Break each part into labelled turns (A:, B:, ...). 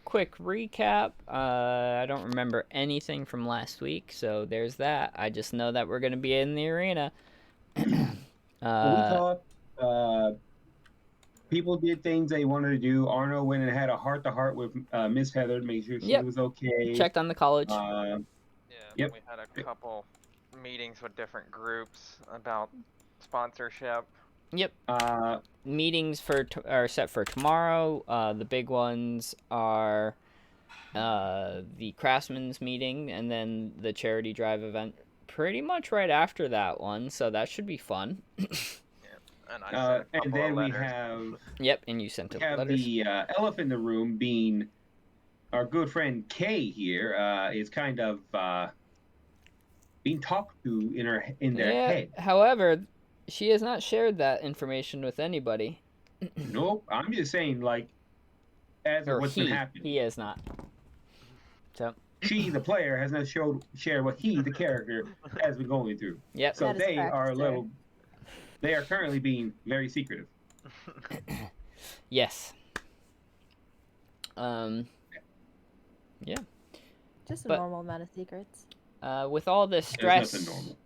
A: Quick recap. I don't remember anything from last week, so there's that. I just know that we're going to be in the arena.
B: Well, we talked. People did things they wanted to do. Arno went and had a heart-to-heart with Miss Heather to make sure she
A: Yep.
B: was okay.
A: Checked on the college.
B: Yep.
C: We had a couple meetings with different groups about sponsorship.
A: Yep. Meetings are set for tomorrow. The big ones are the Craftsman's meeting and then the charity drive event pretty much right after that one, so that should be fun.
C: And I sent a couple
B: and then
C: of
B: we
C: letters.
B: have
A: Yep, and you sent letters.
B: The elephant in the room being our good friend Kay here is kind of being talked to in their head.
A: However, she has not shared that information with anybody.
B: Nope, I'm just saying, like, as of what's been happening.
A: He has not. So
B: she, the player, has not shared what he, the character, has been going through.
A: Yep.
B: So they are they are currently being very secretive.
A: Yes. Yeah.
D: Just a normal amount of secrets.
A: With all this stress.
B: There's nothing normal.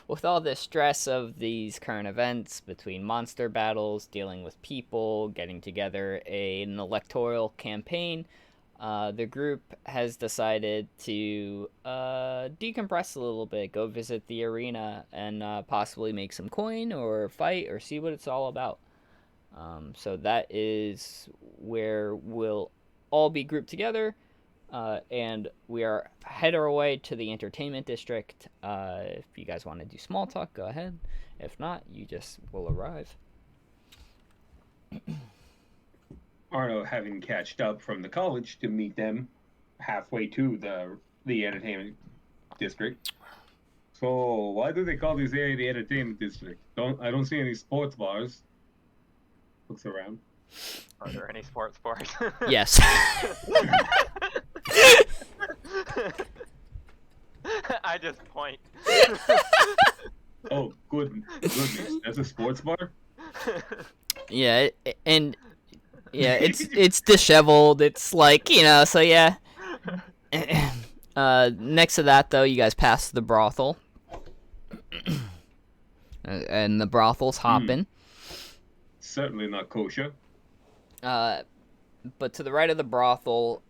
A: With all the stress of these current events between monster battles, dealing with people, getting together an electoral campaign, the group has decided to decompress a little bit, go visit the arena, and possibly make some coin or fight or see what it's all about. So that is where we'll all be grouped together. And we are headed our way to the entertainment district. If you guys want to do small talk, go ahead. If not, you just will arrive.
B: Arno having catched up from the college to meet them halfway to the entertainment district. So why do they call this area the entertainment district? I don't see any sports bars. Looks around.
C: Are there any sports bars?
A: Yes.
B: I
C: just point.
B: Oh, goodness. That's a sports bar?
A: Yeah, and yeah, it's disheveled. It's like, so yeah. Next to that, though, you guys pass the brothel. And the brothel's hopping.
B: Certainly not kosher.
A: But to the right of the brothel,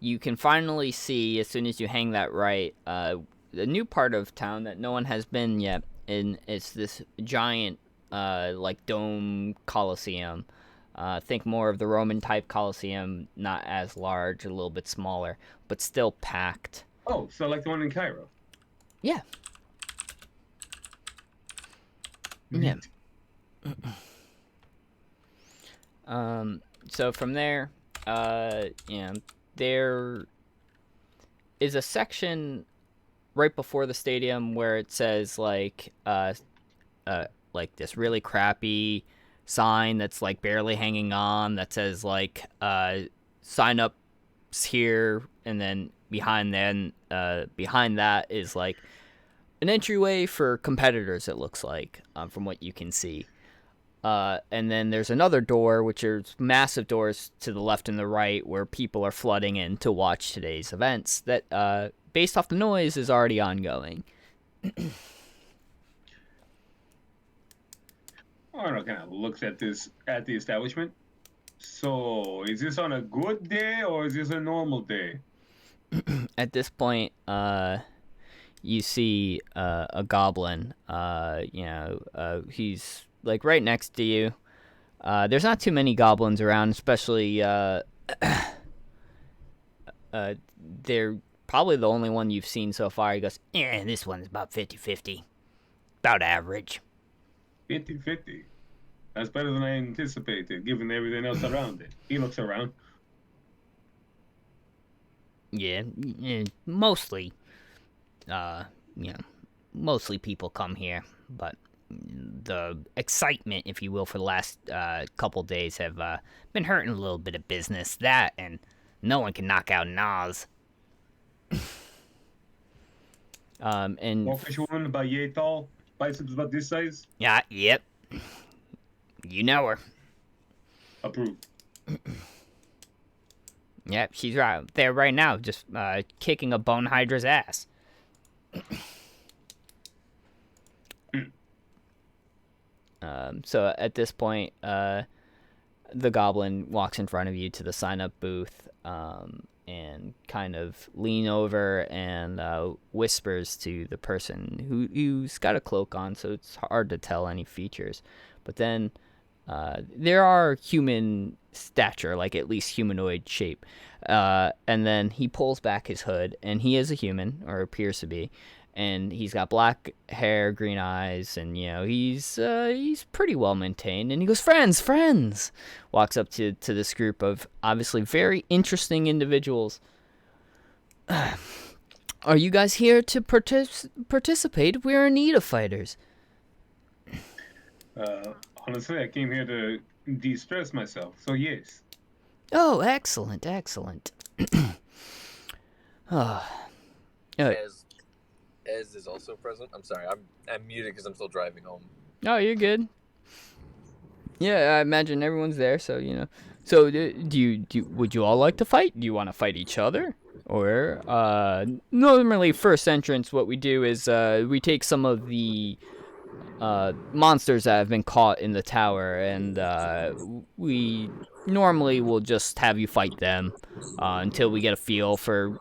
A: you can finally see, as soon as you hang that right, the new part of town that no one has been yet, and it's this giant, like, dome coliseum. Think more of the Roman-type coliseum, not as large, a little bit smaller, but still packed.
B: Oh, so like the one in Cairo?
A: Yeah. Yeah. So from there, there is a section right before the stadium where it says like this really crappy sign that's like barely hanging on that says like sign up here, and then behind that is like an entryway for competitors, it looks like, from what you can see. And then there's another door, which are massive doors to the left and the right, where people are flooding in to watch today's events that, based off the noise, is already ongoing.
B: Arnold kind of looks at the establishment. So, is this on a good day or is this a normal day?
A: At this point, you see a goblin. He's like right next to you. There's not too many goblins around, especially they're probably the only one you've seen so far. He goes, yeah, this one's about 50-50. About average.
B: 50-50. That's better than I anticipated, given everything else around it. He looks around.
A: Yeah, mostly. Mostly people come here, but the excitement, if you will, for the last couple days have been hurting a little bit of business. That, and no one can knock out Nas. And
B: Walkish one about yay tall, biceps about this size.
A: Yeah, yep. You know her.
B: Approved.
A: Yep, she's right there right now, just kicking a bone hydra's ass. So at this point, the goblin walks in front of you to the sign-up booth, and kind of lean over and whispers to the person who's got a cloak on, so it's hard to tell any features. But then there are human stature, like at least humanoid shape. And then he pulls back his hood, and he is a human, or appears to be. And he's got black hair, green eyes, and he's pretty well maintained. And he goes, "Friends!" Walks up to this group of obviously very interesting individuals. Are you guys here to participate? We're in need of fighters.
B: Honestly, I came here to de-stress myself, so yes.
A: Oh, excellent. Oh.
E: Ez is also present. I'm sorry, I'm muted because I'm still driving home.
A: Oh, you're good. Yeah, I imagine everyone's there, so So, would you all like to fight? Do you want to fight each other? Or, normally first entrance, what we do is, we take some of the, monsters that have been caught in the tower, and, we normally will just have you fight them, until we get a feel for,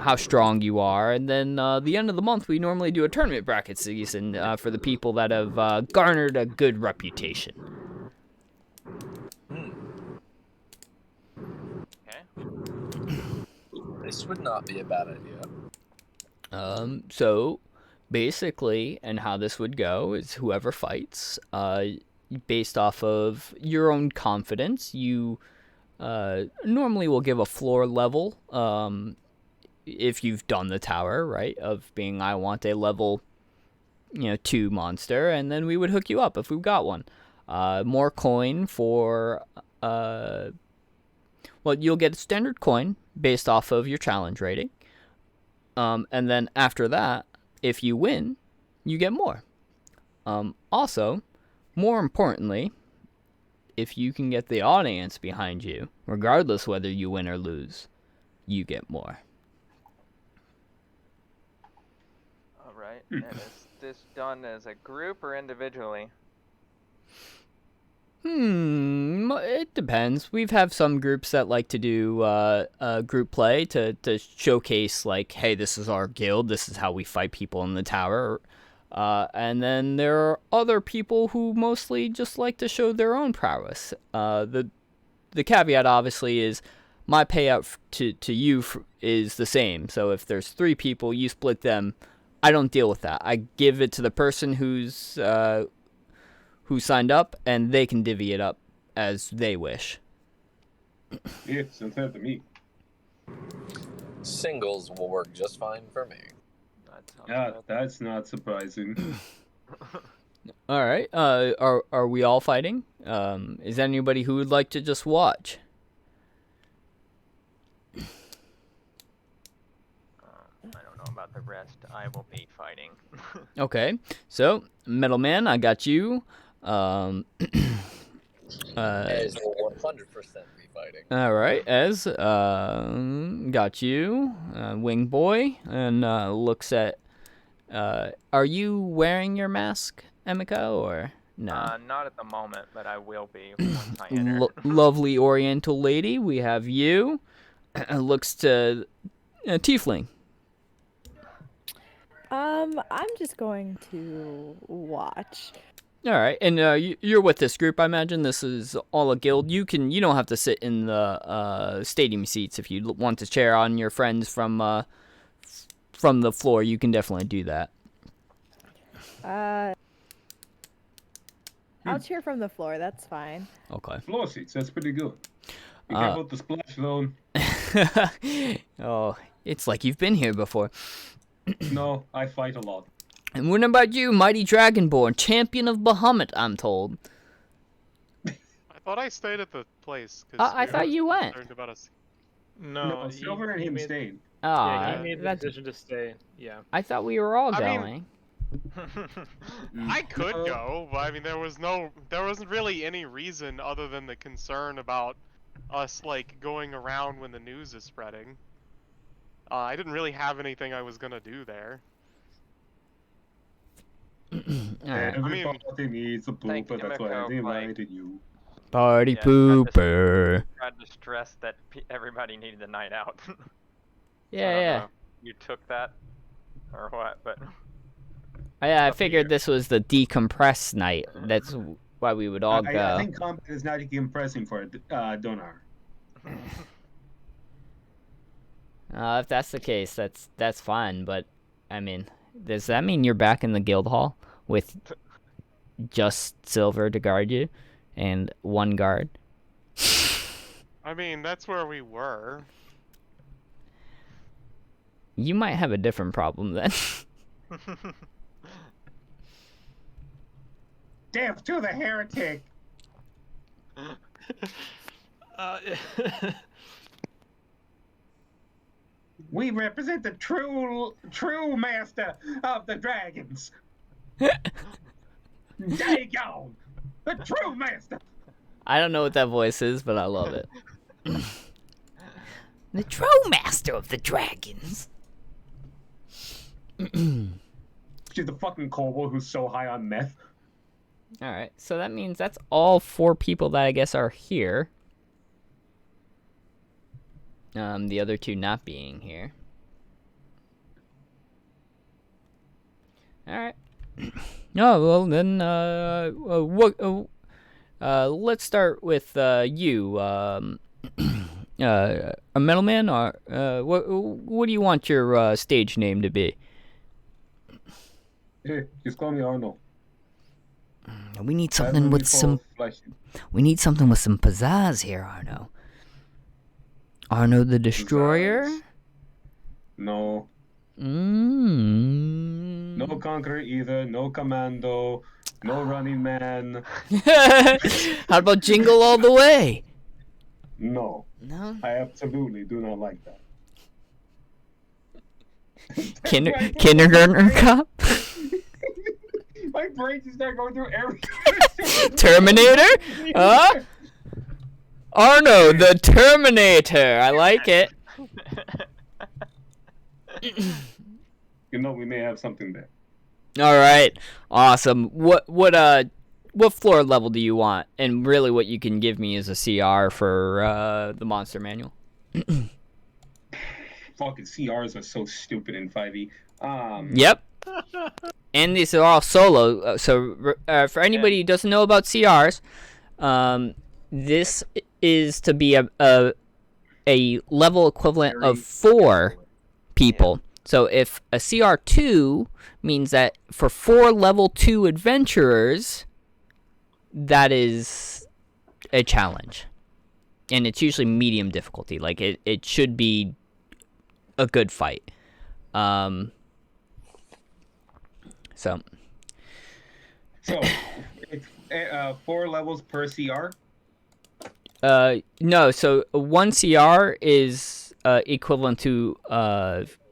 A: how strong you are. And then, the end of the month, we normally do a tournament bracket season, for the people that have, garnered a good reputation.
E: This would not be a bad idea.
A: So basically, and how this would go is whoever fights, based off of your own confidence, you normally will give a floor level, if you've done the tower, right, of being, I want a level 2 monster, and then we would hook you up if we've got one. More coin for well, you'll get a standard coin based off of your challenge rating. And then after that, if you win, you get more. Also, more importantly, if you can get the audience behind you, regardless whether you win or lose, you get more.
C: All right. And is this done as a group or individually?
A: It depends. We've have some groups that like to do group play to showcase, like, hey, this is our guild, this is how we fight people in the tower. And then there are other people who mostly just like to show their own prowess. The caveat, obviously, is my payout to you is the same. So if there's 3 people, you split them. I don't deal with that. I give it to the person who signed up, and they can divvy it up as they wish.
B: Yeah, sounds good to me.
E: Singles will work just fine for me.
B: That's not surprising.
A: All right. Are we all fighting? Is there anybody who would like to just watch?
C: I don't know about the rest. I will be fighting.
A: Okay. So, Metal Man, I got you.
E: Ez will 100% be fighting.
A: All right, Ez, got you. Wing Boy, and looks at. Are you wearing your mask, Emiko, or no?
C: Not at the moment, but I will be once I enter.
A: Lovely Oriental lady, we have you. Looks to Tiefling.
D: I'm just going to watch.
A: All right, and you're with this group, I imagine. This is all a guild. You don't have to sit in the stadium seats. If you want to cheer on your friends from the floor, you can definitely do that.
D: I'll cheer from the floor. That's fine.
A: Okay.
B: Floor seats, that's pretty good. Be careful with the splash zone.
A: Oh, it's like you've been here before.
B: No, I fight a lot.
A: And what about you, mighty Dragonborn, champion of Bahamut, I'm told?
F: I thought I stayed at the place.
A: I thought you went.
F: About us.
B: No, Silver and him stayed.
A: Ah,
G: Yeah, he made the decision to stay. Yeah.
A: I thought we were all
F: I mean,
A: going.
F: I could
B: No.
F: go, but I mean, there wasn't really any reason other than the concern about us like going around when the news is spreading. I didn't really have anything I was gonna do there.
A: All right.
B: Every
F: I mean,
B: party needs a
C: Thank
B: pooper, that's why
C: Kimiko,
B: they
C: like-
B: invited you.
A: Party
C: Yeah,
A: pooper.
C: Tried to stress that everybody needed a night out. I
A: Yeah,
C: don't
A: yeah.
C: know if you took that or what, but
A: I
C: up to
A: figured
C: you.
A: this was the decompress night. That's why we would all go.
B: I think combat is not compressing for Donar.
A: If that's the case, that's fine. But I mean, does that mean you're back in the guild hall with just Silver to guard you and one guard?
F: I mean, that's where we were.
A: You might have a different problem then.
B: Death to the heretic! We represent the true master of the dragons. Dagon, the true master.
A: I don't know what that voice is, but I love it. The true master of the dragons.
B: She's the fucking kobold who's so high on meth.
A: All right, so that means that's all 4 people that I guess are here. The other 2 not being here. All right. No, well then, let's start with you. A middleman, or what do you want your stage name to be?
B: Just call me Arnold.
A: We need
B: I
A: something
B: will
A: with
B: be
A: some.
B: full of flesh.
A: We need something with some pizzazz here, Arno. Arno the Destroyer.
B: Pizzazz. No.
A: Mm.
B: No Conqueror either. No Commando. No Running Man.
A: How about Jingle All the Way?
B: No.
A: No.
B: I absolutely do not like that.
A: Kindergartner Cop.
B: My brain just started going through every.
A: Terminator? Huh? Arno the Terminator. I like it.
B: You know, we may have something there.
A: All right. Awesome. What floor level do you want? And really what you can give me is a CR for the monster manual.
B: Fucking CRs are so stupid in 5e.
A: Yep. And these are all solo. So for anybody who doesn't know about CRs, this is to be a level equivalent of 4 people. So if a CR2 means that for 4 level 2 adventurers, that is a challenge. And it's usually medium difficulty. Like it should be a good fight. So
B: it's 4 levels per CR.
A: no, so 1 CR is equivalent to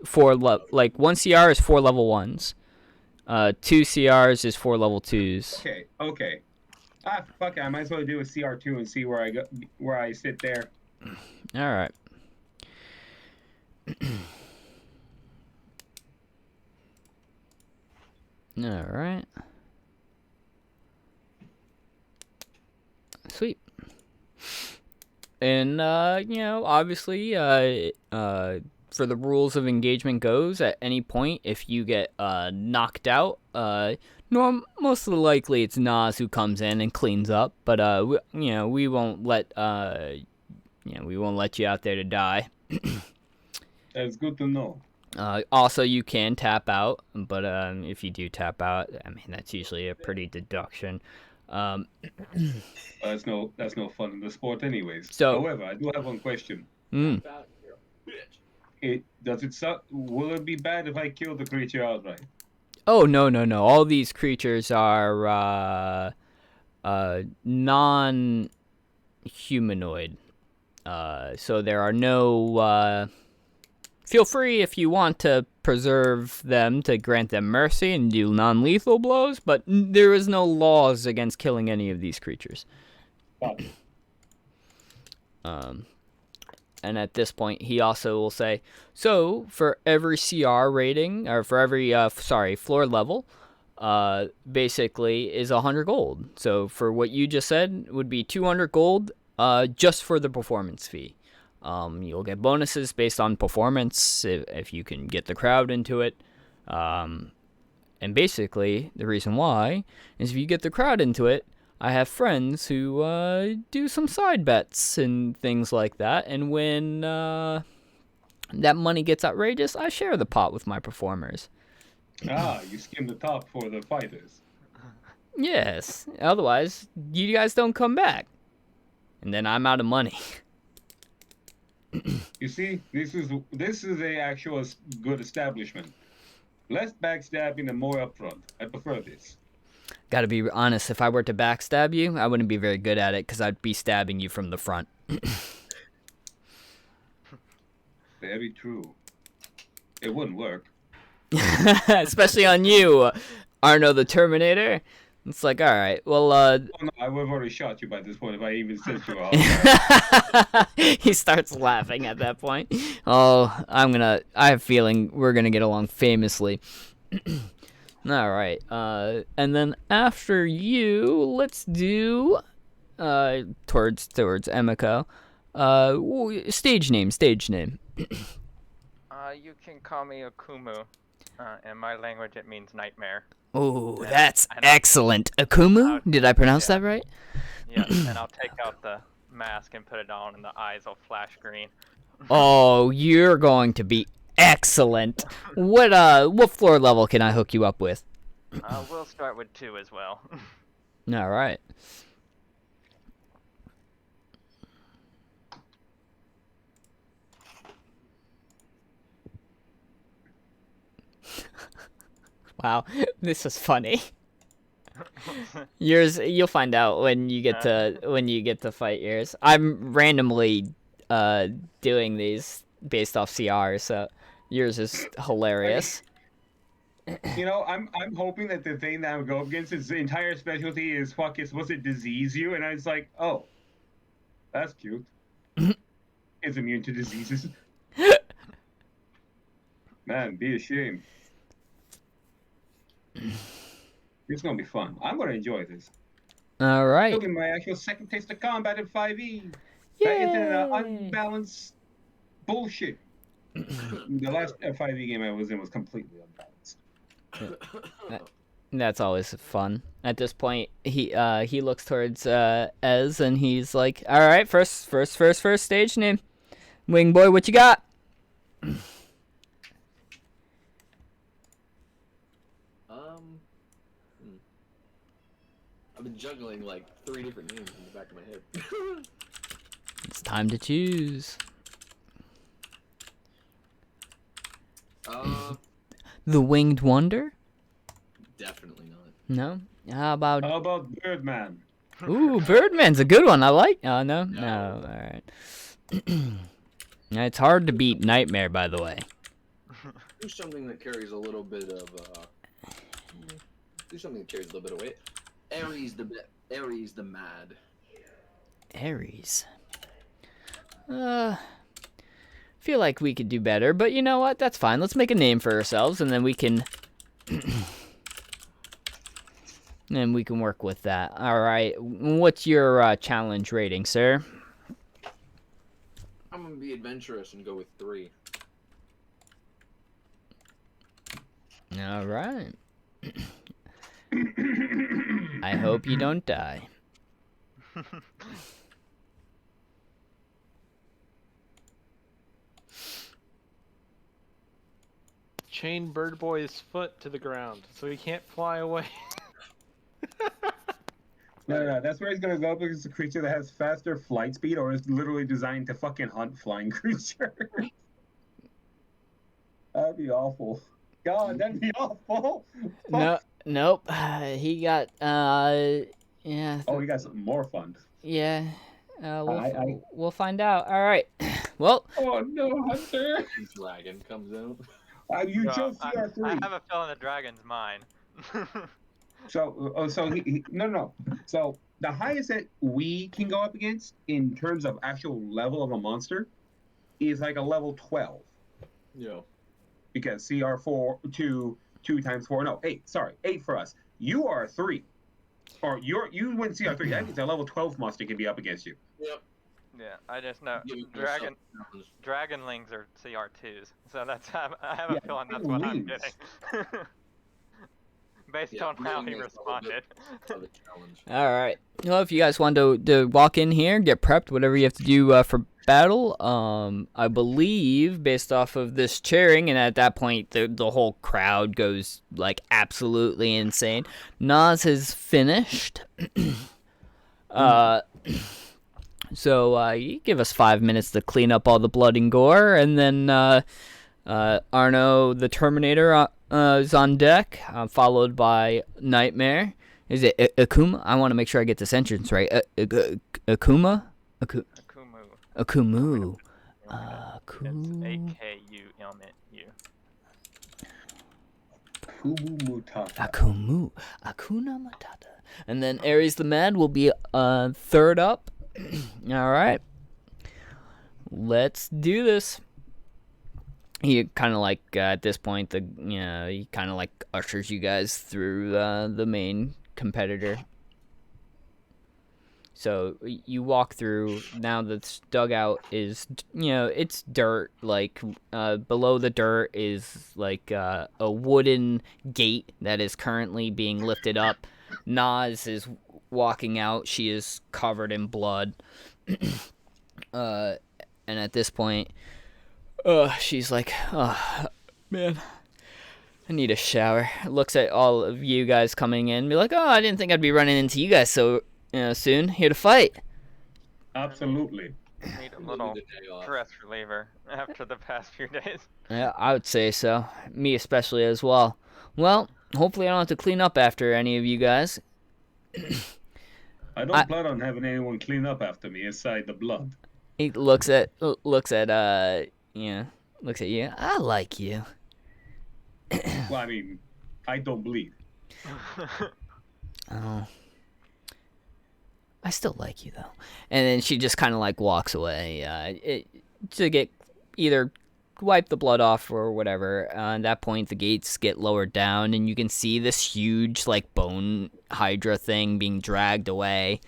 A: 4 like 1 CR is 4 level 1s. 2 CRs is 4 level 2s.
B: Okay. Fuck it. I might as well do a CR2 and see where I sit there.
A: All right. All right. Sweet. And obviously, for the rules of engagement goes, at any point if you get knocked out, most likely it's Nas who comes in and cleans up, but we won't let you out there to die.
B: That's good to know.
A: Also, you can tap out, but if you do tap out, I mean that's usually a pretty deduction.
B: That's no fun in the sport, anyways.
A: So-
B: However, I do have one question.
A: Mm.
B: Will it be bad if I kill the creature outright?
A: Oh no! All these creatures are non-humanoid, so there are no Feel free if you want to preserve them to grant them mercy and do non-lethal blows, but there is no laws against killing any of these creatures. And at this point, he also will say, so for every CR rating, or for every, floor level, basically is 100 gold. So for what you just said, would be 200 gold, just for the performance fee. You'll get bonuses based on performance if you can get the crowd into it. And basically, the reason why is if you get the crowd into it, I have friends who do some side bets and things like that. And when that money gets outrageous, I share the pot with my performers.
B: Ah, you skim the top for the fighters.
A: Yes. Otherwise, you guys don't come back. And then I'm out of money.
B: You see, this is a actual good establishment. Less backstabbing and more upfront. I prefer this.
A: Gotta be honest, if I were to backstab you, I wouldn't be very good at it because I'd be stabbing you from the front.
B: Very true. It wouldn't work.
A: Especially on you, Arno the Terminator. It's like, all right, well,
B: Oh, no, I would have already shot you by this point if I even said you all.
A: he starts laughing at that point. Oh, I have a feeling we're gonna get along famously. All right, and then after you, let's do towards Emiko. Stage name.
C: You can call me Akumu. In my language, it means nightmare.
A: Oh, that's excellent. Akumu? Did I pronounce that right?
C: Yes, and I'll take out the mask and put it on, and the eyes will flash green.
A: Oh, you're going to be excellent. What floor level can I hook you up with?
C: We'll start with 2 as well.
A: All right. Wow, this is funny. Yours, you'll find out when you get to fight yours. I'm randomly doing these based off CR, so yours is hilarious.
B: You know, I'm hoping that the thing that I would go up against is the entire specialty is fuck it's supposed to disease you, and I was like, oh, that's cute. It's immune to diseases. Man, be ashamed. It's gonna be fun. I'm gonna enjoy this.
A: All right.
B: It'll be my actual second taste of combat in 5e.
A: Yay!
B: Back into the unbalanced bullshit. The last 5e game I was in was completely unbalanced.
A: That's always fun. At this point, he looks towards Ez and he's like, "All right, first stage name, Wing Boy, what you got?"
E: I've been juggling like 3 different names in the back of my head.
A: It's time to choose. The Winged Wonder?
E: Definitely not.
A: No. How about
B: Birdman?
A: Ooh, Birdman's a good one. I like. Oh no. All right. It's hard to beat Nightmare, by the way.
E: Do something that carries a little bit of weight. Ares the Mad.
A: Ares. Feel like we could do better, but you know what? That's fine. Let's make a name for ourselves, and then we can, work with that. All right. What's your challenge rating, sir?
E: I'm gonna be adventurous and go with 3.
A: All right. I hope you don't die.
G: Chain Bird Boy's foot to the ground so he can't fly away.
B: No, that's where he's gonna go because it's a creature that has faster flight speed or is literally designed to fucking hunt flying creatures. That'd be awful. God, that'd be awful.
A: No, nope. He got yeah.
B: Oh, he got something more fun.
A: Yeah. We'll find out. All right. Well,
B: Oh no, Hunter!
E: Dragon comes out.
B: You
C: No,
B: chose
C: I
B: CR3.
C: have a feeling the dragon's mine.
B: So no. So the highest that we can go up against in terms of actual level of a monster is like a level 12
E: Yeah.
B: because CR4 two times four. No, eight. Sorry, eight for us. You are 3, or you win CR3. That means a level 12 monster can be up against you.
E: Yep.
C: Yeah, I just know
E: Give yourself a challenge.
C: dragonlings are CR2s, so I have
B: Yeah,
C: a feeling that's what I'm
B: dragonlings.
C: getting. Based
E: Yeah,
C: on how he
E: dragonlings
C: responded.
E: Of a challenge.
A: all right. Well, if you guys want to walk in here, get prepped, whatever you have to do for battle. I believe based off of this cheering, and at that point the whole crowd goes like absolutely insane. Nas has finished. So you give us 5 minutes to clean up all the blood and gore, and then Arno the Terminator is on deck, followed by Nightmare. Is it Akuma? I want to make sure I get this entrance right. Akuma?
C: Akumu.
A: Akumu.
C: It's
A: Akumu.
C: A-K-U-M-U.
B: Kumu Mutata.
A: Akumu. Akuna Matata. And then Ares the Mad will be third up. All right. Let's do this. He kind of like at this point he kind of like ushers you guys through the main competitor. So you walk through. Now the dugout is it's dirt. Like below the dirt is like a wooden gate that is currently being lifted up. Nas is walking out. She is covered in blood. And at this point, she's like, oh, man, I need a shower. Looks at all of you guys coming in, be like, oh, I didn't think I'd be running into you guys so soon. Here to fight.
B: Absolutely.
C: Need a little stress reliever after the past few days.
A: Yeah, I would say so. Me especially as well. Well, hopefully I don't have to clean up after any of you guys.
B: I don't plan on having anyone clean up after me aside the blood.
A: He looks at you. I like you.
B: Well, I mean, I don't bleed.
A: Oh. I still like you though. And then she just kind of like walks away to get either wipe the blood off or whatever. At that point, the gates get lowered down, and you can see this huge like bone hydra thing being dragged away.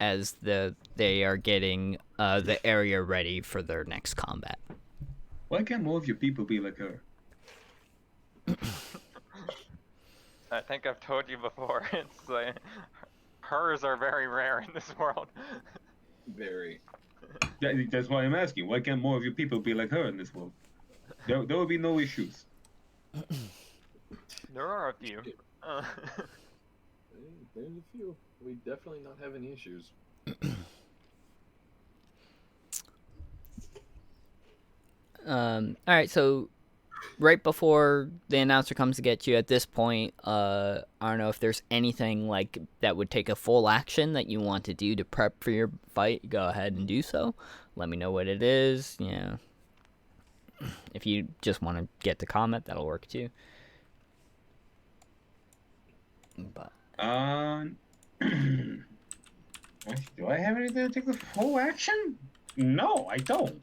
A: As they are getting the area ready for their next combat.
B: Why can't more of your people be like her?
C: I think I've told you before. It's like hers are very rare in this world.
E: Very.
B: That's why I'm asking. Why can't more of your people be like her in this world? There will be no issues.
C: There are a few.
E: There's a few. We definitely not have any issues.
A: All right, so right before the announcer comes to get you, at this point, I don't know if there's anything like that would take a full action that you want to do to prep for your fight. Go ahead and do so. Let me know what it is. If you just want to get to comment, that'll work too. But
B: do I have anything to take the full action? No, I don't.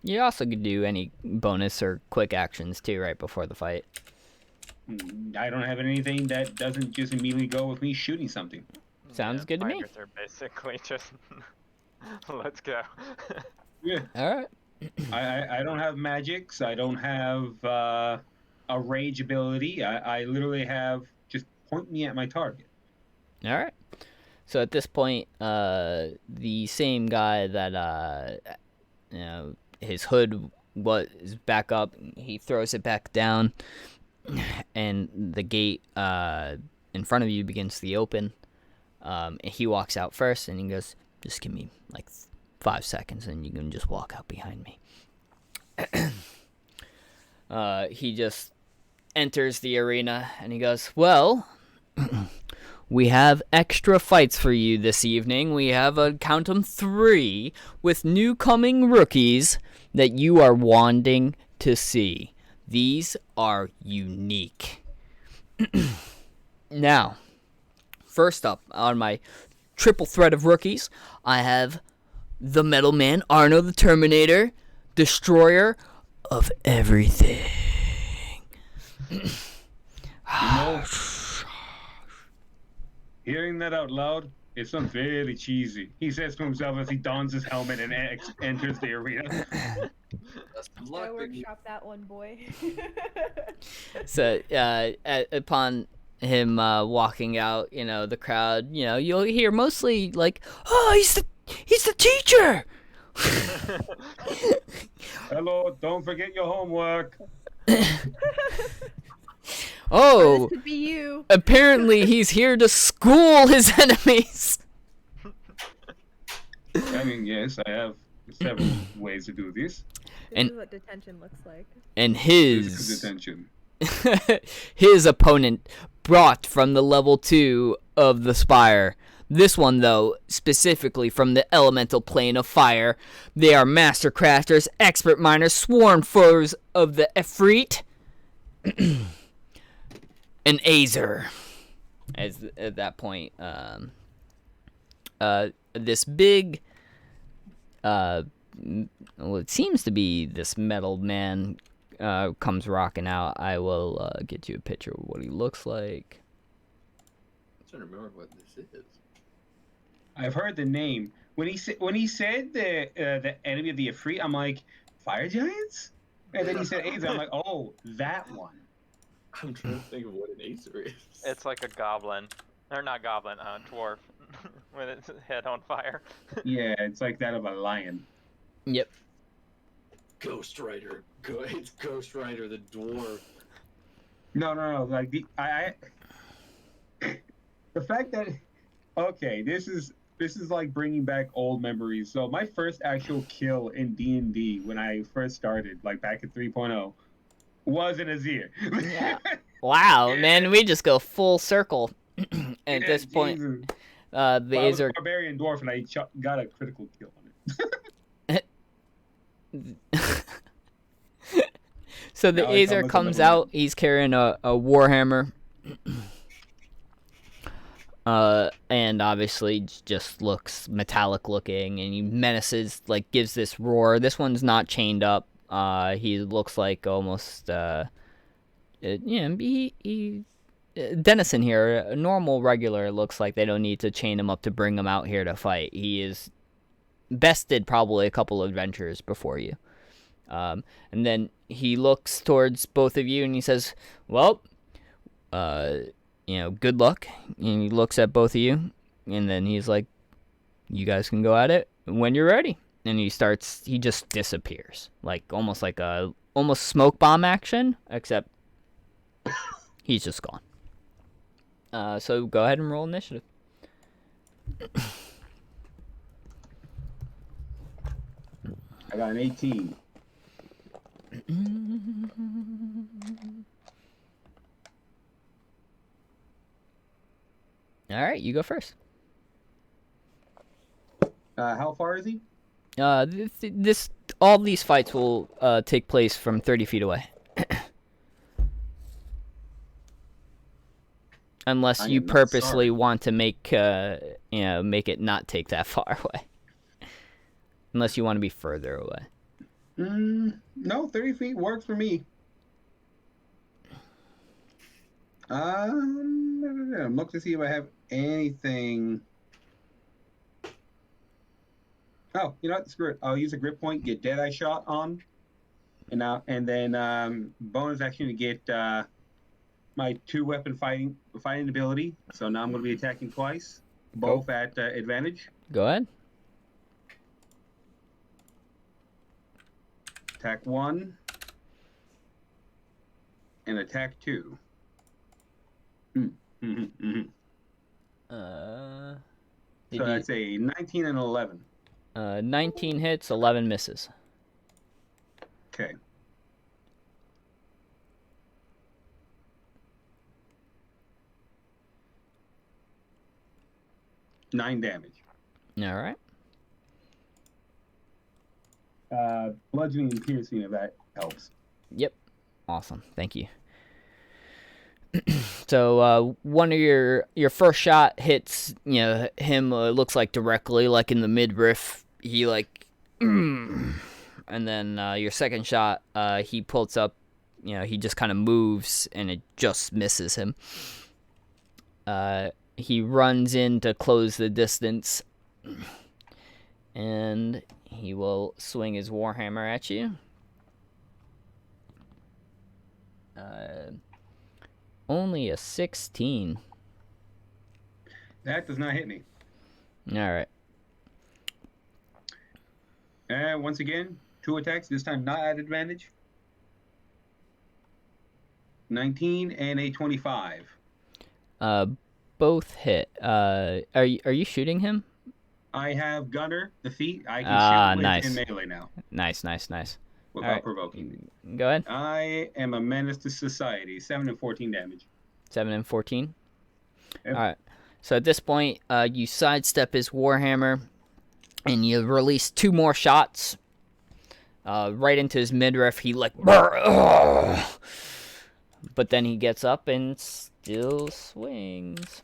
A: you also could do any bonus or quick actions too right before the fight.
B: I don't have anything that doesn't just immediately go with me shooting something.
A: Sounds good to me.
C: Fighters are basically just let's go.
B: Yeah.
A: All right.
B: I don't have magics. I don't have a rage ability. I literally have just point me at my target.
A: All right. So at this point, the same guy that his hood was back up, he throws it back down, and the gate in front of you begins to open. He walks out first, and he goes, "Just give me like 5 seconds, and you can just walk out behind me." He just enters the arena, and he goes, "Well, we have extra fights for you this evening. We have a count 'em 3 with new coming rookies that you are wanting to see. These are unique. Now, first up on my triple threat of rookies, I have the Metal Man, Arno the Terminator, destroyer of everything.
B: Hearing that out loud, it sounds very cheesy. He says to himself as he dons his helmet and enters the arena.
E: Best of
D: I
E: luck, big
D: workshop that one, boy.
A: So, upon him walking out, the crowd, you'll hear mostly like, "Oh, he's the teacher."
B: Hello, don't forget your homework.
A: Oh,
D: This could be you.
A: apparently he's here to school his enemies.
B: I mean, yes, I have several ways to do this.
D: This is what detention looks like.
A: And
B: Physical
A: his
B: detention.
A: his opponent brought from the level 2 of the Spire. This one, though, specifically from the elemental plane of fire. They are master crafters, expert miners, sworn foes of the Efreet, and Azer. At that point, this big, well, it seems to be this metal man comes rocking out. I will get you a picture of what he looks like.
E: I'm trying to remember what this is.
B: I've heard the name. When he said the enemy of the Efreet, I'm like, fire giants? And then he said Aether, I'm like, oh, that one.
E: I'm trying to think of what an Acer is.
C: It's like a goblin. Or not goblin, dwarf. With its head on fire.
B: Yeah, it's like that of a lion.
A: Yep.
E: Ghost Rider. It's Ghost Rider, the dwarf.
B: No. Like the fact that this is like bringing back old memories. So my first actual kill in D&D when I first started, like back at 3.0, was an Azir.
A: Yeah. Wow,
B: Yeah.
A: man, we just go full circle. At this point,
B: Jesus.
A: the
B: Well, I was a
A: Azer.
B: barbarian dwarf and I got a critical kill on it.
A: So the
B: Now I come
A: Azer
B: as a
A: comes
B: middleman.
A: out. He's carrying a warhammer. And obviously just looks metallic looking, and he menaces, like gives this roar. This one's not chained up. He looks like almost, Dennison here, a normal regular, looks like they don't need to chain him up to bring him out here to fight. He is bested probably a couple of adventures before you. And then he looks towards both of you and he says, well, good luck. And he looks at both of you, and then he's like, you guys can go at it when you're ready. And he just disappears. Like almost smoke bomb action, except he's just gone. So go ahead and roll initiative.
B: I got an 18.
A: All right, you go first.
B: How far is he?
A: All these fights will take place from 30 feet away. Unless
B: I
A: you
B: am not
A: purposely
B: sorry.
A: want to make it not take that far away. Unless you want to be further away.
B: No, 30 feet works for me. I'm looking to see if I have anything. Oh, you know what? Screw it. I'll use a grip point, get Deadeye shot on, and then bonus action to get my 2-weapon fighting ability. So now I'm going to be attacking twice, both at advantage.
A: Go ahead.
B: Attack 1 and attack 2. So that's a 19 and 11.
A: 19 hits, 11 misses.
B: Okay. 9 damage.
A: All right.
B: Bludgeoning and piercing, if that helps.
A: Yep. Awesome. Thank you. So one of your first shot hits, him. Looks like directly, like in the midriff. He like, and then your second shot, he pulls up. He just kind of moves, and it just misses him. He runs in to close the distance, and he will swing his warhammer at you. Only a 16.
B: That does not hit me.
A: All right.
B: And once again, 2 attacks, this time not at advantage. 19 and a 25.
A: Both hit. Are you shooting him?
B: I have Gunner, the feat. I can shoot with
A: nice.
B: in melee now.
A: Nice.
B: Without
A: Alright.
B: provoking.
A: Go ahead.
B: I am a menace to society. 7 and 14 damage.
A: 7 and 14.
B: Yep.
A: All right. So at this point, you sidestep his warhammer, and you release 2 more shots. Right into his midriff. He like, but then he gets up and still swings.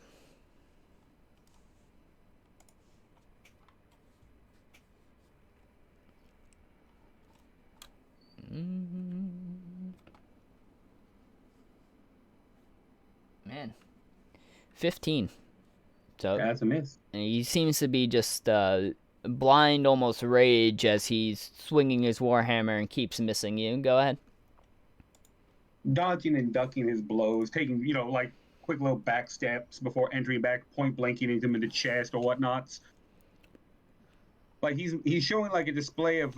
A: Man, 15. So
B: That's a miss.
A: and he seems to be just blind, almost rage as he's swinging his warhammer and keeps missing you. Go ahead.
B: Dodging and ducking his blows, taking, like quick little back steps before entering back, point blanking into him in the chest or whatnots. Like he's showing like a display of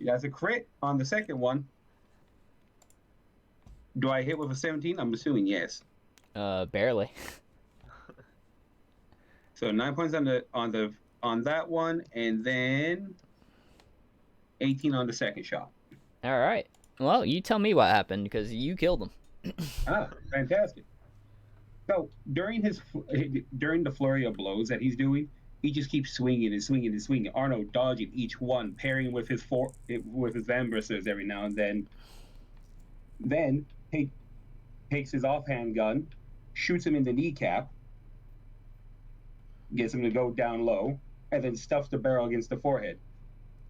B: that's a crit on the second one. Do I hit with a 17? I'm assuming yes.
A: Barely.
B: So 9 points on that one, and then 18 on the second shot.
A: All right. Well, you tell me what happened because you killed him.
B: Fantastic. So during the flurry of blows that he's doing, he just keeps swinging and swinging and swinging. Arno dodging each one, pairing with his ambushers every now and then. Then takes his offhand gun, shoots him in the kneecap, gets him to go down low, and then stuffs the barrel against the forehead.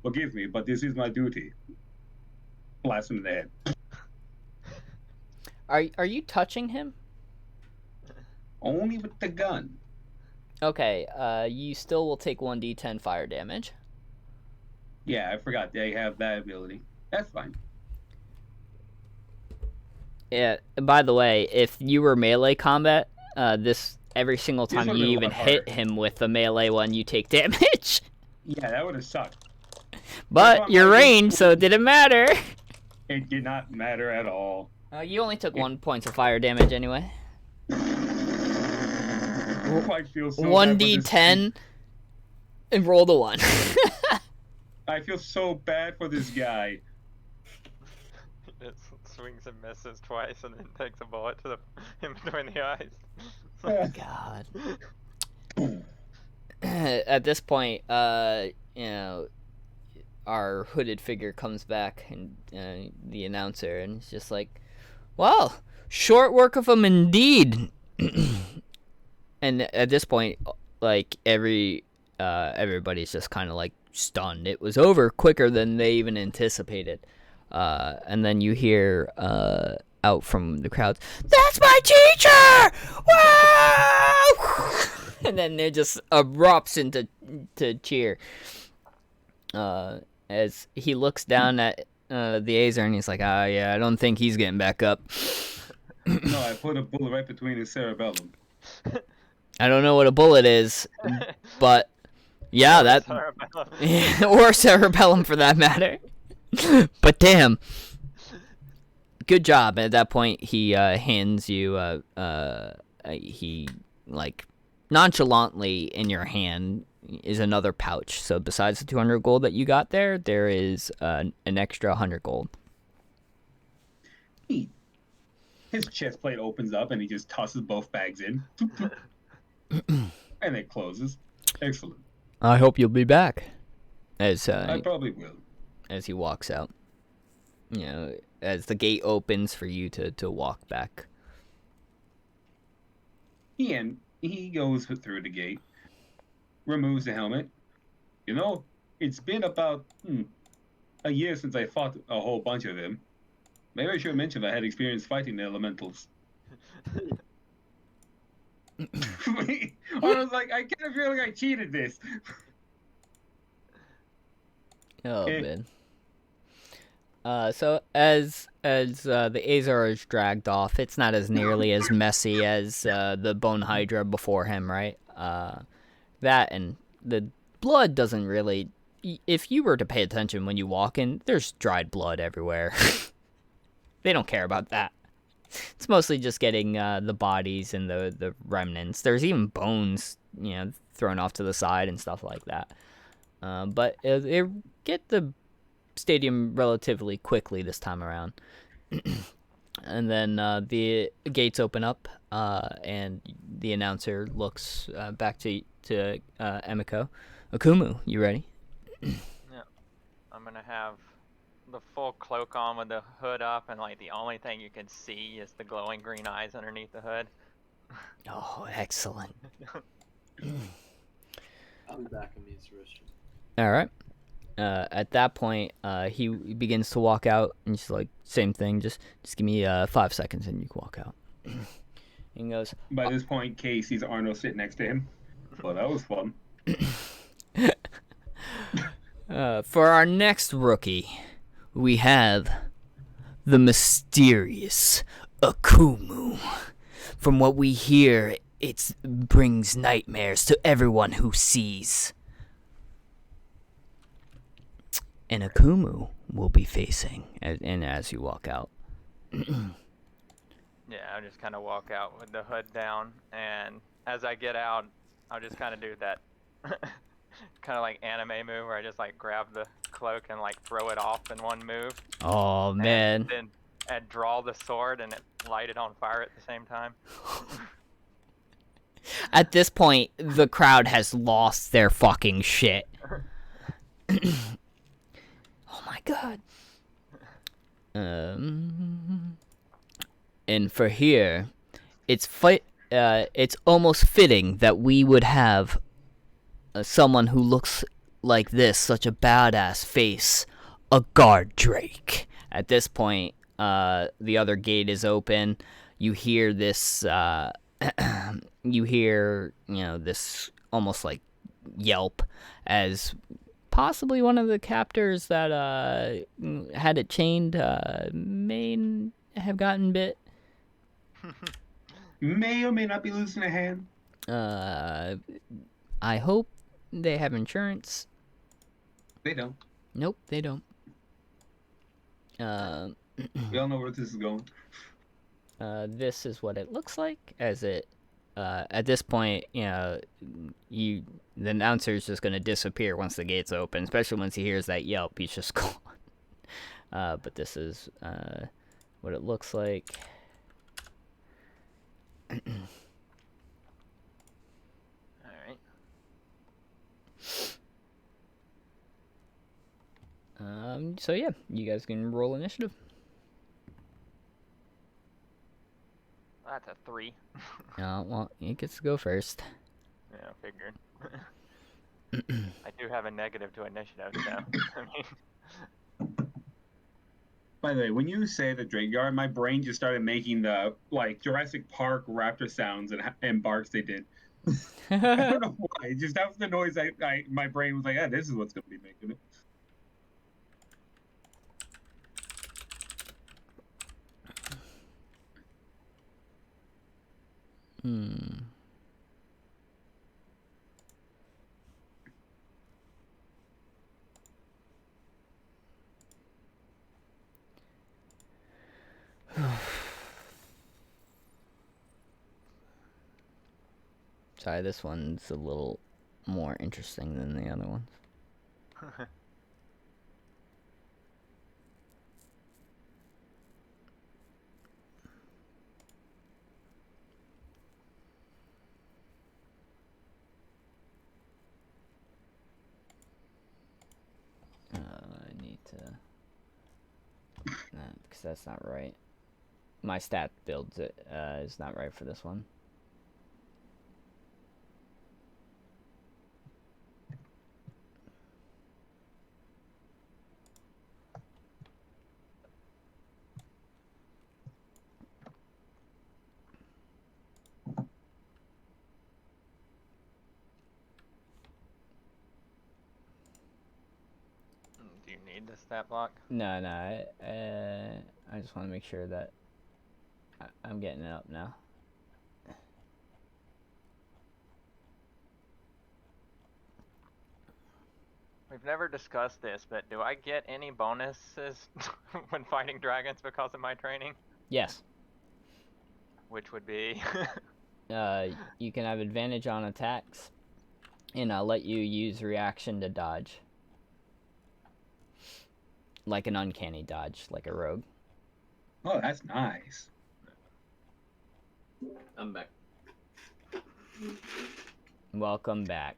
B: Forgive me, but this is my duty. Blast him in the head.
A: Are you touching him?
B: Only with the gun.
A: Okay. You still will take 1d10 fire damage.
B: Yeah, I forgot they have that ability. That's fine.
A: Yeah. By the way, if you were melee combat, every single time
B: would've
A: you
B: been a
A: even
B: lot harder.
A: hit him with the melee one, you take damage.
B: Yeah, that would have sucked.
A: But you're ranged, so it didn't matter.
B: It did not matter at all.
A: You only took 1 point of fire damage anyway.
B: I feel so bad for this
A: 1d10 and roll the 1.
B: I feel so bad for this guy.
C: It swings and misses twice and then takes a bullet to him between the eyes.
A: God. At this point, our hooded figure comes back, and the announcer, and it's just like, well, short work of them indeed. And at this point, like everybody's just kind of like stunned. It was over quicker than they even anticipated. And then you hear out from the crowds, "That's my teacher!" Wow! And then it just erupts into cheer. As he looks down at the Azer, and he's like, yeah, I don't think he's getting back up.
B: No, I put a bullet right between his cerebellum.
A: I don't know what a bullet is, but yeah, that or cerebellum for that matter. But damn, good job. At that point, he hands you he like nonchalantly in your hand is another pouch. So besides the 200 gold that you got there is an extra 100 gold.
B: His chest plate opens up and he just tosses both bags in. And it closes. Excellent.
A: I hope you'll be back. As
B: I probably will.
A: as he walks out. You know, as the gate opens for you to walk back.
B: He goes through the gate, removes the helmet. You know, it's been about a year since I fought a whole bunch of them. Maybe I should have mentioned I had experience fighting the elementals. I was like, I kind of feel like I cheated this.
A: Oh
B: Eh.
A: man. So as the Azar is dragged off, it's not as nearly as messy as the Bone Hydra before him, right? That and the blood doesn't really. If you were to pay attention when you walk in, there's dried blood everywhere. They don't care about that. It's mostly just getting the bodies and the remnants. There's even bones, thrown off to the side and stuff like that. But it get the stadium relatively quickly this time around. And then the gates open up, and the announcer looks back to Emiko. Akumu, you ready?
C: Yeah. I'm gonna have the full cloak on with the hood up, and like the only thing you can see is the glowing green eyes underneath the hood.
A: Oh, excellent.
E: I'll be back in these restroom.
A: All right. At that point, he begins to walk out, and he's like, same thing, just give me 5 seconds, and you can walk out. And he goes,
B: By this point, Kay sees Arno sit next to him. Well, that was fun.
A: for our next rookie, we have the mysterious Akumu. From what we hear, it brings nightmares to everyone who sees. And Akumu will be facing, and as you walk out.
C: Yeah, I'll just kind of walk out with the hood down, and as I get out, I'll just kind of do that kind of like anime move where I just like grab the cloak and like throw it off in one move.
A: Oh man.
C: And draw the sword and light it on fire at the same time.
A: At this point, the crowd has lost their fucking shit. Oh my god. And for here, it's almost fitting that we would have someone who looks like this, such a badass face, a guard Drake. At this point, the other gate is open. You hear this, this almost like yelp as possibly one of the captors that had it chained may have gotten bit.
B: May or may not be losing a hand.
A: I hope they have insurance.
B: They don't.
A: Nope, they don't.
B: We all know where this is going.
A: This is what it looks like as it. At this point, the announcer's just gonna disappear once the gates open, especially once he hears that yelp. He's just gone. But this is what it looks like.
C: Alright.
A: So yeah, you guys can roll initiative.
C: That's a 3.
A: Well, he gets to go first.
C: Yeah, figured. I do have a negative to initiative, so I mean.
B: By the way, when you say the Drake Guard, my brain just started making the Jurassic Park raptor sounds and barks they did. I don't know why. Just that was the noise. My brain was like, "Yeah, this is what's gonna be making it."
A: Sorry, this one's a little more interesting than the other ones. that's not right. My stat builds it is not right for this one.
C: Do you need the stat block?
A: No, I just want to make sure that I'm getting it up now.
C: We've never discussed this, but do I get any bonuses when fighting dragons because of my training?
A: Yes.
C: Which would be?
A: You can have advantage on attacks, and I'll let you use reaction to dodge. Like an uncanny dodge, like a rogue.
B: Oh, that's nice.
E: I'm back.
A: Welcome back.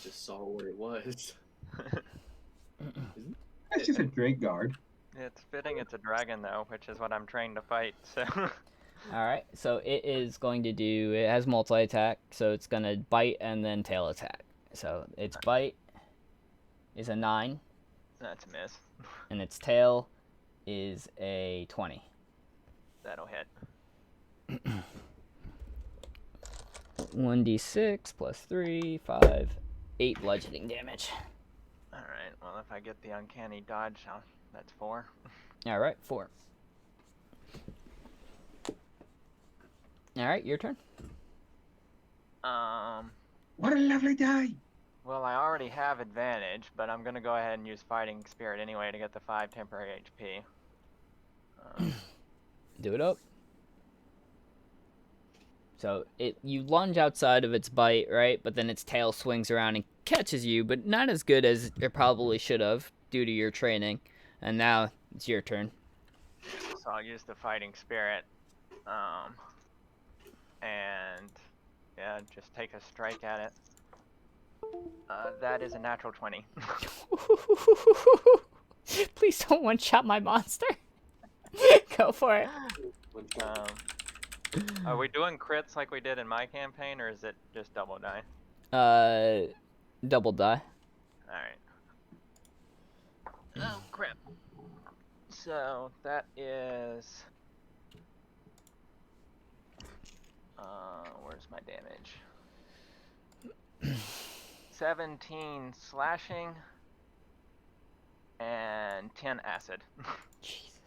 E: Just saw where it was.
B: That's just a Drake guard.
C: It's fitting it's a dragon, though, which is what I'm trained to fight, so...
A: Alright, so it is going to do... It has multi-attack, so it's going to bite and then tail attack. So its bite is a 9.
C: That's a miss.
A: And its tail is a 20.
C: That'll hit.
A: 1d6 plus 3, 5, 8 bludgeoning damage.
C: Alright, well, if I get the uncanny dodge, that's 4.
A: Alright, 4. Alright, your turn.
B: What a lovely day.
C: Well, I already have advantage, but I'm gonna go ahead and use Fighting Spirit anyway to get the 5 temporary HP.
A: Do it up. So you lunge outside of its bite, right? But then its tail swings around and catches you, but not as good as it probably should have due to your training. And now it's your turn.
C: So I'll use the Fighting Spirit. And yeah, just take a strike at it. That is a natural 20.
A: Please don't one-shot my monster. Go for it.
C: Are we doing crits like we did in my campaign, or is it just double die?
A: Double die.
C: Alright. Oh, crap. So, that is... where's my damage? 17 slashing and 10 acid.
A: Jesus.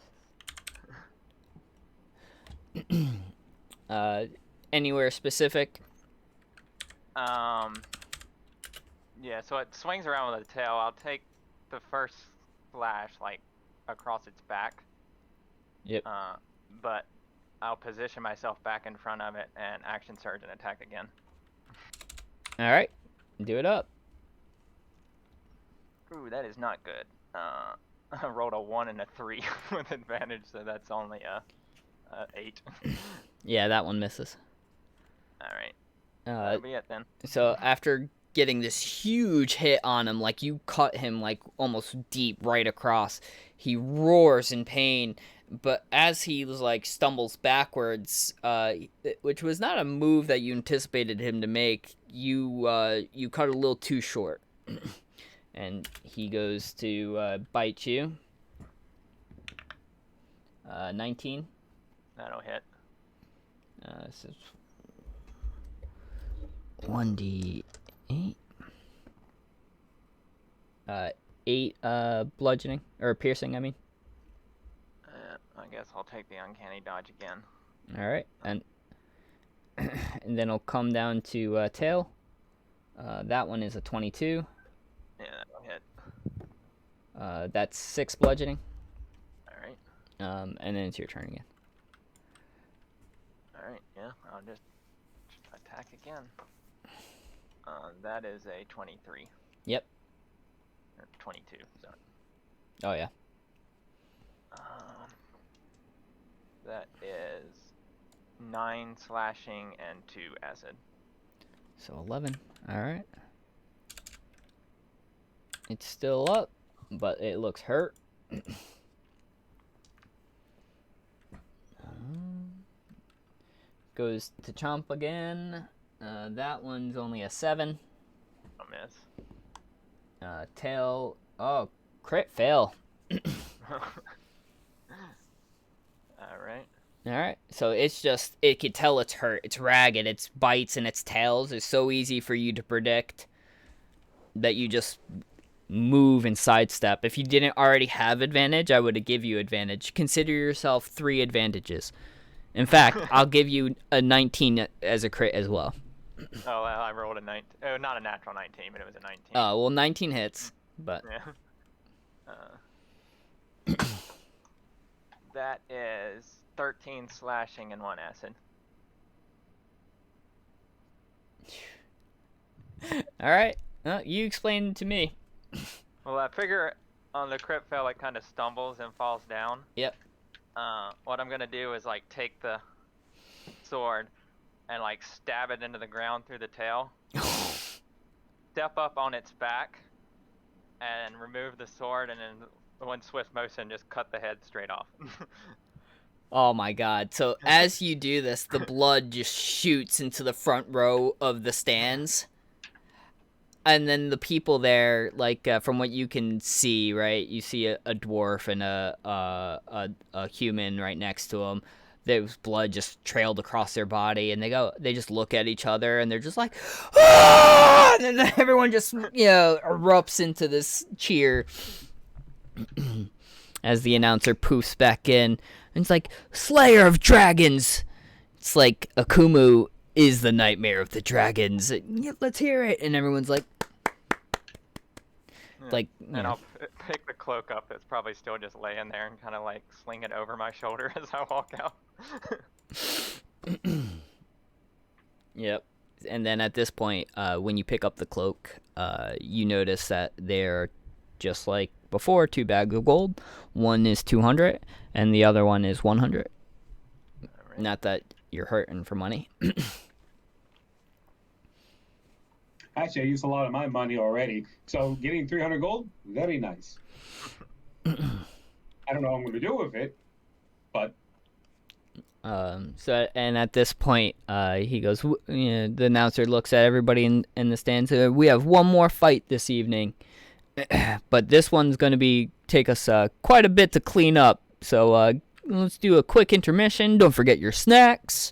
A: Anywhere specific?
C: Yeah, so it swings around with the tail. I'll take the first slash, like, across its back.
A: Yep.
C: But I'll position myself back in front of it and action surge and attack again.
A: Alright. Do it up.
C: Ooh, that is not good. I rolled a 1 and a 3 with advantage, so that's only a 8.
A: Yeah, that one misses.
C: Alright. That'll be it then.
A: So after getting this huge hit on him, like you cut him like almost deep right across, he roars in pain. But as he like stumbles backwards, which was not a move that you anticipated him to make, you cut a little too short, and he goes to bite you. 19.
C: That'll hit.
A: This is 1d8. 8 bludgeoning or piercing, I mean.
C: I guess I'll take the uncanny dodge again.
A: All right, and and then it'll come down to tail. That one is a 22.
C: Yeah, that'll hit.
A: That's 6 bludgeoning.
C: All right.
A: And then it's your turn again.
C: All right. Yeah, I'll just attack again. That is a 23.
A: Yep.
C: Or 22. Sorry.
A: Oh yeah.
C: That is 9 slashing and 2 acid.
A: So 11. All right. It's still up, but it looks hurt. Goes to chomp again. That one's only a 7.
C: I miss.
A: Tail. Oh, crit fail.
C: Alright.
A: Alright, so it's just, it can tell it's hurt. It's ragged. Its bites and its tails is so easy for you to predict that you just move and sidestep. If you didn't already have advantage, I would have give you advantage. Consider yourself 3 advantages. In fact, I'll give you a 19 as a crit as well.
C: Oh, I rolled a 19. Oh, not a natural 19, but it was a 19.
A: Oh, well, 19 hits, but...
C: Yeah. That is 13 slashing and 1 acid.
A: Alright, you explain to me.
C: Well, I figure on the crit fail it kind of stumbles and falls down.
A: Yep.
C: What I'm gonna do is like take the sword and like stab it into the ground through the tail. Step up on its back and remove the sword, and then one swift motion just cut the head straight off.
A: Oh my god. So as you do this, the blood just shoots into the front row of the stands. And then the people there, like, from what you can see, right? You see a dwarf and a human right next to him. There's blood just trailed across their body, and they just look at each other, and they're just like, ah! And then everyone just, erupts into this cheer. As the announcer poofs back in, and it's like, Slayer of Dragons! It's like, Akumu is the nightmare of the dragons. Yeah, let's hear it. And everyone's like,
C: and I'll pick the cloak up that's probably still just laying there and kind of like sling it over my shoulder as I walk out.
A: Yep. And then at this point, when you pick up the cloak, you notice that they're just like before, 2 bags of gold. One is 200 and the other one is 100.
C: Right.
A: Not that you're hurting for money.
B: Actually, I used a lot of my money already, so getting 300 gold, very nice. I don't know what I'm going to do with it, but...
A: So, and at this point, he goes, the announcer looks at everybody in the stands. We have one more fight this evening, but this one's going to take us quite a bit to clean up. So let's do a quick intermission. Don't forget your snacks.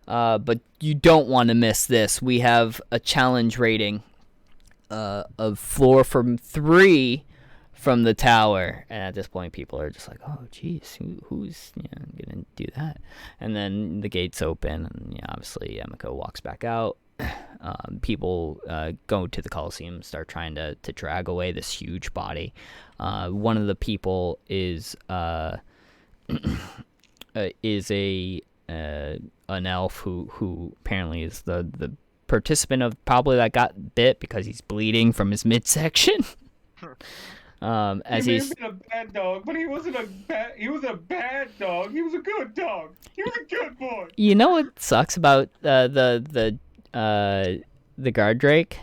A: But you don't want to miss this. We have a challenge rating of floor from 3 from the tower. And at this point, people are just like, oh, geez, who's going to do that? And then the gates open, and obviously Emiko walks back out. People go to the Coliseum, start trying to drag away this huge body. One of the people is an elf who apparently is the participant of probably that got bit because he's bleeding from his midsection. As
B: he may
A: he's
B: have been a bad dog, but he wasn't a bad. He was a bad dog. He was a good dog. He was a good boy.
A: You know what sucks about the guard drake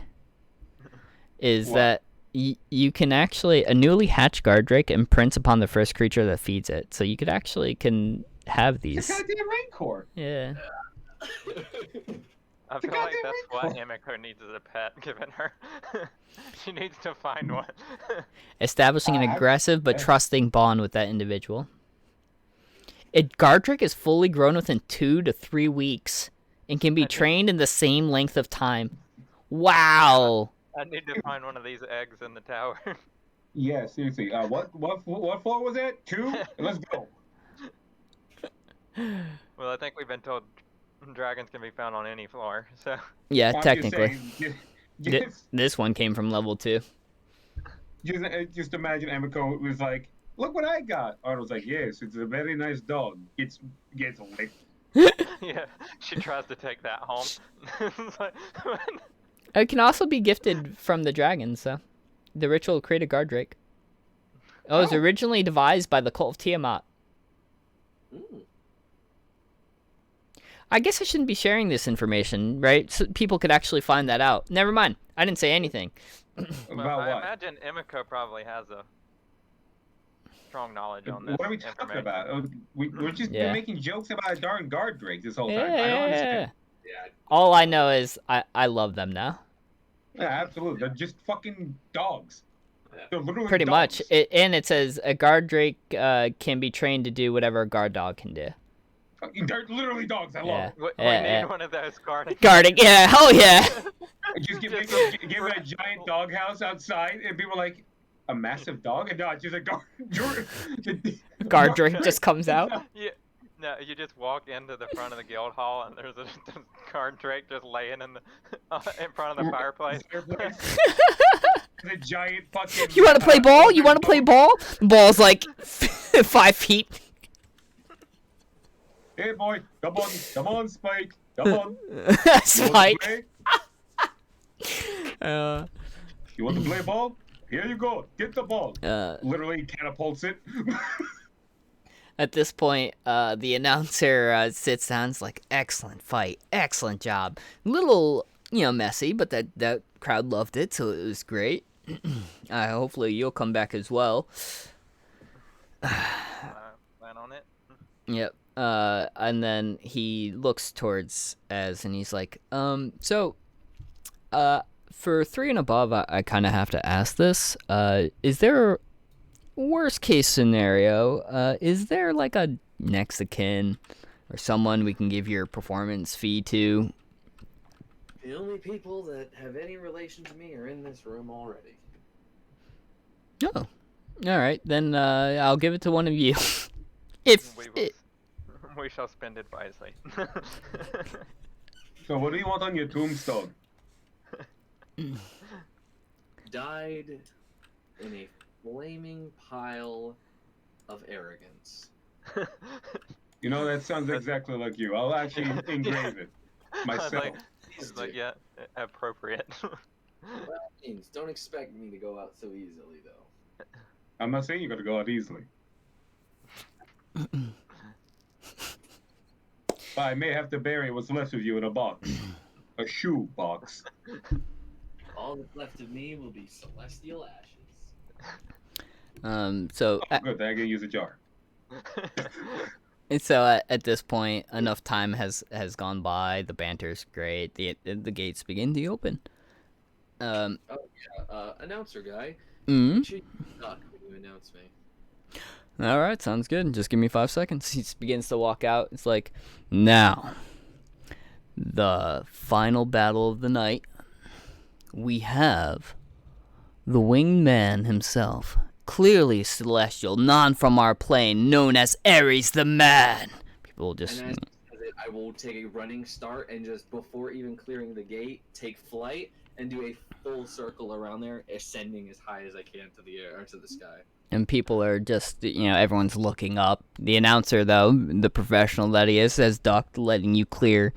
A: is
B: What?
A: that you can actually, a newly hatched guard drake imprints upon the first creature that feeds it, so you could actually have
B: It's a
A: these.
B: goddamn raincore.
A: Yeah.
C: I feel like that's what Emiko needs as a pet, given her. She needs to find one.
A: Establishing an aggressive but
B: yeah.
A: trusting bond with that individual. Guard drake is fully grown within 2 to 3 weeks and can be trained in the same length of time. Wow.
C: I need to find one of these eggs in the tower.
B: Yeah, seriously. What floor was that? 2? Let's go.
C: Well, I think we've been told dragons can be found on any floor, so...
A: Yeah,
B: I'm just
A: technically.
B: saying,
A: This one came from level 2.
B: Just imagine Emiko was like, "Look what I got." Arnold's like, "Yes, it's a very nice dog. Gets licked."
C: Yeah, she tries to take that home. It's like,
A: It can also be gifted from the dragons, so. The ritual created guard drake. It was
B: Oh.
A: originally devised by the cult of Tiamat. I guess I shouldn't be sharing this information, right? So people could actually find that out. Never mind. I didn't say anything.
C: Well,
B: About
C: I
B: what?
C: imagine Emiko probably has a strong knowledge on this
B: What are we talking
C: information.
B: about? We're just been
A: Yeah.
B: making jokes about a darn guard drake this whole
A: Yeah,
B: time. I don't
A: yeah,
B: understand.
A: yeah.
E: Yeah.
A: All I know is I love them now.
B: Yeah, absolutely. They're just fucking dogs.
E: Yeah.
B: They're literally
A: Pretty
B: dogs.
A: much. And it says a guard drake can be trained to do whatever a guard dog can do.
B: They're literally dogs. I love
A: Yeah.
B: it.
C: We
A: Yeah,
C: need one of those guarding.
A: Guarding, yeah, hell yeah.
B: Just give
C: Just
B: it a giant dog house outside, and people are like, a massive dog? And no, it's just a guard.
A: Guard drake just comes out.
C: No, you just walk into the front of the guild hall and there's a guard drake just laying in front of the fireplace.
B: The giant fucking.
A: You want to play ball? You want to play ball? The ball's like 5 feet.
B: Hey boy, come on, Spike, come on.
A: Spike.
B: You want to play ball? Here you go. Get the ball.
A: Uh,
B: Literally catapults it.
A: At this point, the announcer sits down. It's like, excellent fight, excellent job. Little, messy, but that crowd loved it, so it was great. Hopefully you'll come back as well.
C: Plan on it.
A: Yep. And then he looks towards Ez and he's like, so, for 3 and above, I kind of have to ask this. Is there a worst case scenario? Is there like a next of kin or someone we can give your performance fee to?
E: The only people that have any relation to me are in this room already.
A: Oh, all right. Then I'll give it to one of you. If
C: We shall spend it wisely.
B: So what do you want on your tombstone?
E: Died in a flaming pile of arrogance.
B: You know, that sounds exactly like you. I'll actually engrave it myself.
C: It's like, yeah, appropriate.
E: Well, means don't expect me to go out so easily, though.
B: I'm not saying you're gonna go out easily. But I may have to bury what's left of you in a box. A shoe box.
E: All that's left of me will be celestial ashes.
A: So
B: Oh, good, then I can use a jar.
A: And so at this point, enough time has gone by. The banter's great. The gates begin to open.
E: Announcer guy.
A: Mm-hmm.
E: Make sure you duck when you announce me.
A: All right, sounds good. Just give me 5 seconds. He begins to walk out. It's like, now, the final battle of the night. We have the winged man himself, clearly celestial, non from our plane, known as Ares the Man. People just.
E: And as he says it, I will take a running start and just before even clearing the gate, take flight and do a full circle around there, ascending as high as I can to the air or to the sky.
A: And people are just, everyone's looking up. The announcer, though, the professional that he is, has ducked, letting you clear.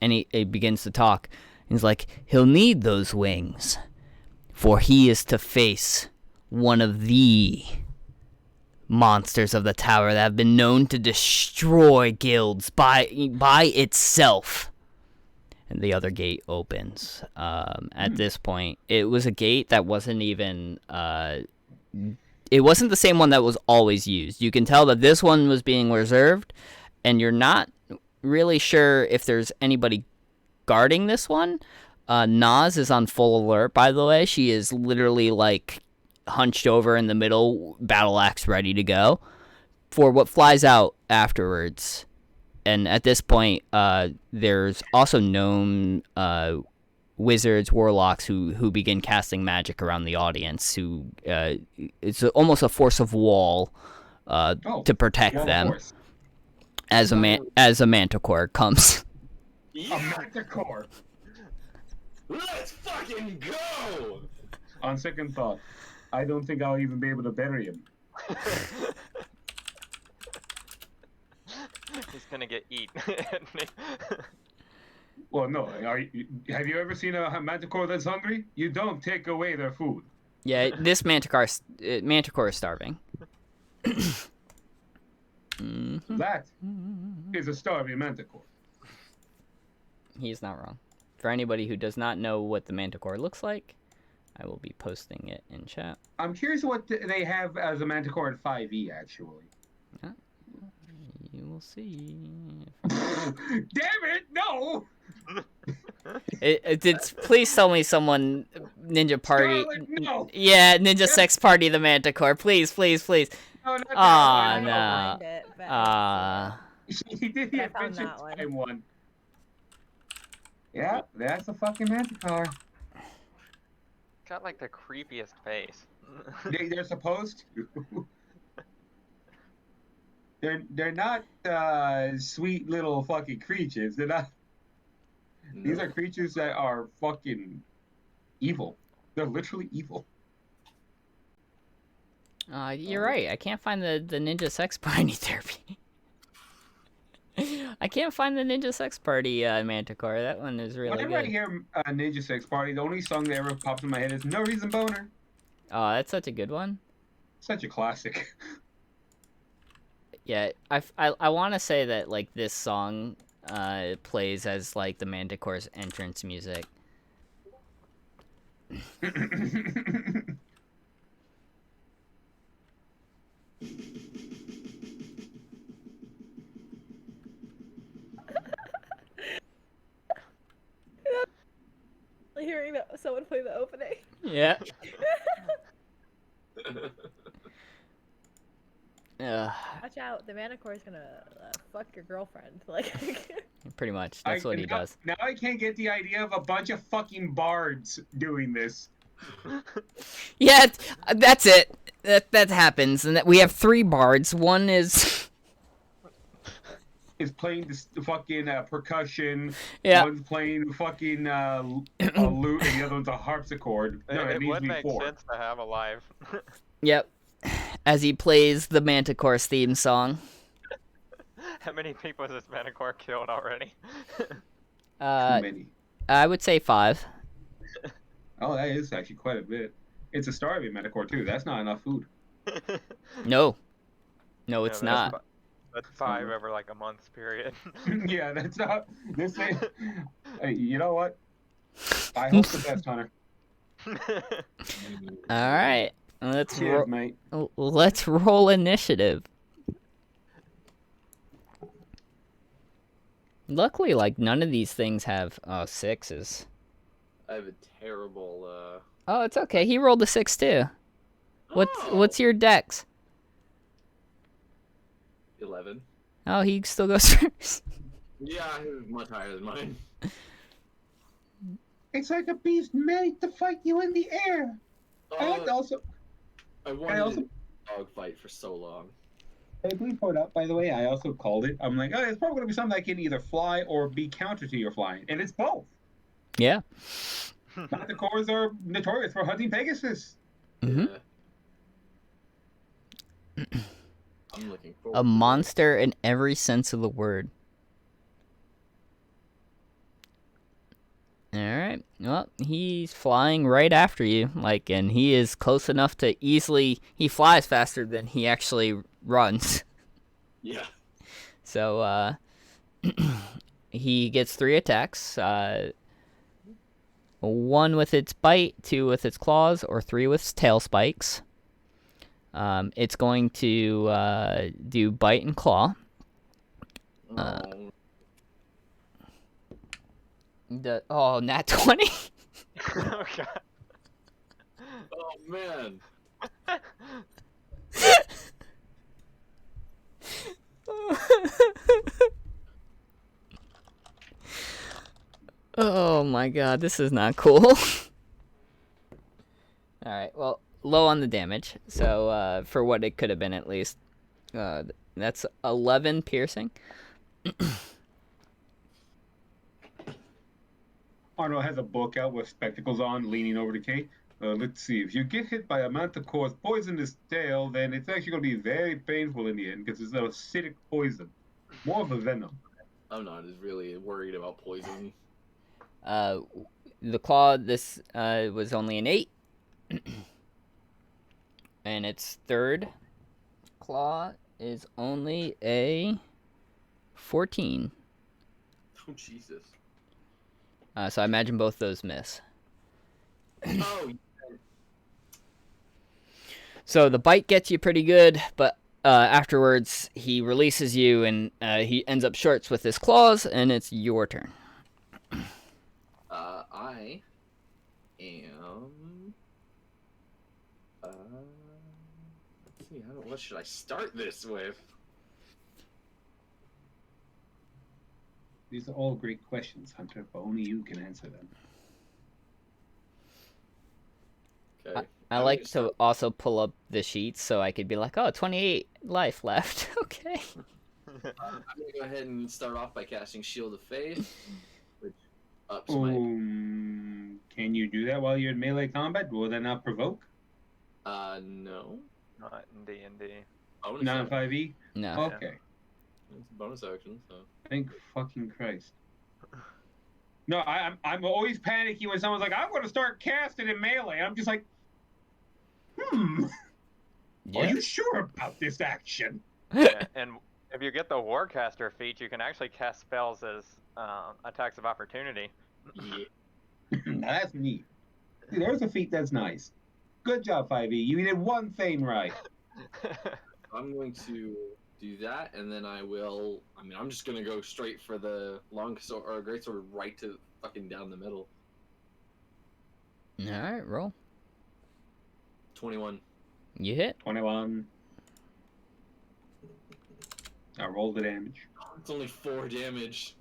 A: And he begins to talk. He's like, he'll need those wings, for he is to face one of the monsters of the tower that have been known to destroy guilds by itself. And the other gate opens. At this point, it was a gate that wasn't even... it wasn't the same one that was always used. You can tell that this one was being reserved, and you're not really sure if there's anybody guarding this one. Naz is on full alert, by the way. She is literally, hunched over in the middle, battle axe ready to go for what flies out afterwards. And at this point, there's also known wizards, warlocks who begin casting magic around the audience. It's almost a force of wall to protect them. As a manticore comes.
B: A manticore.
E: Let's fucking go!
B: On second thought, I don't think I'll even be able to bury him.
C: He's gonna get eat.
B: Well, no. Have you ever seen a manticore that's hungry? You don't take away their food.
A: Yeah, this manticore is starving.
B: That is a starving manticore.
A: He's not wrong. For anybody who does not know what the manticore looks like, I will be posting it in chat.
B: I'm curious what they have as a Manticore at 5e, actually.
A: You will see.
B: Damn it, no!
A: Please tell me someone Ninja Party.
B: Scarlet, no!
A: Yeah, Ninja Sex Party the Manticore. Please, please, please.
B: No, not that
A: Ah,
B: one.
D: I
A: no.
D: don't mind it, but I
B: He did the
D: I found
B: Adventure
D: that one.
B: Time one. Yeah, that's a fucking Manticore.
C: Got like the creepiest face.
B: They're supposed to. They're not sweet little fucking creatures. They're not. These are creatures that are fucking evil. They're literally evil.
A: You're right. I can't find the Ninja Sex Party therapy. I can't find the Ninja Sex Party Manticore. That one is really
B: Whenever I
A: good.
B: hear Ninja Sex Party, the only song that ever pops in my head is No Reason Boner.
A: Oh, that's such a good one.
B: Such a classic.
A: Yeah, I want to say that like this song plays as like the Manticore's entrance music.
D: hearing someone play the opening.
A: Yeah.
D: Watch out, the Manticore's gonna fuck your girlfriend. Like,
A: Pretty much. That's what he does.
B: Now I can't get the idea of a bunch of fucking bards doing this.
A: Yeah, that's it. That happens, and that we have 3 bards. One is
B: Playing the fucking percussion.
A: Yeah.
B: One's playing fucking a lute, and the other one's a harpsichord. No,
C: It
B: needs
C: would
B: to be
C: make
B: 4.
C: sense to have a live.
A: Yep. As he plays the Manticore's theme song.
C: How many people has this Manticore killed already?
B: Too many.
A: I would say 5.
B: Oh, that is actually quite a bit. It's a starving Manticore too. That's not enough food.
A: No,
C: Yeah,
A: it's not.
C: That's 5 over like a month's period.
B: Yeah, that's not. This ain't. Hey, you know what? I hope the best, Hunter.
A: All right,
B: Cheers, mate.
A: let's roll initiative. Luckily, like none of these things have 6s.
E: I have a terrible.
A: Oh, it's okay. He rolled a 6 too. What's your dex?
E: 11.
A: Oh, he still goes first.
E: Yeah, it was much higher than mine.
B: It's like a beast made to fight you in the air. I wanted
E: a dog fight for so long.
B: Hey, please point out, by the way, I also called it. I'm like, oh, it's probably going to be something that can either fly or be counter to your flying. And it's both.
A: Yeah.
B: Manticores are notorious for hunting Pegasus.
A: Mm-hmm.
E: Yeah. I'm looking forward
A: A
E: to
A: monster in every sense of the word. Alright. Well, he's flying right after you. And he is close enough to easily... He flies faster than he actually runs.
E: Yeah.
A: So, he gets 3 attacks. 1 with its bite, 2 with its claws, or 3 with its tail spikes. It's going to do bite and claw. Nat 20.
C: Oh god.
E: Oh man.
A: Oh my god, this is not cool. Alright, well, low on the damage. So, for what it could have been at least. That's 11 piercing.
B: Arno has a book out with spectacles on, leaning over to Kay. Let's see. If you get hit by a Manticore's poisonous tail, then it's actually going to be very painful in the end because it's an acidic poison. More of a venom.
E: I'm not as really worried about poison.
A: The claw, this was only an 8. And its third claw is only a 14.
E: Oh, Jesus.
A: So I imagine both those miss.
E: Oh,
A: So the bite gets you pretty good, but afterwards he releases you, and he ends up shorts with his claws, and it's your turn.
E: I am. Let's see. What should I start this with?
B: These are all great questions, Hunter, but only you can answer them.
E: Okay.
A: I
E: I'm
A: like
E: gonna
A: to
E: start-
A: also pull up the sheets so I could be like, oh, 28 life left. Okay.
E: I'm gonna go ahead and start off by casting Shield of Faith, which ups my.
B: Can you do that while you're in melee combat? Will that not provoke?
E: No.
C: Not in D&D.
E: Bonus
B: Not in
E: action.
B: 5e?
A: No.
B: Okay.
E: It's a bonus action, so.
B: Thank fucking Christ. No, I'm always panicky when someone's like, I'm going to start casting in melee. I'm just like, Are
A: Yeah.
B: you sure about this action?
C: Yeah, and if you get the Warcaster feat, you can actually cast spells as attacks of opportunity.
E: Yeah.
B: Now that's neat. See, there's a feat that's nice. Good job, 5e. You did one thing right.
E: I'm going to do that, and then I'm just gonna go straight for the long sword or great sword right to fucking down the middle.
A: All right, roll.
E: 21.
A: You hit.
B: 21. I rolled the damage.
E: It's only 4 damage.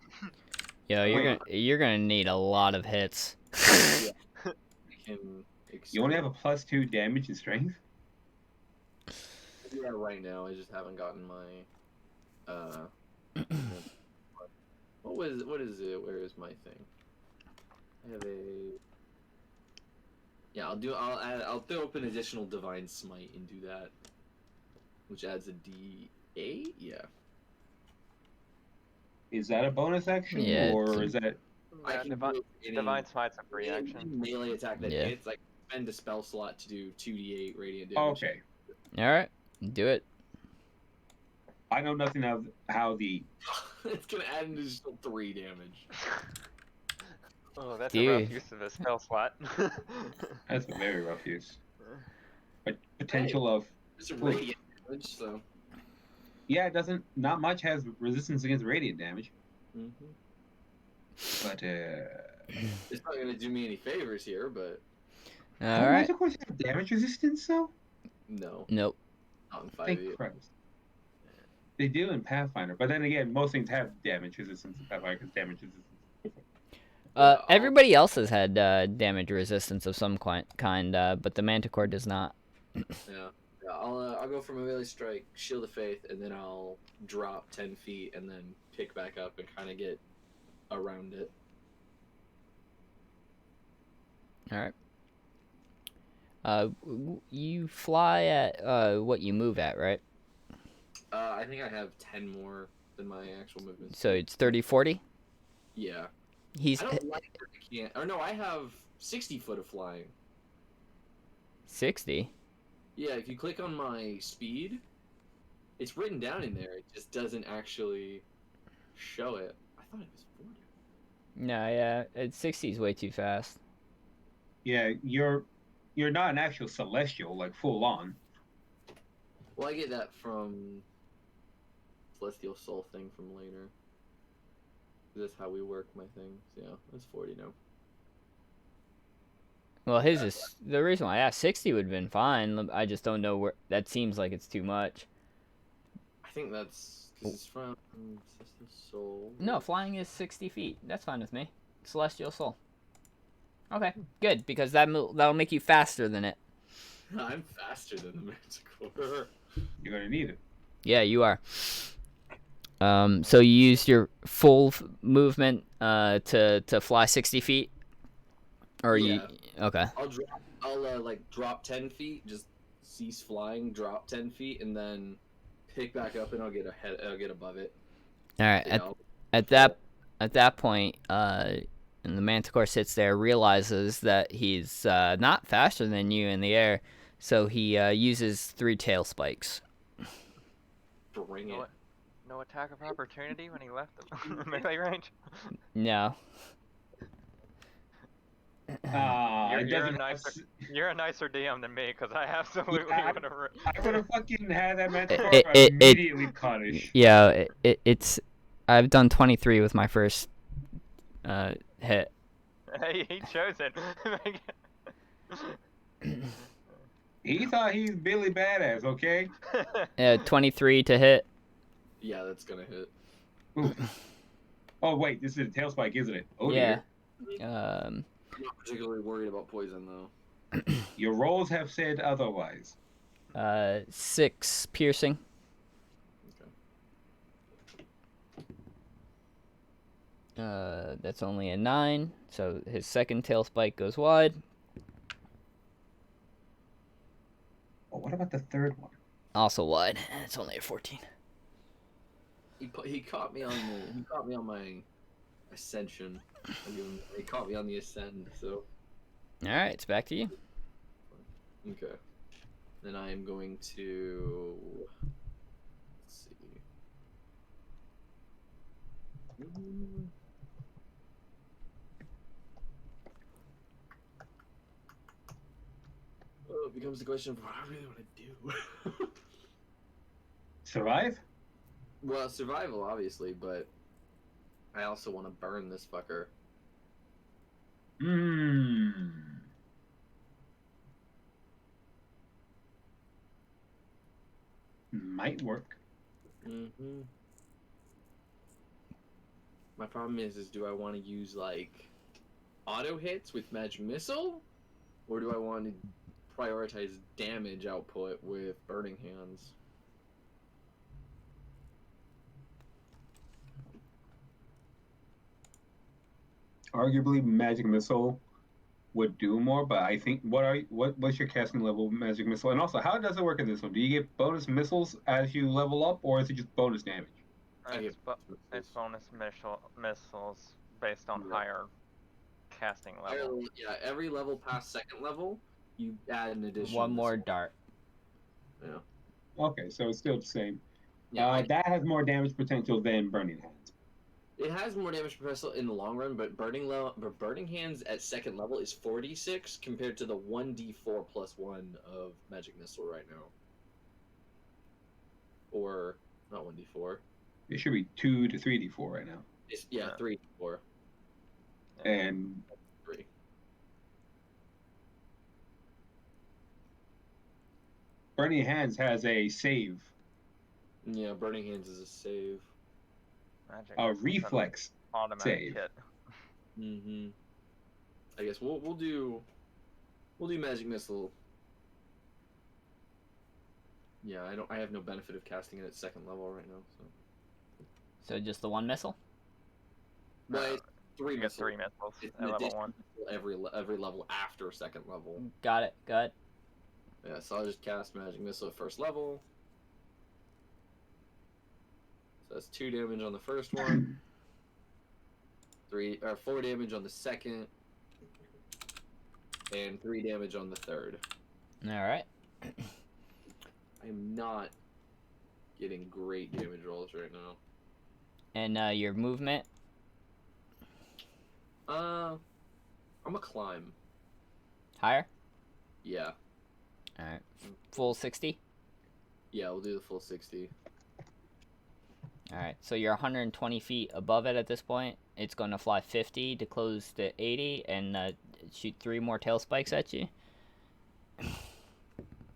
A: Yo,
B: Wait.
A: you're gonna need a lot of hits.
E: I can.
B: You only have a +2 damage and strength?
E: Yeah, right now I just haven't gotten my. What is it? Where is my thing? I have a. Yeah, I'll throw up an additional divine smite and do that, which adds a D8. Yeah.
B: Is that a bonus action?
A: Yeah,
B: Or is that...
E: I
C: Yeah,
E: can
C: Divine,
E: do any
C: Smite's a free action.
E: melee attack that
A: Yeah.
E: hits. I can spend a spell slot to do 2d8 radiant damage.
B: Okay.
A: All right, do it.
B: I know nothing of how the...
E: It's gonna add an additional 3 damage.
C: Oh, that's a rough
A: Dude.
C: use of a spell slot.
B: That's a very rough use. But potential of...
E: It's a radiant damage, so.
B: Yeah, it doesn't... Not much has resistance against radiant damage.
E: Mm-hmm.
B: But,
E: It's not gonna do me any favors here, but
A: All right.
B: Of course, have damage resistance, though?
E: no,
A: Nope.
E: not in
B: Thank
E: 5e.
B: Christ. They do in Pathfinder, but then again, most things have damage resistance in Pathfinder because damage resistance is different.
A: Everybody else has had damage resistance of some kind, but the Manticore does not.
E: Yeah. I'll go for my melee strike, Shield of Faith, and then I'll drop 10 feet and then pick back up and kind of get around it.
A: All right. You fly at what you move at, right?
E: I think I have 10 more than my actual movement.
A: So it's 30, 40?
E: Yeah.
A: He's
E: I don't like that I can't. Or no, I have 60 foot of flying.
A: 60.
E: Yeah, if you click on my speed, it's written down in there. It just doesn't actually show it. I thought it was 40.
A: No, yeah, 60 is way too fast.
B: Yeah, you're not an actual celestial, like, full on.
E: Well, I get that from Celestial Soul thing from later. That's how we work my things. Yeah, it's 40 now.
A: Well, his is the reason why I asked 60 would have been fine. I just don't know where that seems like it's too much.
E: I think that's because it's from Celestial Soul.
A: No, flying is 60 feet. That's fine with me. Celestial Soul. Okay, good, because that'll make you faster than it.
E: I'm faster than the Manticore.
B: You're gonna need it.
A: Yeah, you are. So you used your full movement to fly 60 feet, or
E: Yeah.
A: you? Okay.
E: I'll drop 10 feet, just cease flying, drop 10 feet, and then pick back up, and I'll get above it.
A: All right.
E: Yeah,
A: At that point, and the Manticore sits there, realizes that he's not faster than you in the air, so he uses 3 tail spikes.
E: bring it.
C: No attack of opportunity when he left the melee range?
A: No.
B: It
C: You're a
B: doesn't have.
C: you're a nicer DM than me because I absolutely
B: Yeah,
C: would have.
B: I would have fucking had that Manticore
A: It-
B: immediately punished.
A: Yeah, it's. I've done 23 with my first hit.
C: He chose it.
B: He thought he's Billy Badass, okay?
A: 23 to hit.
E: Yeah, that's gonna hit.
B: Oof. Oh wait, this is a tail spike, isn't it? Oh
A: Yeah.
B: dear.
E: I'm not particularly worried about poison though.
B: Your rolls have said otherwise.
A: 6 piercing. That's only a 9, so his second tail spike goes wide.
B: Oh, what about the third one?
A: Also wide. It's only a 14.
E: He caught me on my ascension. He caught me on the ascend. So
A: All right, it's back to you.
E: okay. Then I am going to. Let's see. Oh, it becomes the question of what I really want to do.
B: Survive?
E: Well, survival, obviously, but I also want to burn this fucker.
B: Might work.
E: Mm-hmm. My problem is do I want to use like auto hits with magic missile, or do I want to prioritize damage output with burning hands?
B: Arguably, magic missile would do more, but I think what's your casting level of magic missile? And also, how does it work in this one? Do you get bonus missiles as you level up, or is it just bonus damage?
C: It's bonus missiles based on
E: Yeah.
C: higher casting level.
E: Yeah, every level past second level, you add an additional.
A: One more
E: missile.
A: dart.
E: Yeah.
B: Okay, so it's still the same.
E: Yeah.
B: That has more damage potential than Burning Hands.
E: It has more damage per vessel in the long run, but burning hands at second level is 46 compared to the 1d4 plus 1 of magic missile right now. Or not 1d4.
B: It should be 2 to 3d4 right now.
E: It's, yeah,
C: Yeah.
E: 3d4.
B: And
E: 3.
B: Burning Hands has a save,
E: Yeah, burning hands is a save.
C: Magic
B: a
C: missile's an
B: reflex
C: automatic
B: save.
C: hit.
E: Mm-hmm. I guess we'll do magic missile. Yeah, I have no benefit of casting it at second level right now, so.
A: So just the one missile?
E: But it's 3
C: You get
E: missiles.
C: 3 missiles
E: It's
C: at
E: an
C: level
E: additional
C: 1.
E: every level after second level.
A: Got it.
E: Yeah, so I'll just cast magic missile at first level. So that's 2 damage on the first one. 4 damage on the second. And 3 damage on the third.
A: All right.
E: I am not getting great damage rolls right now.
A: And your movement?
E: I'm a climb.
A: Higher?
E: Yeah.
A: All right. Full 60?
E: Yeah, we'll do the full 60.
A: All right. So you're 120 feet above it at this point. It's going to fly 50 to close to 80 and shoot 3 more tail spikes at you.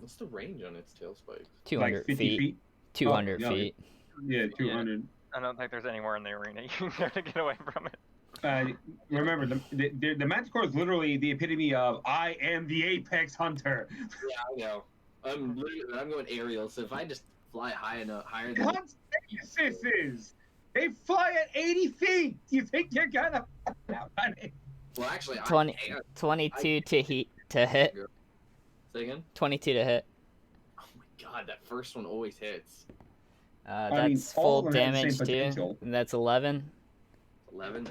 E: What's the range on its tail spikes?
A: 200
B: like 50 feet.
A: 200
B: no,
A: feet.
B: Yeah, 200.
C: I don't think there's anywhere in the arena you can go to get away from it.
B: Remember, the Manticore is literally the epitome of I am the apex hunter.
E: Yeah, I know. I'm going aerial, so if I just fly higher than
B: Hunts is. They fly at 80 feet. You think you're gonna outrun it?
E: well, actually,
A: 20,
E: I can't.
A: 22 to hit.
E: Say again?
A: 22 to hit.
E: Oh my god, that first one always hits.
A: That's
B: all
A: full
B: of them have the
A: damage
B: same
A: too.
B: potential.
A: And that's 11.
E: 11?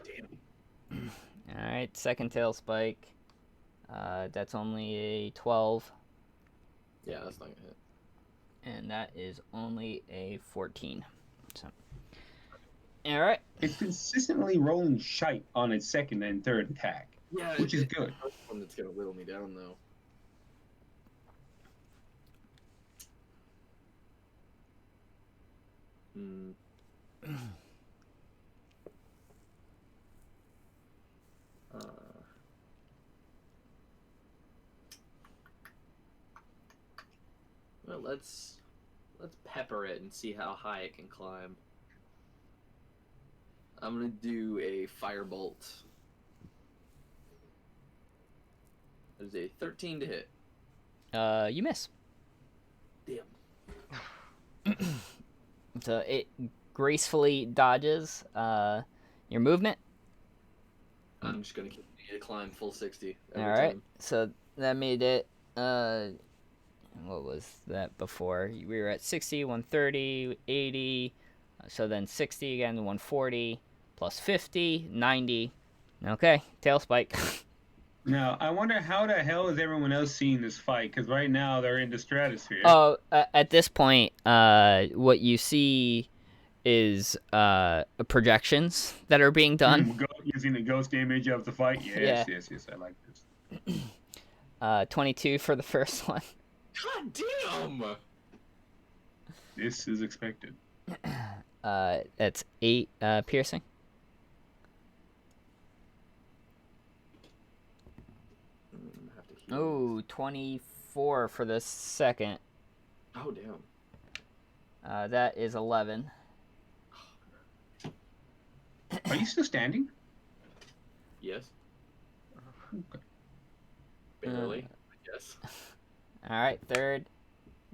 E: Damn.
A: All right. Second tail spike. That's only a 12.
E: Yeah, that's not gonna hit.
A: And that is only a 14. So. All right.
B: It's consistently rolling shite on its second and third attack.
E: Yeah,
B: which is
E: it's
B: good.
E: the one that's gonna whittle me down though. Hmm. Uh, well, let's pepper it and see how high it can climb. I'm gonna do a firebolt. That is a 13 to hit.
A: You miss.
E: Damn.
A: So it gracefully dodges your movement.
E: I'm just gonna continue to climb full 60 every
A: All right.
E: time.
A: So that made it. What was that before? We were at 60, 130, 80. So then 60 again, 140 plus 50, 90. Okay, tail spike.
B: Now, I wonder how the hell is everyone else seeing this fight? Because right now they're in the stratosphere.
A: Oh, at this point, what you see is projections that are being done.
B: Using the ghost image of the fight. Yes,
A: Yeah.
B: yes. I like this.
A: 22 for the first one.
E: God damn!
B: This is expected.
A: That's 8 piercing.
E: Have to heal.
A: Oh, 24 for the second.
E: Oh damn.
A: That is 11.
B: Are you still standing?
E: Yes.
B: Okay.
E: Barely. I guess.
A: All right, third.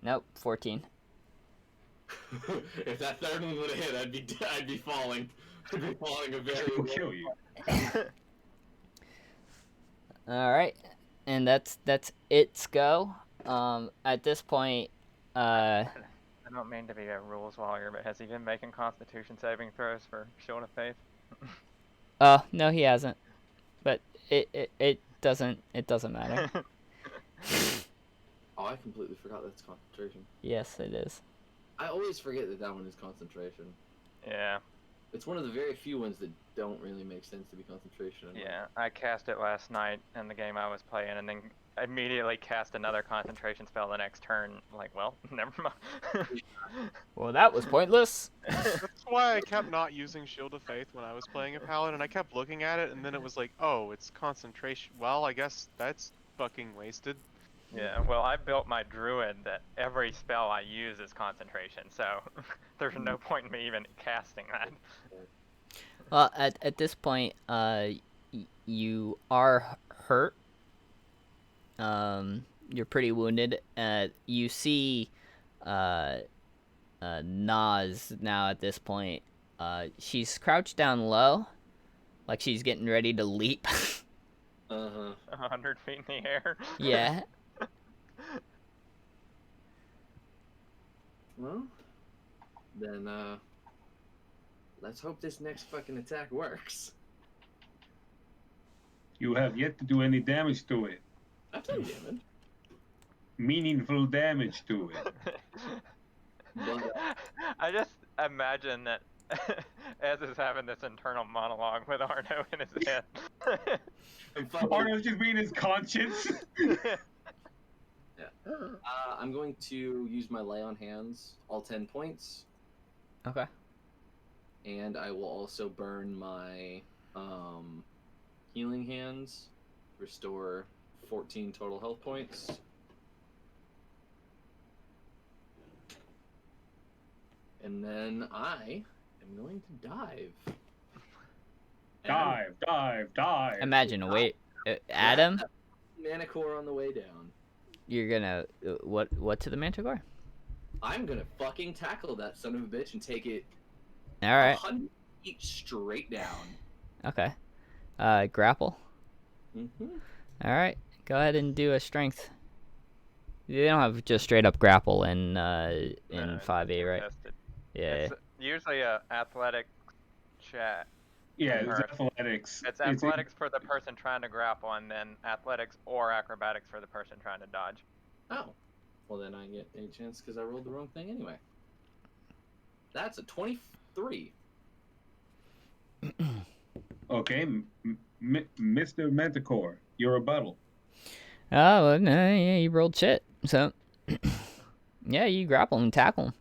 A: Nope, 14.
E: If that third one would have hit, I'd be falling. I'd be falling a very.
B: Will kill you.
A: All right, and that's its go. At this point,
C: I don't mean to be a rules lawyer, but has he been making Constitution saving throws for Shield of Faith?
A: oh no, he hasn't. But it doesn't matter.
E: Oh, I completely forgot that's concentration.
A: Yes, it is.
E: I always forget that one is concentration.
C: Yeah,
E: It's one of the very few ones that don't really make sense to be concentration.
C: yeah. I cast it last night in the game I was playing, and then immediately cast another concentration spell the next turn. Like, well, never mind.
A: Well, that was pointless.
F: That's why I kept not using Shield of Faith when I was playing a paladin, and I kept looking at it, and then it was like, oh, it's concentration. Well, I guess that's fucking wasted.
C: Yeah, well, I built my druid that every spell I use is concentration, so there's no point in me even casting that.
A: Well, at this point, you are hurt. You're pretty wounded. You see, Nas now at this point. She's crouched down low, like she's getting ready to leap.
C: 100 feet in the air.
A: Yeah.
E: Well, then let's hope this next fucking attack works.
B: You have yet to do any damage to it.
E: I've done damage.
B: Meaningful damage to it.
E: But,
C: I just imagine that Ez is having this internal monologue with Arno in his head.
B: Arno's just being his conscience.
E: I'm going to use my lay on hands, all 10 points,
A: Okay.
E: and I will also burn my healing hands, restore 14 total health points. And then I am going to dive. And
B: Dive.
A: Imagine, wait, Adam,
E: Manicore on the way down.
A: you're gonna what to the Manticore?
E: I'm gonna fucking tackle that son of a bitch and take it
A: All right.
E: 100 feet straight down.
A: Okay. Grapple.
E: Mm-hmm.
A: All right. Go ahead and do a strength. They don't have just straight up grapple in 5e, right?
C: Contested.
A: Yeah.
C: It's usually a athletic chat.
B: Yeah, it's
C: Or-
B: athletics.
C: It's athletics for the person trying to grapple, and then athletics or acrobatics for the person trying to dodge.
E: Oh. Well, then I get a chance because I rolled the wrong thing anyway. That's a 23.
B: Okay, Mr. Manticore, your rebuttal.
A: Oh, well, no, yeah, you rolled shit. So, yeah, you grapple and tackle him.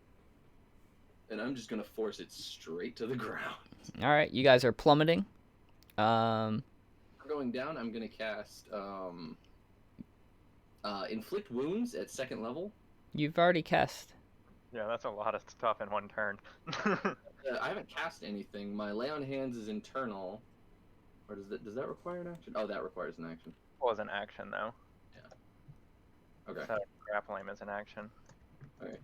E: And I'm just gonna force it straight to the ground.
A: All right, you guys are plummeting.
E: For going down, I'm gonna cast inflict wounds at 2nd level.
A: You've already cast.
C: Yeah, that's a lot of stuff in one turn.
E: I haven't cast anything. My lay on hands is internal. Or does that require an action? Oh, that requires an action.
C: Was an action though.
E: Okay.
C: So grappling is an action.
E: Okay.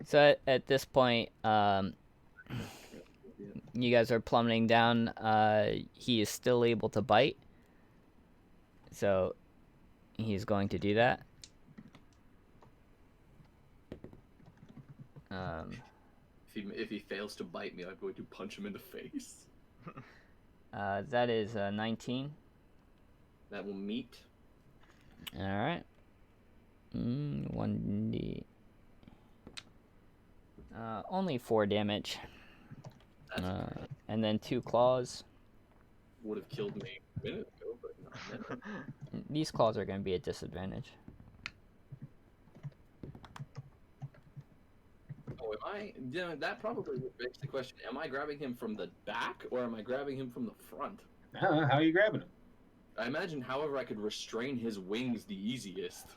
A: So at this point, you guys are plummeting down. He is still able to bite. So he's going to do that.
E: If he fails to bite me, I'm going to punch him in the face.
A: That is 19.
E: That will meet.
A: All right. 1d. Only 4 damage. And then 2 claws.
E: Would have killed me a minute ago, but not now.
A: These claws are going to be at disadvantage.
E: Oh, am I? Yeah, that probably begs the question: am I grabbing him from the back or am I grabbing him from the front?
B: How are you grabbing him?
E: I imagine, however, I could restrain his wings the easiest.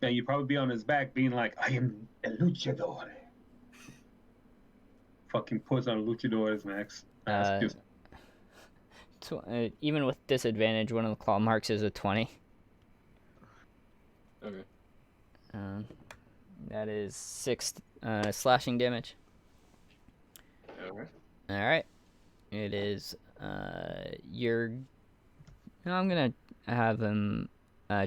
B: Then you'd probably be on his back being like, I am a luchador. Fucking puts on luchadors, Max. That's just...
A: even with disadvantage, one of the claw marks is a 20.
E: Okay.
A: That is 6 slashing damage.
E: Okay.
A: All right. It is your. No, I'm gonna have him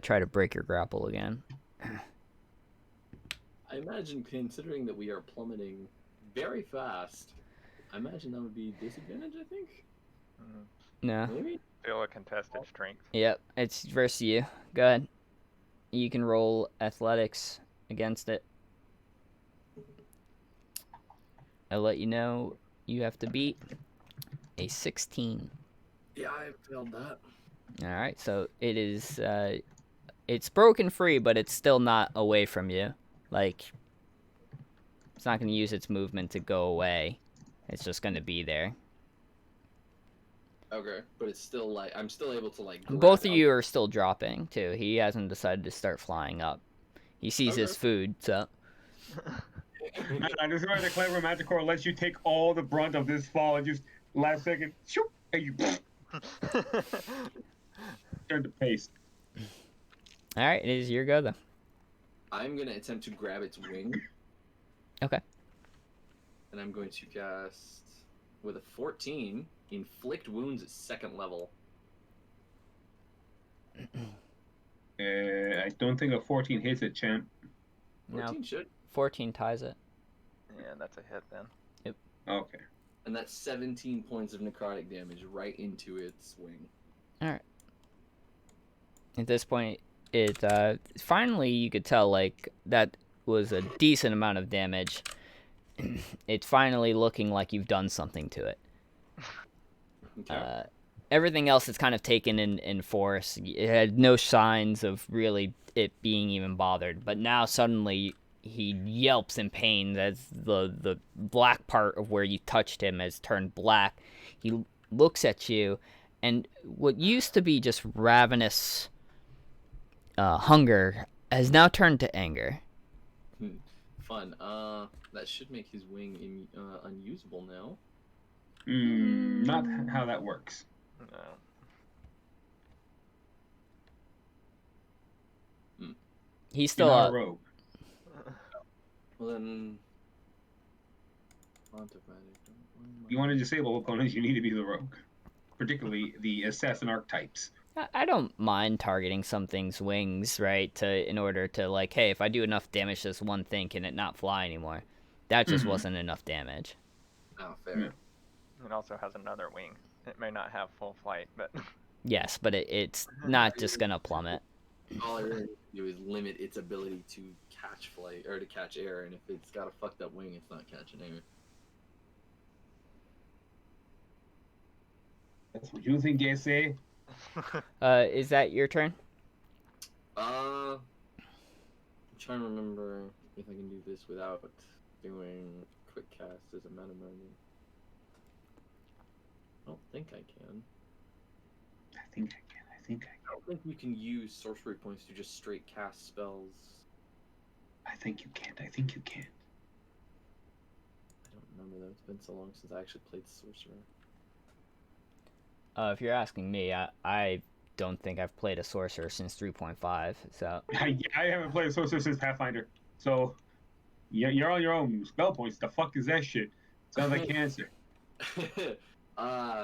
A: try to break your grapple again.
E: I imagine, considering that we are plummeting very fast, I imagine that would be disadvantage. I think.
A: No.
E: Maybe.
C: Feel a contested strength.
A: Yep. It's versus you. Go ahead. You can roll athletics against it. I'll let you know you have to beat a 16.
E: Yeah, I failed that.
A: All right, so it is. It's broken free, but it's still not away from you. Like, it's not going to use its movement to go away. It's just going to be there.
E: Okay, but it's still like I'm still able to like. Grab
A: Both of
E: out.
A: you are still dropping too. He hasn't decided to start flying up. He sees his food, so.
B: I just heard the clever Manticore lets you take all the brunt of this fall and just last second, shoop, and you turn to paste.
A: All right, it is your go though.
E: I'm gonna attempt to grab its wing.
A: Okay.
E: And I'm going to cast with a 14, inflict wounds at 2nd level.
B: I don't think a 14 hits it, champ.
E: 14
A: No,
E: should.
A: 14 ties it.
C: Yeah, that's a hit then.
B: Okay.
E: And that's 17 points of necrotic damage right into its wing.
A: All right. At this point, it finally you could tell like that was a decent amount of damage. It's finally looking like you've done something to it.
E: Okay.
A: Everything else is kind of taken in force. It had no signs of really it being even bothered, but now suddenly he yelps in pain as the black part of where you touched him has turned black. He looks at you, and what used to be just ravenous hunger has now turned to anger.
E: Fun. That should make his wing unusable now.
B: Not how that works.
C: No.
A: He's still
B: You're not
A: up.
B: a rogue.
E: Well then,
B: You want to disable opponents, you need to be the rogue. Particularly the assassin archetypes.
A: I don't mind targeting something's wings, right? In order to like, hey, if I do enough damage to this one thing, can it not fly anymore? That just wasn't enough damage.
E: Oh, fair.
B: Yeah.
C: It also has another wing. It may not have full flight, but
A: Yes, but it's not just gonna plummet.
E: All I really need to do is limit its ability to catch flight or to catch air, and if it's got a fucked up wing, it's not catching air.
B: That's what you think, I say.
A: Is that your turn?
E: I'm trying to remember if I can do this without doing quick cast as a meta moment. I don't think I can.
B: I think I can.
E: I don't think you can use sorcery points to just straight cast spells.
B: I think you can.
E: I don't remember though. It's been so long since I actually played sorcerer.
A: If you're asking me, I don't think I've played a sorcerer since 3.5. So
B: I haven't played Sorcerer since Pathfinder. So, you're on your own. Spell points. The fuck is that shit? Sounds like cancer.
E: No,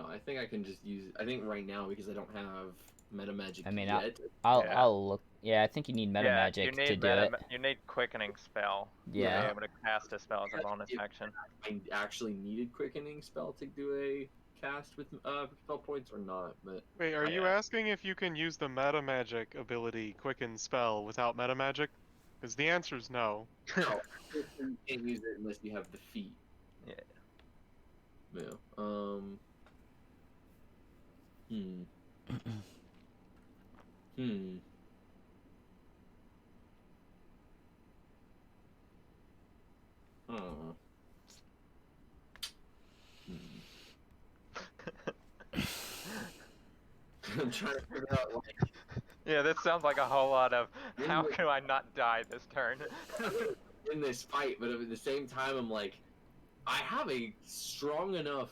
E: I think I can just use. I think right now because I don't have meta magic
A: I mean,
E: yet.
A: I'll look. Yeah, I think you need meta
C: Yeah,
A: magic to do it.
C: You need quickening spell
A: Yeah.
C: to be able to cast a spell as a bonus action.
E: I actually needed quickening spell to do a cast with spell points or not, but
F: Wait, are you asking if you can use the meta magic ability Quicken Spell without meta magic? Because the answer is no.
E: no, you can't use it unless you have the feat.
C: Yeah.
E: Yeah. Hmm. Oh. I'm trying to figure out like.
C: Yeah, this sounds like a whole lot of how can I not die this turn?
E: In this fight, but at the same time, I'm like, I have a strong enough.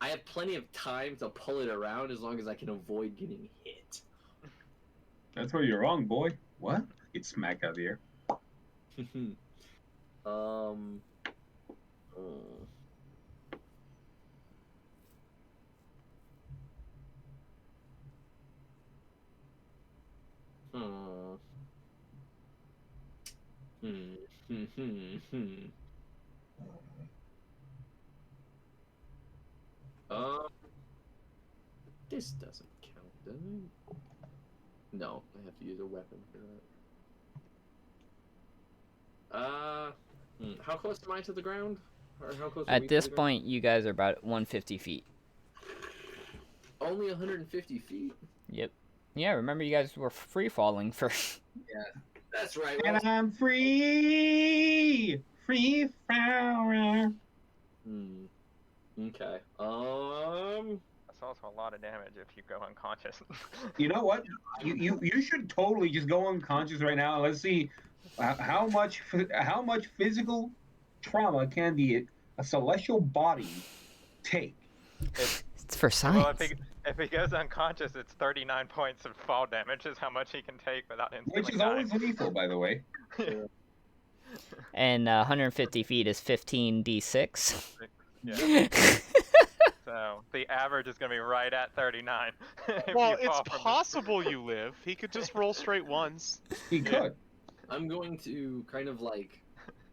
E: I have plenty of time to pull it around as long as I can avoid getting hit.
B: That's where you're wrong, boy. What? Get smacked out of the air.
E: This doesn't count, does it? No, I have to use a weapon for that. How close am I to the ground? Or how close are we
A: At
E: to
A: this
E: the ground?
A: point, you guys are about 150 feet.
E: Only 150 feet?
A: Yep. Yeah, remember you guys were free falling for.
E: Yeah, that's right.
B: And I'm free! Free flower.
E: Okay.
C: That's also a lot of damage if you go unconscious.
B: You know what? You should totally just go unconscious right now and let's see how much physical trauma can a celestial body take.
A: It's for science.
C: Well, if he goes unconscious, it's 39 points of fall damage is how much he can take without instantly
B: Which is
C: dying.
B: always lethal, by the way.
A: And 150 feet is 15d6.
C: Yeah. So the average is going to be right at 39.
F: Well, it's possible you live. He could just roll straight ones.
B: He could.
E: I'm going to kind of like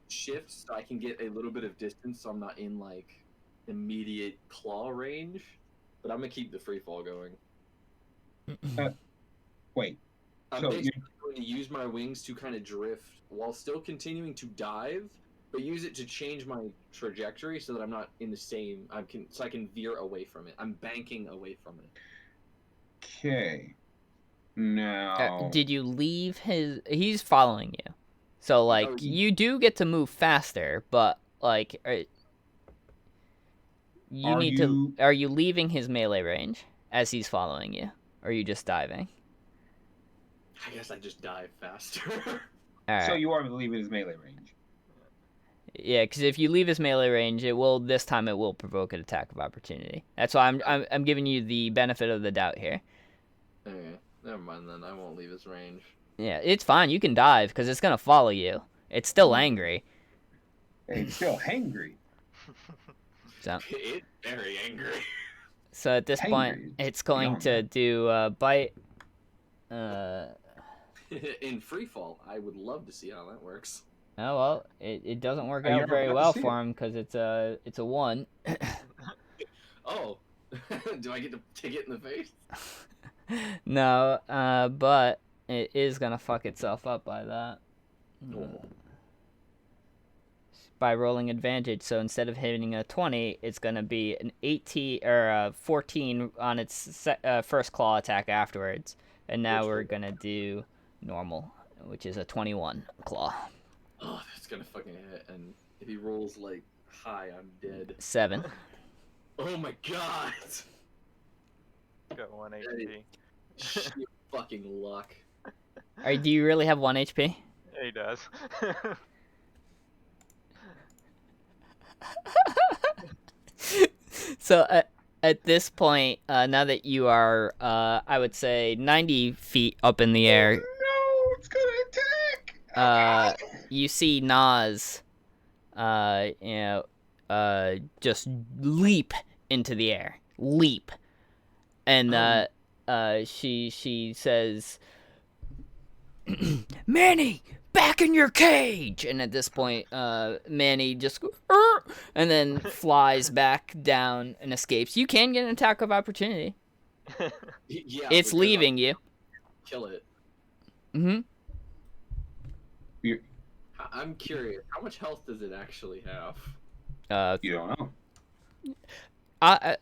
E: shift so I can get a little bit of distance so I'm not in like immediate claw range. But I'm gonna keep the free fall going.
B: Wait.
E: I'm
B: So
E: basically going to use my wings to kind of drift while still continuing to dive, but use it to change my trajectory so that I'm not in the same. So I can veer away from it. I'm banking away from it.
B: Okay. Now.
A: Did you leave his? He's following you, so like you do get to move faster, but like, Are you leaving his melee range as he's following you, or are you just diving?
E: I guess I just dive faster.
A: All right.
B: So you are leaving his melee range.
A: Yeah, because if you leave his melee range, this time it will provoke an attack of opportunity. That's why I'm giving you the benefit of the doubt here.
E: Okay, never mind then. I won't leave his range.
A: Yeah, it's fine. You can dive because it's gonna follow you. It's still angry.
B: It's still hangry.
A: So
E: It's very angry.
A: So at this point, it's going to do bite.
E: In free fall, I would love to see how that works.
A: Oh well, it doesn't work
B: You're
A: out very
B: about to
A: well
B: see
A: for him because it's a 1.
E: Oh, do I get to take it in the face?
A: No, but it is gonna fuck itself up by that. by rolling advantage. So instead of hitting a 20, it's gonna be an 18 or a 14 on its first claw attack afterwards. And now we're gonna do normal, which is a 21 claw.
E: Oh, that's gonna fucking hit. And if he rolls like high, I'm dead.
A: 7.
E: Oh my god!
C: Got 1
E: That
C: HP.
E: Sheer fucking luck.
A: Do you really have 1 HP?
C: He does.
A: So at this point, now that you are, I would say, 90 feet up in the air,
B: No, it's gonna attack.
A: you see Nas, just leap into the air, and she says, "Manny, back in your cage!" And at this point, Manny just goes, and then flies back down and escapes. You can get an attack of opportunity.
E: Yeah,
A: It's
E: because
A: leaving you.
E: Kill it.
A: Mm-hmm.
E: I'm curious. How much health does it actually have?
B: You don't know.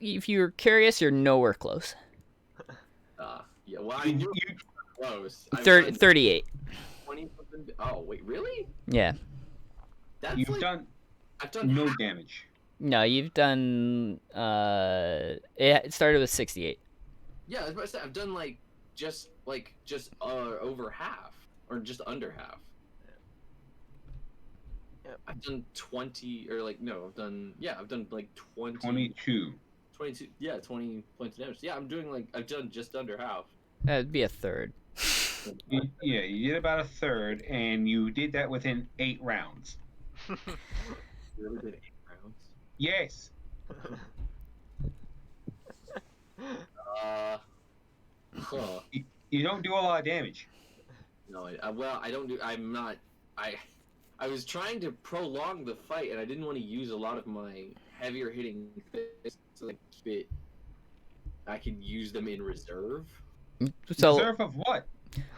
A: If you're curious, you're nowhere close.
E: Yeah. Well, I knew you were close.
A: 38.
E: 20 something. Oh wait, really?
A: Yeah.
E: That's
B: You've
E: like,
B: done
E: I've done
B: no
E: half.
B: damage.
A: No, you've done. It started with 68.
E: Yeah, I was about to say, I've done just over half, or just under half.
C: Yep.
E: I've done 20, or I've done like 20.
B: 22.
E: 22. Yeah, 20 points of damage. Yeah, I've done just under half.
A: That'd be a third.
B: Yeah, you did about a third, and you did that within 8 rounds.
E: Really did 8 rounds.
B: Yes.
E: Huh.
B: You don't do a lot of damage.
E: No, I don't do. I'm not. I was trying to prolong the fight, and I didn't want to use a lot of my heavier hitting fists to keep it. I could use them in reserve.
A: So,
B: Reserve of what?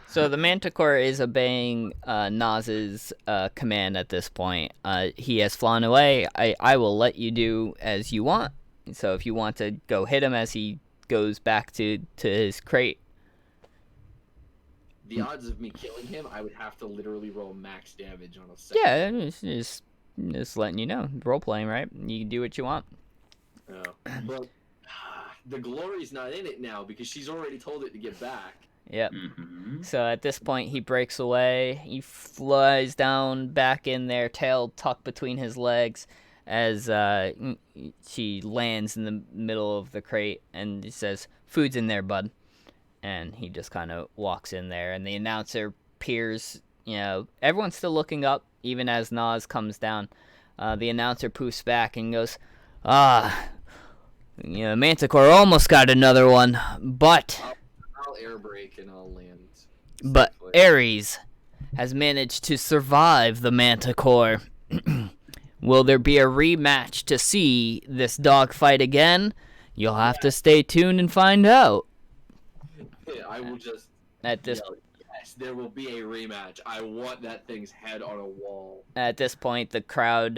A: so the Manticore is obeying Naz's command at this point. He has flown away. I will let you do as you want. So if you want to go hit him as he goes back to his crate.
E: The odds of me killing him, I would have to literally roll max damage on a second.
A: Yeah, just letting you know. Role playing, right? You can do what you want.
E: Oh. But the glory's not in it now because she's already told it to get back.
A: Yep.
B: Mm-hmm.
A: So at this point, he breaks away. He flies down back in there, tail tucked between his legs, as she lands in the middle of the crate, and he says, "Food's in there, bud." And he just kind of walks in there, and the announcer peers. Everyone's still looking up, even as Nas comes down. The announcer poofs back and goes, Manticore almost got another one, but
E: I'll air brake and I'll land.
A: But
E: safely.
A: Ares has managed to survive the Manticore. Will there be a rematch to see this dog fight again? You'll have to stay tuned and find out.
E: Yeah, I will just
A: At this
E: yell, yes, there will be a rematch. I want that thing's head on a wall.
A: at this point, the crowd,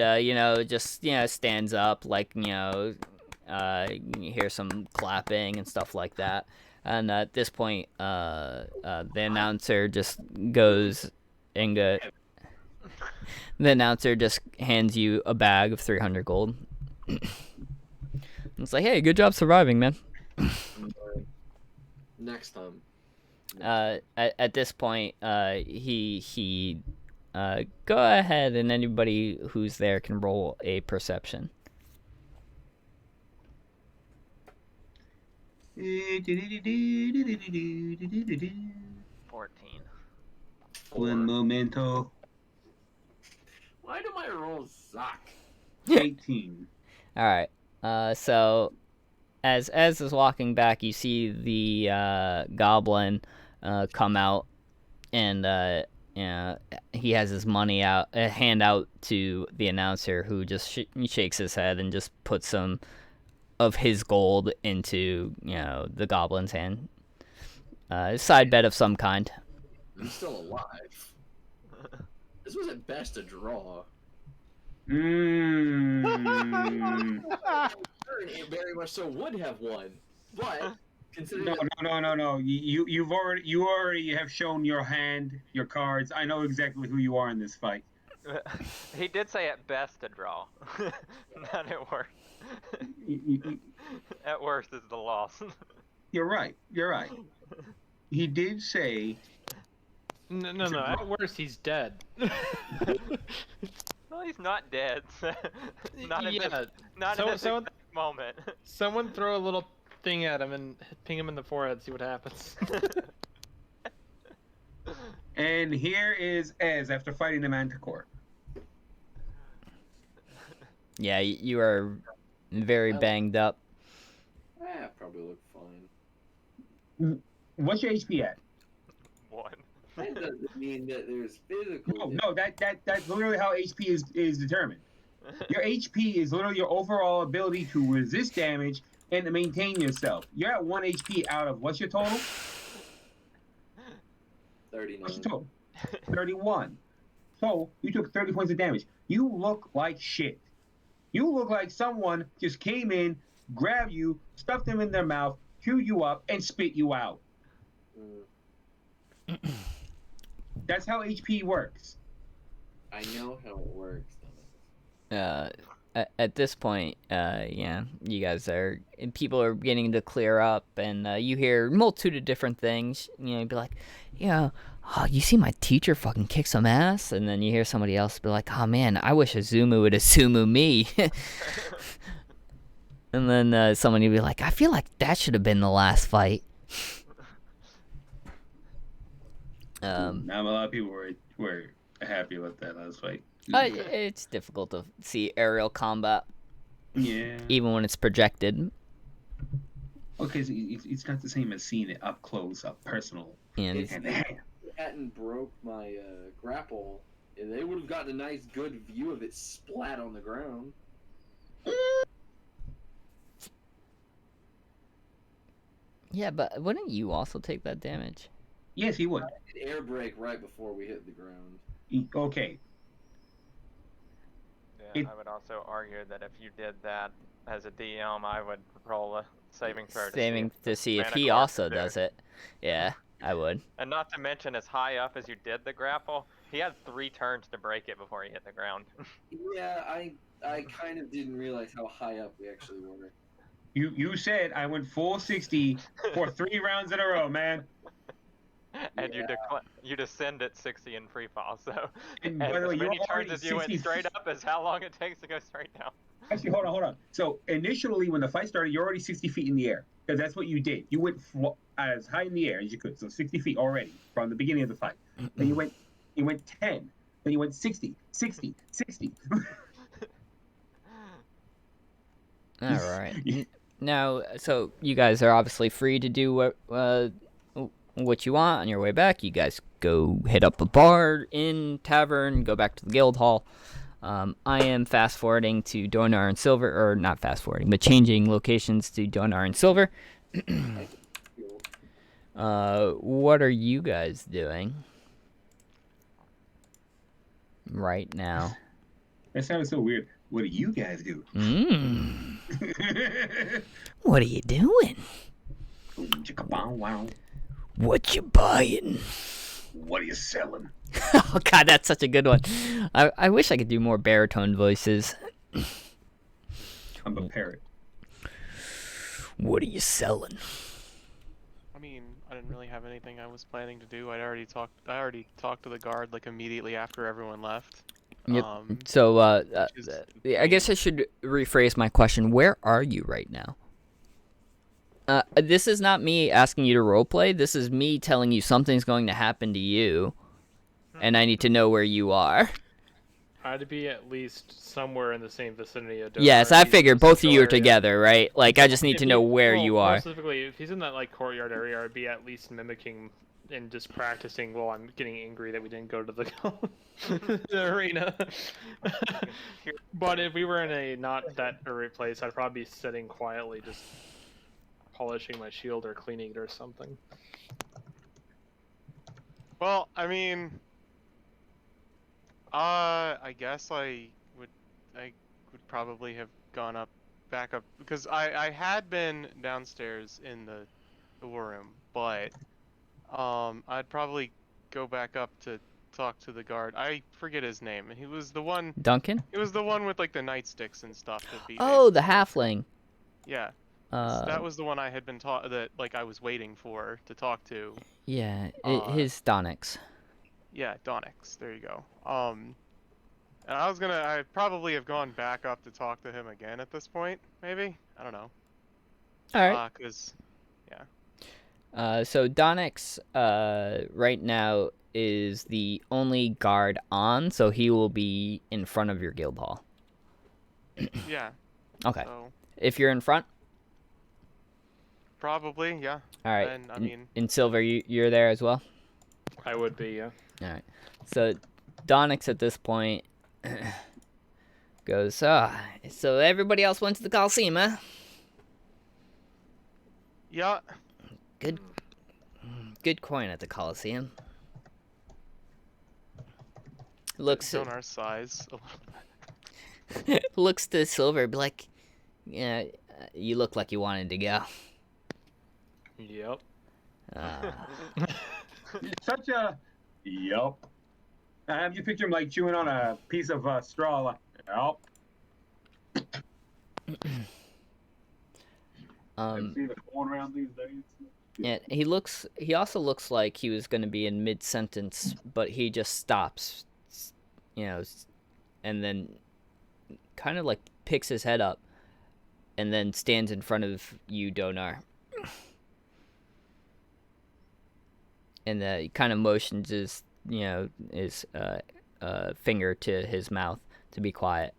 A: just stands up, you hear some clapping and stuff like that. And at this point, the announcer just goes and the announcer just hands you a bag of 300 gold. It's like, hey, good job surviving, man.
E: Next time.
A: At this point, he go ahead, and anybody who's there can roll a perception.
C: 14.
B: Un momento.
E: Why do my rolls suck?
B: 18.
A: All right. So as is walking back, you see the goblin come out, and he has his money out, hand out to the announcer, who just shakes his head and just puts some of his gold into the goblin's hand. A side bet of some kind.
E: I'm still alive. This was at best a draw.
B: Mm.
E: It very much so would have won, but considering
B: No,
E: that
B: no. You already have shown your hand, your cards. I know exactly who you are in this fight.
C: He did say at best a draw, not at worst.
B: You-
C: At worst is the loss.
B: You're right. You're right. He did say
G: No,
B: it's a
G: At
B: draw.
G: worst, he's dead.
C: Well, he's not dead. Not in this,
G: Yeah.
C: not in this
G: Someone,
C: exact moment.
G: someone throw a little thing at him and ping him in the forehead. See what happens.
B: And here is Ez after fighting the Manticore.
A: Yeah, you are very banged up.
E: probably look fine.
B: What's your HP at?
C: One.
E: That doesn't mean that there's physical.
B: No, that's literally how HP is determined. Your HP is literally your overall ability to resist damage and to maintain yourself. You're at 1 HP out of what's your total?
E: 39.
B: What's your total? 31. So you took 30 points of damage. You look like shit. You look like someone just came in, grabbed you, stuffed them in their mouth, chewed you up, and spit you out. That's how HP works.
E: I know how it works.
A: At this point, yeah, you guys are, and people are beginning to clear up, and you hear a multitude of different things. You know, you'd be like, yeah, oh, you see my teacher fucking kick some ass, and then you hear somebody else be like, oh man, I wish Azumu would Azumu me. And then somebody would be like, I feel like that should have been the last fight.
B: Not a lot of people were happy with that last fight.
A: It's difficult to see aerial combat,
B: Yeah.
A: even when it's projected.
B: Okay, so it's not the same as seeing it up close, up personal.
A: And
E: If
B: And
E: you hadn't broke my grapple, they would have gotten a nice, good view of it splat on the ground.
A: yeah, but wouldn't you also take that damage?
B: yes, he would.
E: An air brake right before we hit the ground.
B: Okay.
C: Yeah,
B: It-
C: I would also argue that if you did that as a DM, I would roll a saving throw
A: Saving to see if he
C: Manicore
A: also
C: could do
A: does it. Yeah, I would.
C: And not to mention, as high up as you did the grapple, he had 3 turns to break it before he hit the ground.
E: Yeah, I kind of didn't realize how high up we actually were.
B: You said I went full 60 for 3 rounds in a row, man.
C: And
E: Yeah.
C: you descend at 60 in free fall, so
B: And
C: and
B: by the way,
C: as
B: you're
C: many turns
B: already
C: as you went
B: 60
C: straight up is how long it takes to go straight down.
B: Actually, hold on. So initially, when the fight started, you're already 60 feet in the air because that's what you did. You went as high in the air as you could, so 60 feet already from the beginning of the fight. Then you went 10. Then you went 60, 60, 60.
A: All right. Now, so you guys are obviously free to do what you want on your way back. You guys go hit up a bar, inn, tavern, go back to the guild hall. I am fast forwarding to Donar and Silver, or not fast forwarding, but changing locations to Donar and Silver. What are you guys doing right now?
B: That sounded so weird. What do you guys do?
A: What are you doing?
B: Wow.
A: What you buying?
B: What are you selling?
A: Oh god, that's such a good one. I wish I could do more baritone voices.
B: I'm a parrot.
A: What are you selling?
F: I mean, I didn't really have anything I was planning to do. I already talked to the guard like immediately after everyone left.
A: Yep. So,
F: which is
A: I guess I should rephrase my question. Where are you right now? This is not me asking you to roleplay. This is me telling you something's going to happen to you, and I need to know where you are.
G: I'd be at least somewhere in the same vicinity of Donar.
A: Yes, I
G: He's in
A: figured
G: the
A: both of
G: central
A: you are
G: area.
A: together, right? Like, I just need
G: If
A: to know
G: he-
A: where
G: well,
A: you
G: more
A: are.
G: Specifically, if he's in that like courtyard area, I'd be at least mimicking and just practicing while I'm getting angry that we didn't go to the, the arena. But if we were in a not that early place, I'd probably be sitting quietly, just polishing my shield or cleaning it or something.
F: Well, I mean, I guess I would I would probably have gone back up, because I had been downstairs in the war room, but I'd probably go back up to talk to the guard. I forget his name. He was the one.
A: Duncan?
F: It was the one with like the nightsticks and stuff that beat.
A: Oh, the
F: basically.
A: halfling.
F: Yeah. That was the one I had been taught that like I was waiting for to talk to.
A: Yeah, his Donix.
F: Yeah, Donix. There you go. And I'd probably have gone back up to talk to him again at this point, maybe? I don't know.
A: Alright. So Donix, right now is the only guard on, so he will be in front of your guild hall.
F: Yeah.
A: Okay.
F: So,
A: If you're in front?
F: probably, yeah.
A: Alright.
F: And, I mean...
A: In Silver, you're there as well?
G: I would be, yeah.
A: Alright. So Donix at this point goes, so everybody else went to the Coliseum, huh?
F: Yeah.
A: Good coin at the Coliseum. Looks
F: on our size a little bit.
A: looks to Silver, be like, yeah, you look like you wanted to go.
G: Yep.
B: Such a yup. You picture him like chewing on a piece of straw. Like, yup. See the corn around these days.
A: Yeah, he also looks like he was going to be in mid-sentence, but he just stops, and then kind of like picks his head up and then stands in front of you, Donar. And he kind of motions his finger to his mouth to be quiet.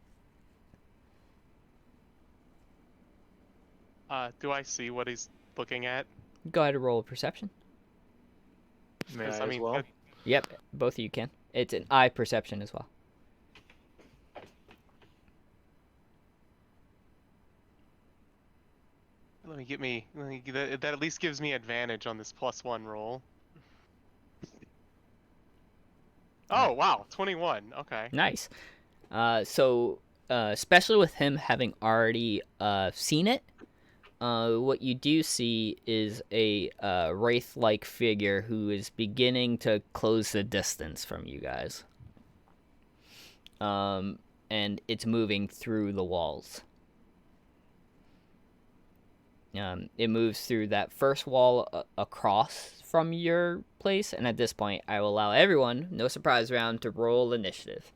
F: Do I see what he's looking at?
A: Go ahead and roll a perception.
G: May I
F: I mean,
G: as well?
A: Yep, both of you can. It's an eye perception as well.
F: That at least gives me advantage on this +1 roll. Oh, wow, 21. Okay.
A: Nice. So especially with him having already seen it, what you do see is a wraith-like figure who is beginning to close the distance from you guys. And it's moving through the walls. It moves through that first wall across from your place, and at this point, I will allow everyone, no surprise round, to roll initiative.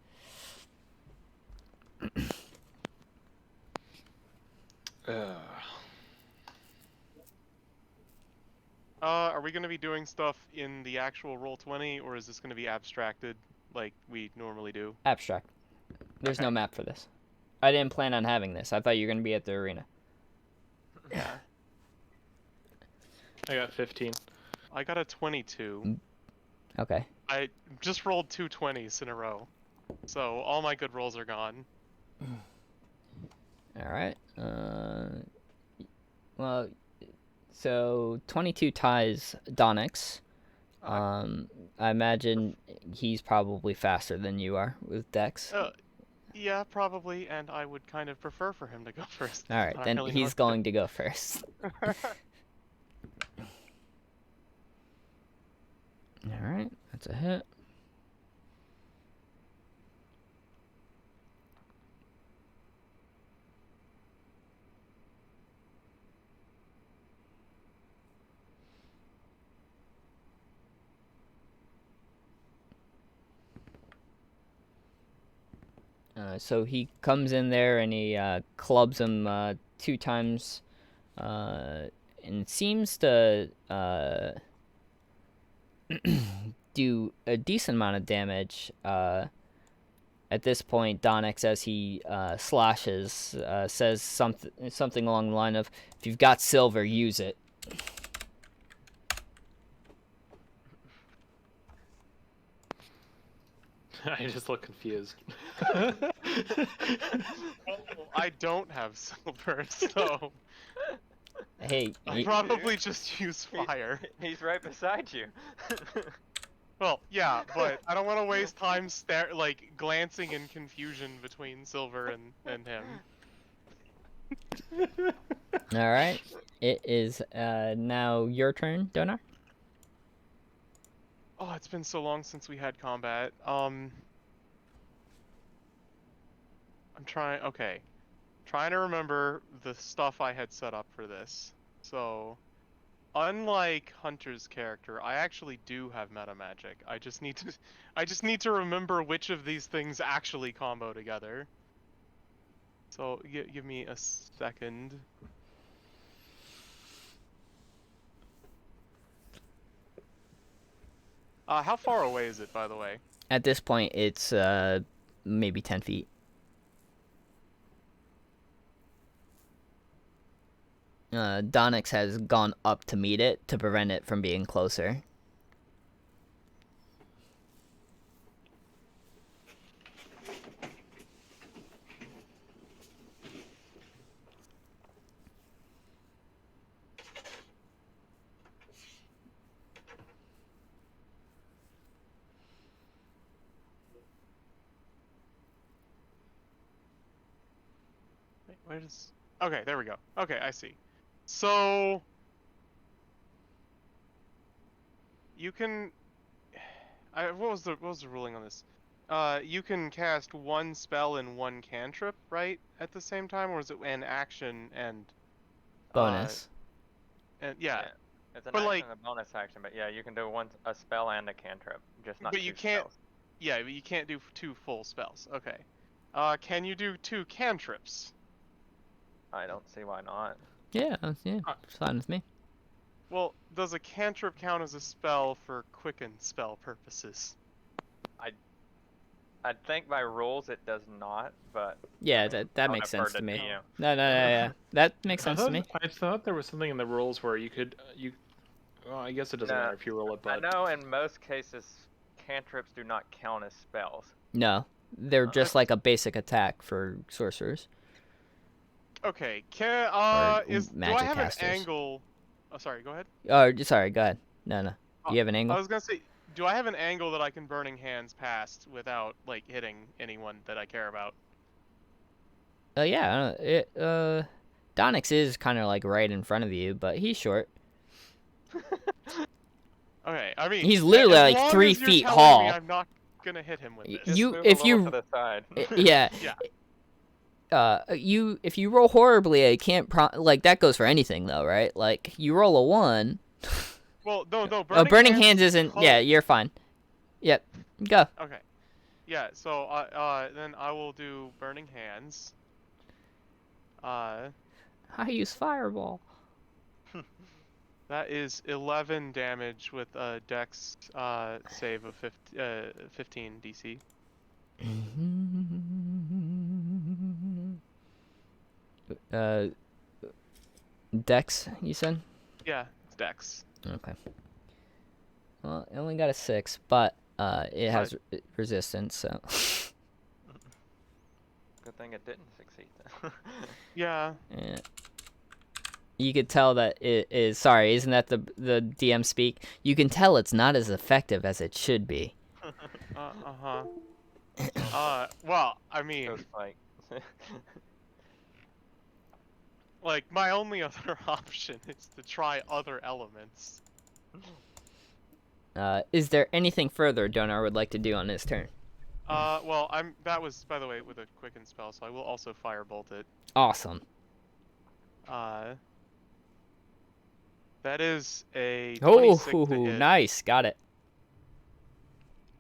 F: Are we going to be doing stuff in the actual Roll20, or is this going to be abstracted like we normally do?
A: Abstract. There's no map for this. I didn't plan on having this. I thought you were going to be at the arena.
F: Yeah.
G: I got 15.
F: I got a 22.
A: Okay.
F: I just rolled 2 20s in a row. So all my good rolls are gone.
A: Alright. Well, so 22 ties Donix. I imagine he's probably faster than you are with Dex.
F: Yeah, probably, and I would kind of prefer for him to go first.
A: Alright, then
F: really
A: he's going to go first. Alright, that's a hit. So he comes in there and he clubs him 2 times and seems to do a decent amount of damage. At this point, Donix, as he slashes, says something along the line of, "If you've got silver, use it."
G: I just look confused.
F: I don't have silver, so
A: Hey,
F: I'll probably just use fire.
C: He's right beside you.
F: Well, yeah, but I don't want to waste time glancing in confusion between Silver and him.
A: All right. It is now your turn, Donar.
F: Oh, it's been so long since we had combat. Okay. Trying to remember the stuff I had set up for this. So, unlike Hunter's character, I actually do have meta magic. I just need to remember which of these things actually combo together. So, give me a second. How far away is it, by the way?
A: At this point, it's maybe 10 feet. Donix has gone up to meet it to prevent it from being closer.
F: Wait, where does... Okay, there we go. Okay, I see. So... You can... what was the ruling on this? You can cast one spell and one cantrip, right? At the same time? Or is it an action and...
A: Bonus.
F: And yeah.
C: It's an
F: But,
C: action
F: like-
C: and a bonus action, but yeah, you can do a spell and a cantrip, just not
F: But
C: two
F: you can't-
C: spells.
F: Yeah, but you can't do 2 full spells. Okay. Can you do 2 cantrips?
C: I don't see why not.
A: Yeah, it's fine with me.
F: Well, does a cantrip count as a spell for quicken spell purposes?
C: I think by rules it does not, but
A: Yeah,
C: I mean,
A: that
C: I'll
A: makes
C: defer
A: sense to me.
C: you.
A: No, yeah. That makes sense to me.
G: I thought there was something in the rules where you could Well, I guess it doesn't
C: No,
G: matter if you roll it, but
C: I know in most cases cantrips do not count as spells.
A: No, they're just like a basic attack for sorcerers.
F: Okay, do
A: Or
F: I
A: magic
F: have
A: casters.
F: an angle? Oh, sorry, go ahead.
A: Oh, sorry, go ahead. No. Do you have an
F: I
A: angle?
F: was gonna say, do I have an angle that I can Burning Hands past without, like, hitting anyone that I care about?
A: Yeah, Donix is kind of like right in front of you, but he's short.
F: Okay, I mean,
A: He's literally
F: as
A: like
F: long
A: 3
F: as you're
A: feet
F: telling
A: tall.
F: me I'm not gonna hit him with this.
C: Just
A: You-
C: move
A: if
C: a little
A: you-
C: to the side.
A: Yeah.
F: Yeah.
A: If you roll horribly, I can't like that goes for anything though, right? Like you roll a 1.
F: Well, no,
A: Burning hands isn't. Yeah, you're fine. Yep, go.
F: Okay. Yeah, so then I will do Burning Hands.
A: I use fireball.
F: That is 11 damage with a Dex save of 15 DC.
A: Dex, you said?
F: Yeah, it's Dex.
A: Okay. Well, it only got a 6, but it has resistance, so.
C: Good thing it didn't succeed.
F: Yeah.
A: Yeah. You could tell that it is. Sorry, isn't that the DM speak? You can tell it's not as effective as it should be.
F: Well, I mean,
C: Goes like,
F: like my only other option is to try other elements.
A: Is there anything further Donar would like to do on his turn?
F: Well, that was, by the way, with a quicken spell, so I will also firebolt it.
A: Awesome.
F: That is a 26 to hit.
A: Nice, got it.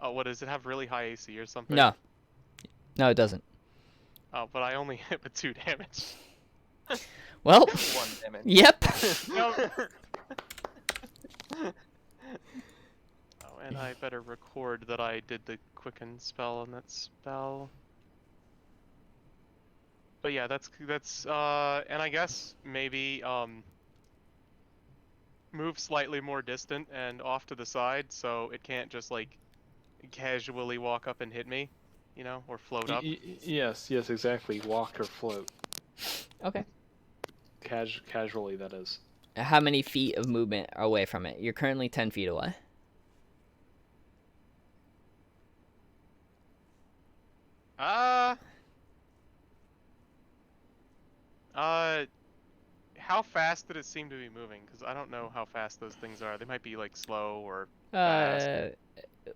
F: Oh, what does it have? Really high AC or something?
A: No, it doesn't.
F: Oh, but I only hit with 2 damage.
A: Well,
C: 1 damage.
A: yep.
F: No. Oh, and I better record that I did the quicken spell on that spell. But yeah, that's and I guess maybe move slightly more distant and off to the side so it can't just like casually walk up and hit me, you know, or float up.
G: Yes, exactly. Walk or float.
A: Okay.
G: Casually, that is.
A: How many feet of movement away from it? You're currently 10 feet away.
F: Uh, how fast did it seem to be moving? Because I don't know how fast those things are. They might be like slow or fast.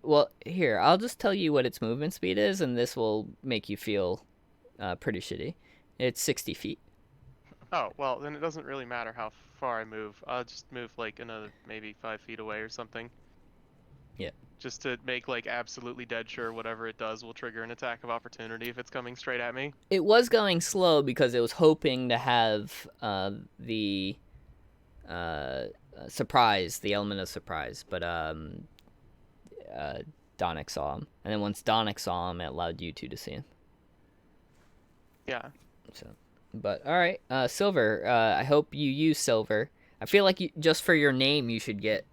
A: Well, here, I'll just tell you what its movement speed is, and this will make you feel pretty shitty. It's 60 feet.
F: Oh, well, then it doesn't really matter how far I move. I'll just move like another maybe 5 feet away or something.
A: Yeah.
F: Just to make like absolutely dead sure whatever it does will trigger an attack of opportunity if it's coming straight at me.
A: It was going slow because it was hoping to have the surprise, the element of surprise, but Donick saw him. And then once Donick saw him, it allowed you two to see him.
F: Yeah.
A: So, but all right, Silver. I hope you use Silver. I feel like just for your name, you should get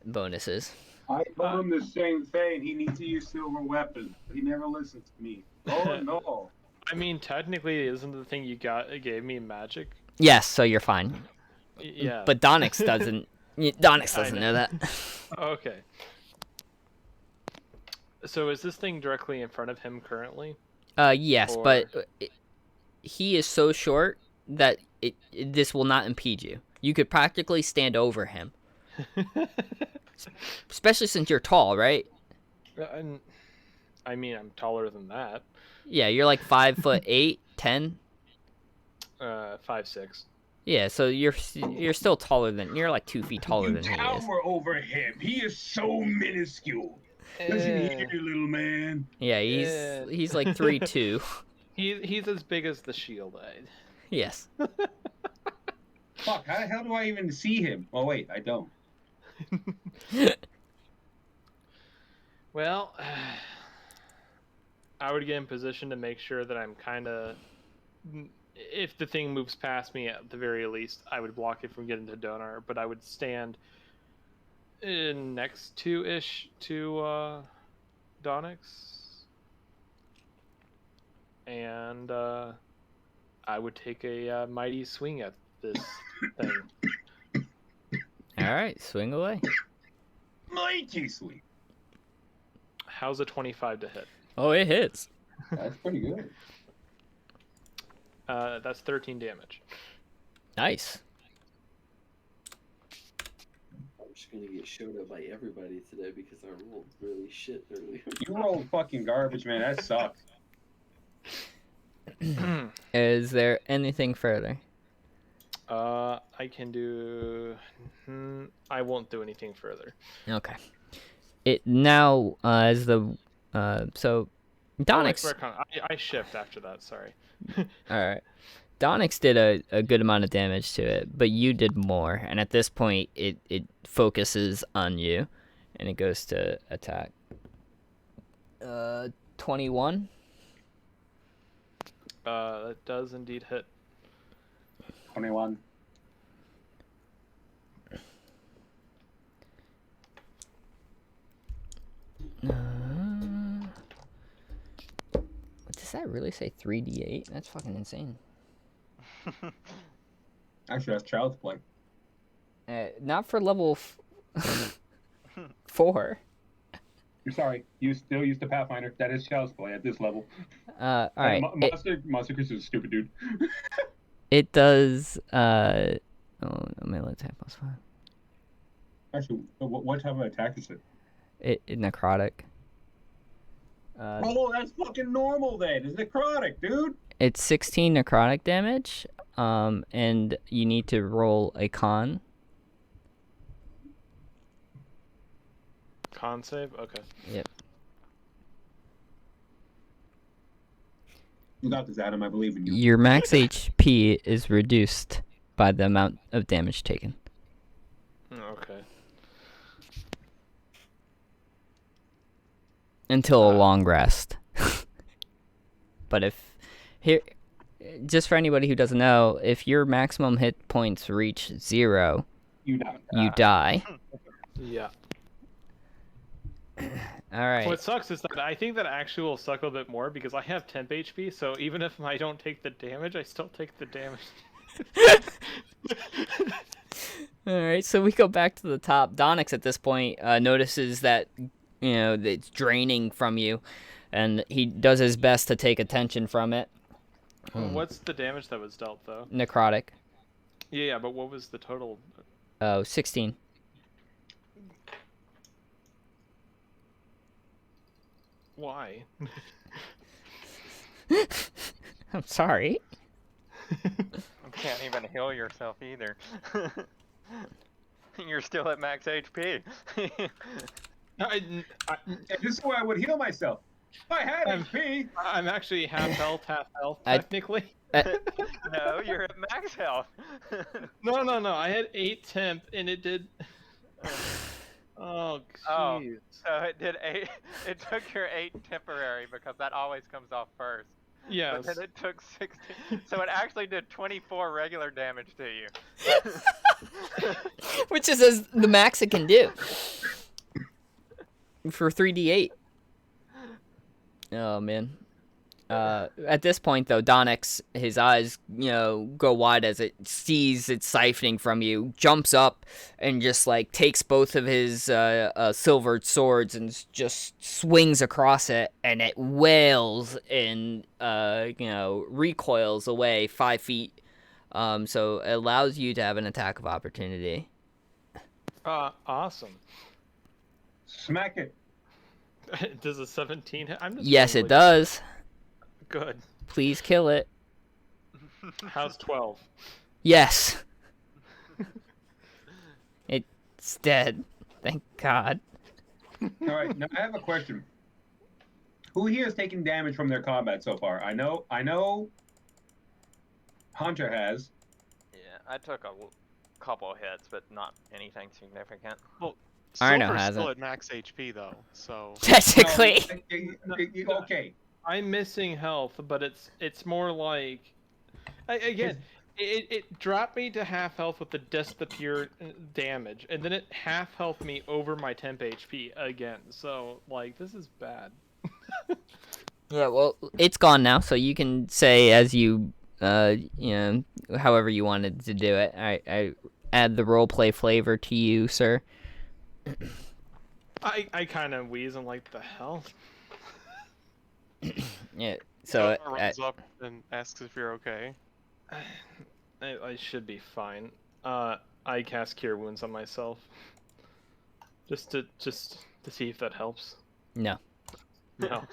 A: bonuses.
B: I told him the same thing. He needs to use silver weapons. He never listens to me. Oh no.
G: I mean, technically, isn't the thing you gave me magic?
A: Yes, so you're fine.
G: Yeah.
A: But Donix doesn't. Donix doesn't know that.
G: Okay. So is this thing directly in front of him currently?
A: Yes, but he is so short that this will not impede you. You could practically stand over him. Especially since you're tall, right?
G: I mean, I'm taller than that.
A: Yeah, you're like 5'8", 10.
G: 5'6".
A: Yeah, so you're still taller than you're like 2 feet taller than he is.
B: Tower over him. He is so minuscule. Listen here, little man.
A: Yeah, he's like 3'2".
G: He's as big as the shield.
A: Yes.
B: Fuck, how the hell do I even see him? Oh wait, I don't.
G: Well, I would get in position to make sure that I'm kind of, if the thing moves past me at the very least, I would block it from getting to Donar, but I would stand next to-ish to Donix. And I would take a mighty swing at this thing.
A: All right, swing away.
B: Mighty sweet.
G: How's a 25 to hit?
A: Oh, it hits.
B: That's pretty good.
G: That's 13 damage.
A: Nice.
E: I'm just gonna get showed up by everybody today because I rolled really shit earlier.
B: You rolled fucking garbage, man. That sucks.
A: Is there anything further?
G: I can do. I won't do anything further.
A: Okay. It now as the so Donix.
G: I shift after that. Sorry.
A: All right. Donix did a good amount of damage to it, but you did more. And at this point, it focuses on you, and it goes to attack. 21.
G: That does indeed hit.
B: 21.
A: Does that really say 3d8? That's fucking insane.
B: Actually, that's child's play.
A: Not for level 4.
B: You're sorry. You still use the Pathfinder. That is child's play at this level.
A: All right.
B: Monster Chris is a stupid dude.
A: It does. Melee attack +5.
B: Actually, what type of attack is it?
A: It necrotic.
B: Oh, that's fucking normal then. It's necrotic, dude.
A: It's 16 necrotic damage. And you need to roll a con.
G: Con save? Okay.
A: Yep.
B: You got this, Adam. I believe in you.
A: Your max HP is reduced by the amount of damage taken.
G: Okay.
A: Until a long rest. But just for anybody who doesn't know, if your maximum hit points reach 0,
B: You die.
A: you die.
G: Yeah.
A: All right.
G: What sucks is that I think that actually will suck a bit more because I have temp HP, so even if I don't take the damage, I still take the damage.
A: All right, so we go back to the top. Donix at this point notices that it's draining from you. and he does his best to take attention from it.
G: What's the damage that was dealt, though?
A: Necrotic.
G: Yeah, but what was the total?
A: Oh, 16.
G: Why?
A: I'm sorry.
C: You can't even heal yourself either. You're still at max HP.
B: And this is where I would heal myself. If I had HP.
G: I'm actually half health, technically.
C: No, you're at max health.
G: No. I had 8 temp, and it did. Oh, jeez.
C: So it did 8. It took your 8 temporary because that always comes off first.
G: Yes.
C: But then it took 16. So it actually did 24 regular damage to you.
A: Which is as the max it can do. For 3d8. Oh, man. At this point, though, Donix, his eyes, go wide as it sees it siphoning from you, jumps up and just, takes both of his silvered swords and just swings across it, and it wails and, recoils away 5 feet. So it allows you to have an attack of opportunity.
G: Awesome.
B: Smack it.
G: Does a 17 hit?
A: Yes, it does.
G: Good.
A: Please kill it.
G: How's 12?
A: Yes. It's dead. Thank God.
B: All right, now I have a question. Who here has taken damage from their combat so far? I know Hunter has.
C: Yeah, I took a couple hits, but not anything significant.
F: Well,
A: Arno
F: Silver's
A: hasn't.
F: still at max HP though, so.
A: Technically.
B: Okay.
G: I'm missing health, but it's more like, again, it dropped me to half health with the Despapure damage, and then it half health me over my temp HP again. So this is bad.
A: Yeah, well, it's gone now, so you can say as you, however you wanted to do it. I add the roleplay flavor to you, sir.
G: I kind of wheeze. I'm like, the hell?
A: Yeah. So
F: runs up and asks if you're okay.
G: I should be fine. I cast Cure Wounds on myself, just to see if that helps.
A: No.
G: No.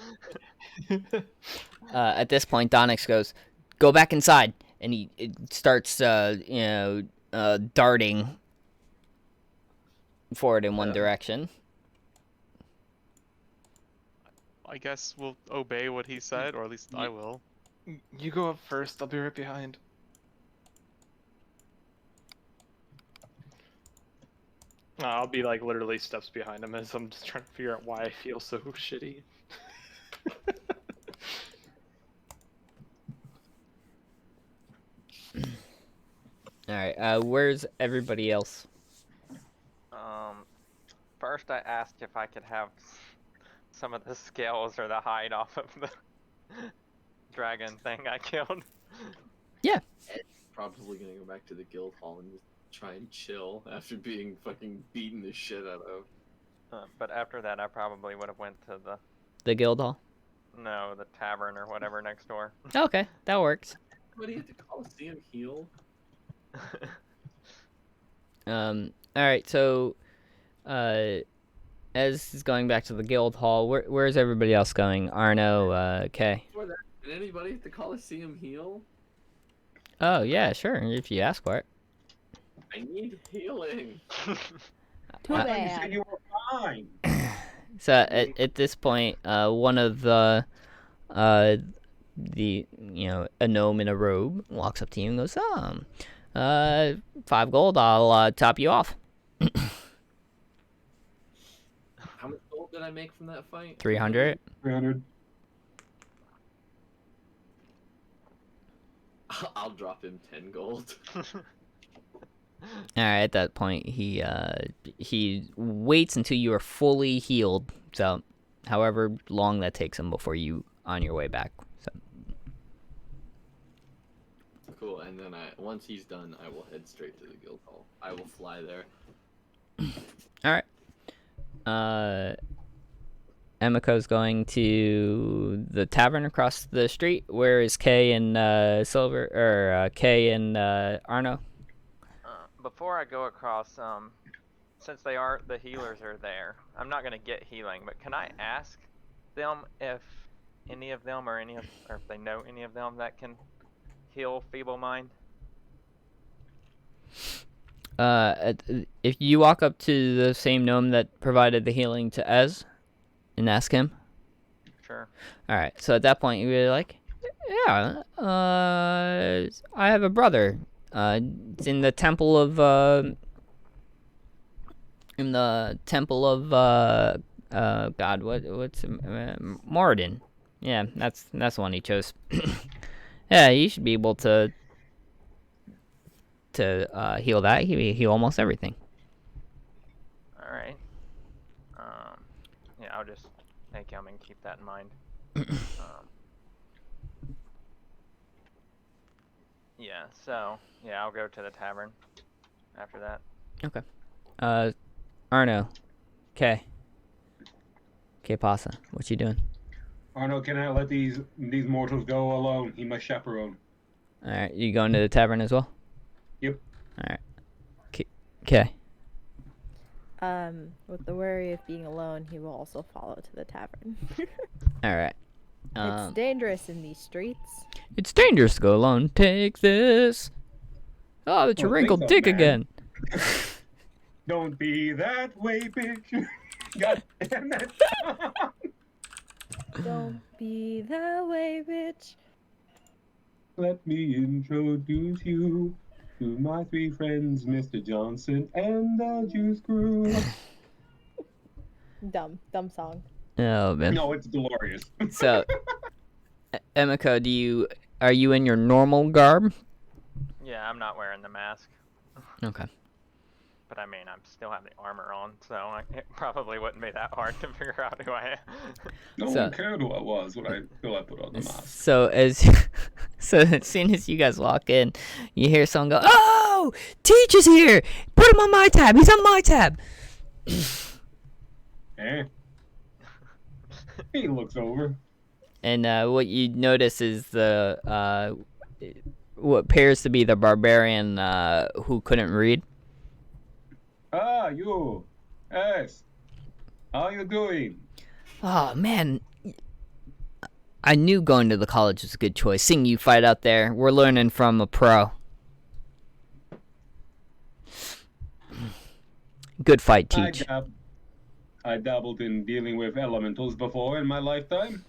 A: At this point, Donix goes, "Go back inside," and he starts, darting forward in one direction.
F: I guess we'll obey what he said, or at least I will.
G: You go up first. I'll be right behind. I'll be literally steps behind him as I'm just trying to figure out why I feel so shitty.
A: All right. Where's everybody else?
C: First I asked if I could have some of the scales or the hide off of the dragon thing I killed.
A: Yeah.
E: Probably gonna go back to the guild hall and just try and chill after being fucking beaten the shit out of.
C: But after that, I probably would have went to
A: The guild hall.
C: the tavern or whatever next door.
A: Okay, that works.
E: Somebody at the Coliseum heal?
A: All right. So, as is going back to the guild hall, where's everybody else going? Arno, Kay.
E: Before that, did anybody at the Coliseum heal?
A: Oh yeah, sure. If you ask for it.
E: I need healing.
D: Too
B: You
D: bad.
B: said you were fine.
A: So at this point, one of the a gnome in a robe walks up to you and goes, 5 gold. I'll top you off.
E: How much gold did I make from that fight?
A: 300.
B: 300.
E: I'll drop him 10 gold.
A: All right. At that point, he waits until you are fully healed. So, however long that takes him before you on your way back. So.
E: Cool, and then once he's done, I will head straight to the guild hall. I will fly there.
A: All right. Emiko's going to the tavern across the street. Where is Kay and Silver, or Kay and Arno?
C: Before I go across, since the healers are there, I'm not gonna get healing, but can I ask them if any of them or if they know any of them that can heal feeble mind?
A: If you walk up to the same gnome that provided the healing to Ez and ask him.
C: Sure.
A: All right. So at that point, you're like, yeah, I have a brother. It's in the temple of God, what's Moradin. Yeah, that's the one he chose. Yeah, you should be able to heal that. He heal almost everything.
C: All right. Yeah, I'll just thank him and keep that in mind. Yeah. So yeah, I'll go to the tavern after that.
A: Okay. Arno. K Pasa, what you doing?
B: Arno cannot let these mortals go alone. He must chaperone.
A: All right, you going to the tavern as well?
B: Yep.
A: All right. K.
D: With the worry of being alone, he will also follow to the tavern.
A: All right.
D: It's dangerous in these streets.
A: It's dangerous to go alone. Take this. Oh, that's your wrinkled
B: thanks,
A: dick
B: man.
A: again.
B: Don't be that way, bitch. God damn it.
D: Don't be that way, bitch.
B: Let me introduce you to my three friends, Mr. Johnson and the Juice Crew.
D: Dumb song.
A: Oh man.
B: No, it's glorious.
A: So, Emiko, are you in your normal garb?
C: Yeah, I'm not wearing the mask.
A: Okay.
C: But I mean, I still have the armor on, so it probably wouldn't be that hard to figure out who I am.
B: No one cared who I was when I put on the mask.
A: So as soon as you guys walk in, you hear someone go, "Oh, Teach is here! Put him on my tab. He's on my tab."
B: He looks over.
A: And what you notice is what appears to be the barbarian who couldn't read.
B: Ah, you. Yes. How you doing?
A: Oh, man. I knew going to the college was a good choice. Seeing you fight out there, we're learning from a pro. Good fight, Teach.
B: I dabbled in dealing with elementals before in my lifetime.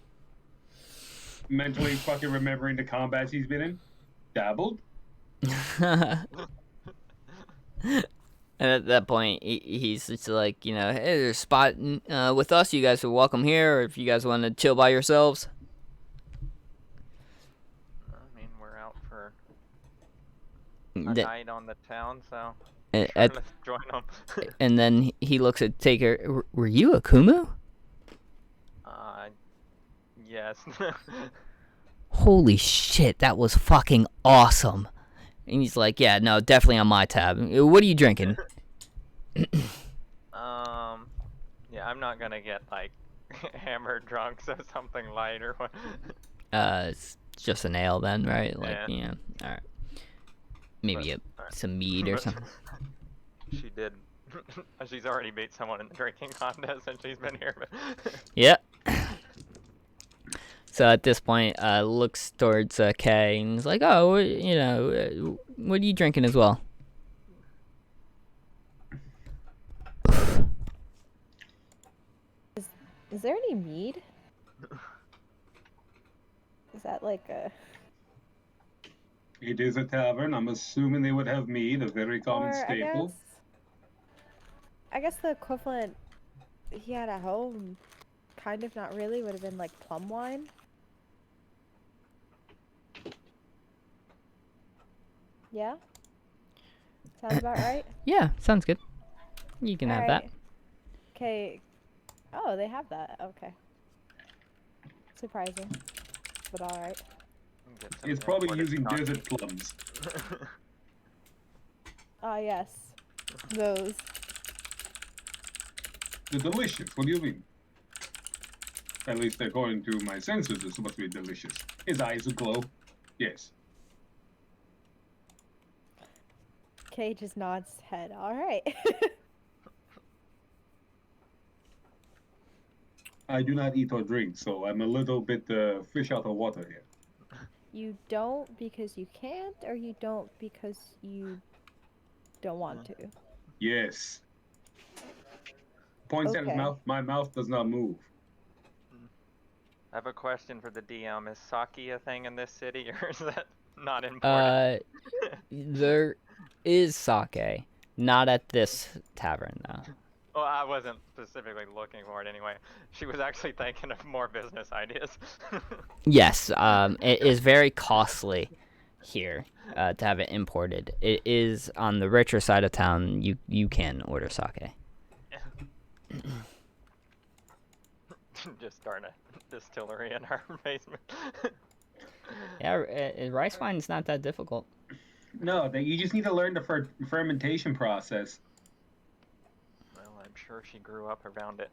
B: Mentally fucking remembering the combats he's been in. Dabbled.
A: And at that point, he's just like, hey, there's a spot with us. You guys are welcome here, or if you guys want to chill by yourselves.
C: I mean, we're out for a night on the town, so let's join them.
A: And then he looks at Taker. Were you Akumu?
C: Yes.
A: Holy shit, that was fucking awesome. And he's like, yeah, no, definitely on my tab. What are you drinking?
C: Yeah, I'm not gonna get, like, hammered drunk, so something light or what.
A: It's just an ale then, right? Like,
C: yeah.
A: Alright. Maybe some mead or something.
C: She did. She's already beat someone in the drinking contest since she's been here. But
A: Yep. So at this point, looks towards Kay and is like, oh, what are you drinking as well?
D: Is there any mead? Is that like a...
B: It is a tavern. I'm assuming they would have mead, a very common staple.
D: I guess the equivalent he had at home, kind of not really, would have been like plum wine. Yeah? Sounds about right?
A: Yeah, sounds good. You can have that.
D: Okay. Oh, they have that. Okay. Surprising. But alright.
B: It's probably using desert plums.
D: Ah, yes. Those.
B: They're delicious. What do you mean? At least according to my senses, it's supposed to be delicious. His eyes glow. Yes.
D: Kay just nods his head. All right.
B: I do not eat or drink, so I'm a little bit fish out of water here.
D: You don't because you can't, or you don't because you don't want to?
B: Yes. Points at his
D: Okay.
B: mouth. My mouth does not move.
C: I have a question for the DM. Is sake a thing in this city, or is that not important?
A: There is sake, not at this tavern though.
C: Well, I wasn't specifically looking for it anyway. She was actually thinking of more business ideas.
A: Yes, it is very costly here to have it imported. It is on the richer side of town. You can order sake.
C: Just start a distillery in our basement.
A: Yeah, rice wine is not that difficult.
B: No, you just need to learn the fermentation process.
C: Well, I'm sure she grew up around it.